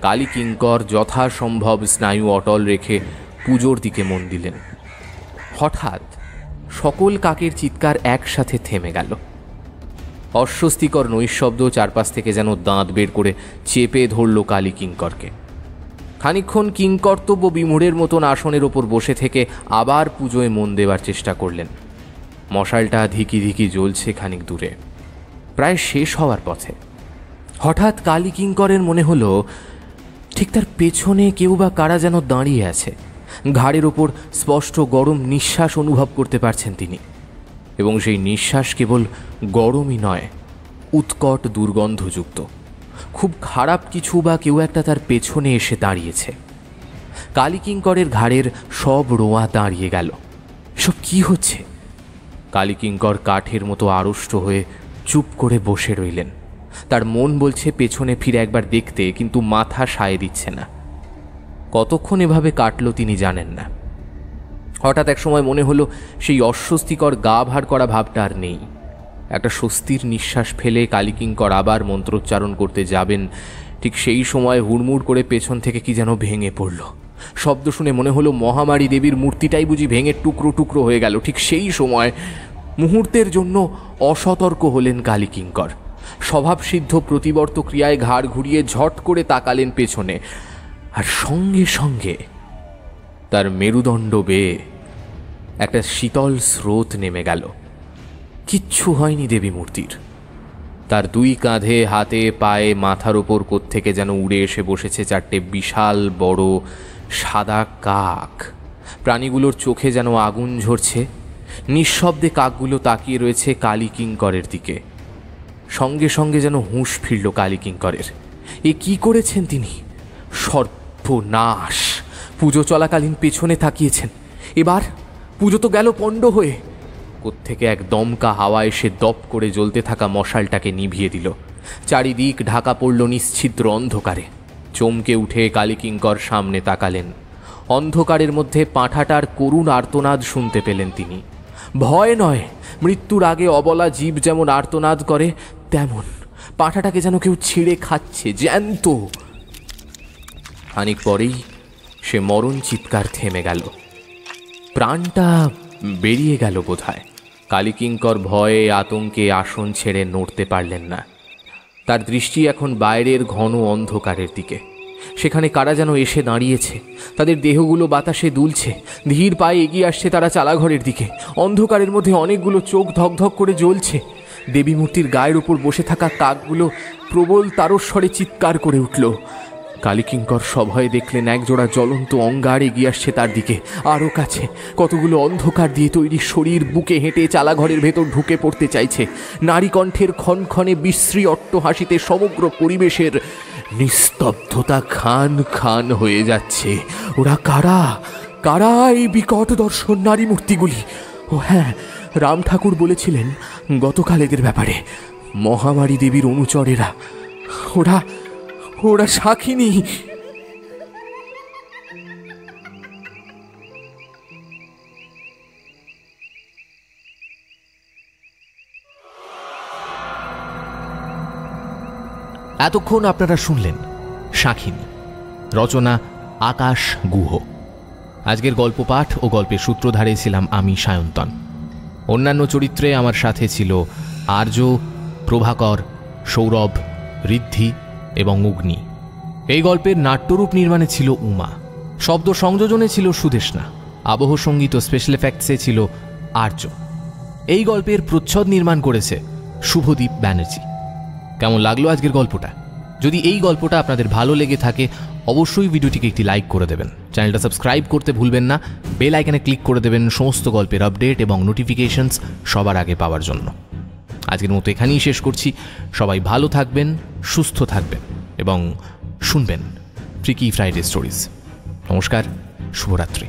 কালীকিঙ্কর যথাসম্ভব স্নায়ু অটল রেখে পুজোর দিকে মন দিলেন। হঠাৎ সকল কাকের চিৎকার একসাথে থেমে গেল। অস্বস্তিকর নৈশব্দ চারপাশ থেকে যেন দাঁত বের করে চেপে ধরল কালীকিঙ্করকে। খানিকক্ষণ কিংকর্তব্য বিমূঢ়ের মতন আসনের ওপর বসে থেকে আবার পুজোয় মন দেওয়ার চেষ্টা করলেন। মশালটা ধিকি ধিকি জ্বলছে খানিক দূরে, প্রায় শেষ হওয়ার পথে। হঠাৎ কালীকিঙ্করের মনে হলো ঠিক তার পেছনে কেউ বা কারা যেন দাঁড়িয়ে আছে। ঘাড়ের ওপর স্পষ্ট গরম নিঃশ্বাস অনুভব করতে পারছেন তিনি, এবং সেই নিঃশ্বাস কেবল গরমই নয়, উৎকট দুর্গন্ধযুক্ত। খুব খারাপ কিছু বা কেউ একটা তার পেছনে এসে দাঁড়িয়েছে। কালীকিঙ্করের ঘাড়ের সব রোঁয়া দাঁড়িয়ে গেল। সব কি হচ্ছে? কালীকিঙ্কর কাঠের মতো আড়ষ্ট হয়ে চুপ করে বসে রইলেন। তার মন বলছে পেছনে ফিরে একবার দেখতে, কিন্তু মাথা সায় দিচ্ছে না। কতক্ষণ এভাবে কাটল তিনি জানেন না। হঠাৎ এক সময় মনে হলো সেই অস্বস্তিকর গা ভার করা ভাবটা আর নেই। একটা স্বস্তির নিঃশ্বাস ফেলে কালীকিঙ্কর আবার মন্ত্রোচ্চারণ করতে যাবেন, ঠিক সেই সময় হুড়মুড় করে পেছন থেকে কি যেন ভেঙে পড়ল। শব্দ শুনে মনে হলো মহামারী দেবীর মূর্তিটাই বুঝি ভেঙে টুকরো টুকরো হয়ে গেল। ঠিক সেই সময় মুহূর্তের জন্য অসতর্ক হলেন কালীকিঙ্কর। স্বভাবসিদ্ধ প্রতিবর্ত ক্রিয়ায় ঘাড় ঘুরিয়ে ঝট করে তাকালেন পেছনে, আর সঙ্গে সঙ্গে তার মেরুদণ্ড বেয়ে একটা শীতল স্রোত নেমে গেল। কিচ্ছু হয়নি দেবী মূর্তির। তার দুই কাঁধে, হাতে, পায়ে, মাথার ওপর কোত্থেকে যেন উড়ে এসে বসেছে চারটে বিশাল বড় সাদা কাক। প্রাণীগুলোর চোখে যেন আগুন ঝরছে। নিঃশব্দে কাকগুলো তাকিয়ে রয়েছে কালীকিঙ্করের দিকে। সঙ্গে সঙ্গে যেন হুঁশ ফিরল কালীকিঙ্করের। এ কি করেছেন তিনি? সর্বনাশ! পুজো চলাকালীন পেছনে তাকিয়েছেন, এবার পুজো তো গেল পণ্ড হয়ে। কোত্থেকে এক দমকা হাওয়া এসে দপ করে জ্বলতে থাকা মশালটাকে নিভিয়ে দিল। চারিদিক ঢাকা পড়ল নিশ্ছিদ্র অন্ধকারে। চমকে উঠে কালীকিঙ্কর সামনে তাকালেন। অন্ধকারের মধ্যে পাঁঠাটার করুণ আর্তনাদ শুনতে পেলেন তিনি। ভয় নয়, মৃত্যুর আগে অবলা জীব যেমন আর্তনাদ করে, তেমন পাঁঠাটাকে যেন কেউ ছিঁড়ে খাচ্ছে, জ্যান্ত। খানিক পরেই সে মরণ চিৎকার থেমে গেল। প্রাণটা বেরিয়ে গেল বোধহয়। কালীকিঙ্কর ভয়ে আতঙ্কে আসন ছেড়ে নড়তে পারলেন না। তার দৃষ্টি এখন বাইরের ঘন অন্ধকারের দিকে। সেখানে কারা যেন এসে দাঁড়িয়েছে। তাদের দেহগুলো বাতাসে দুলছে। ধীর পায়ে এগিয়ে আসছে তারা চালাঘরের দিকে। অন্ধকারের মধ্যে অনেকগুলো চোখ ধকধক করে জ্বলছে। দেবী মূর্তির গায়ের উপর বসে থাকা কাকগুলো প্রবল তারস্বরে চিৎকার করে উঠল। কালীকিঙ্কর সভয়ে দেখলেন একজোড়া জ্বলন্ত অঙ্গার এগিয়ে আসছে তার দিকে, আরও কাছে। কতগুলো অন্ধকার দিয়ে তৈরি শরীর বুকে হেঁটে চালাঘরের ভেতর ঢুকে পড়তে চাইছে। নারী কণ্ঠের ক্ষণক্ষণে বিশ্রী অট্টহাসিতে সমগ্র পরিবেশের নিস্তব্ধতা খান খান হয়ে যাচ্ছে। ওরা কারা? কারা এই বিকট দর্শন নারী মূর্তিগুলি? ও হ্যাঁ, রাম ঠাকুর বলেছিলেন গতকাল এদের ব্যাপারে, মহামারী দেবীর অনুচরেরা। ওরা ওরা সাক্ষিনী।
এতক্ষণ আপনারা শুনলেন শাখিনী, রচনা আকাশ গুহ। আজকের গল্প পাঠ ও গল্পের সূত্রধারে ছিলাম আমি সায়ন্তন। অন্যান্য চরিত্রে আমার সাথে ছিল আর্য, প্রভাকর, সৌরভ, ঋদ্ধি এবং অগ্নি। এই গল্পের নাট্যরূপ নির্মাণে ছিল উমা, শব্দ সংযোজনে ছিল সুদেষ্ণা, আবহ সঙ্গীত ও স্পেশাল এফেক্টসে ছিল আর্য। এই গল্পের প্রচ্ছদ নির্মাণ করেছে শুভদীপ ব্যানার্জি। কেমন লাগলো আজকের গল্পটা? যদি এই গল্পটা আপনাদের ভালো লেগে থাকে অবশ্যই ভিডিওটিকে একটি লাইক করে দেবেন, চ্যানেলটা সাবস্ক্রাইব করতে ভুলবেন না, বেল আইকনে ক্লিক করে দেবেন সমস্ত গল্পের আপডেট এবং নোটিফিকেশনস সবার আগে পাওয়ার জন্য। আজকের মতো এখানেই শেষ করছি। সবাই ভালো থাকবেন, সুস্থ থাকবেন এবং শুনবেন ফ্রিকি ফ্রাইডে স্টোরিজ। নমস্কার, শুভরাত্রি।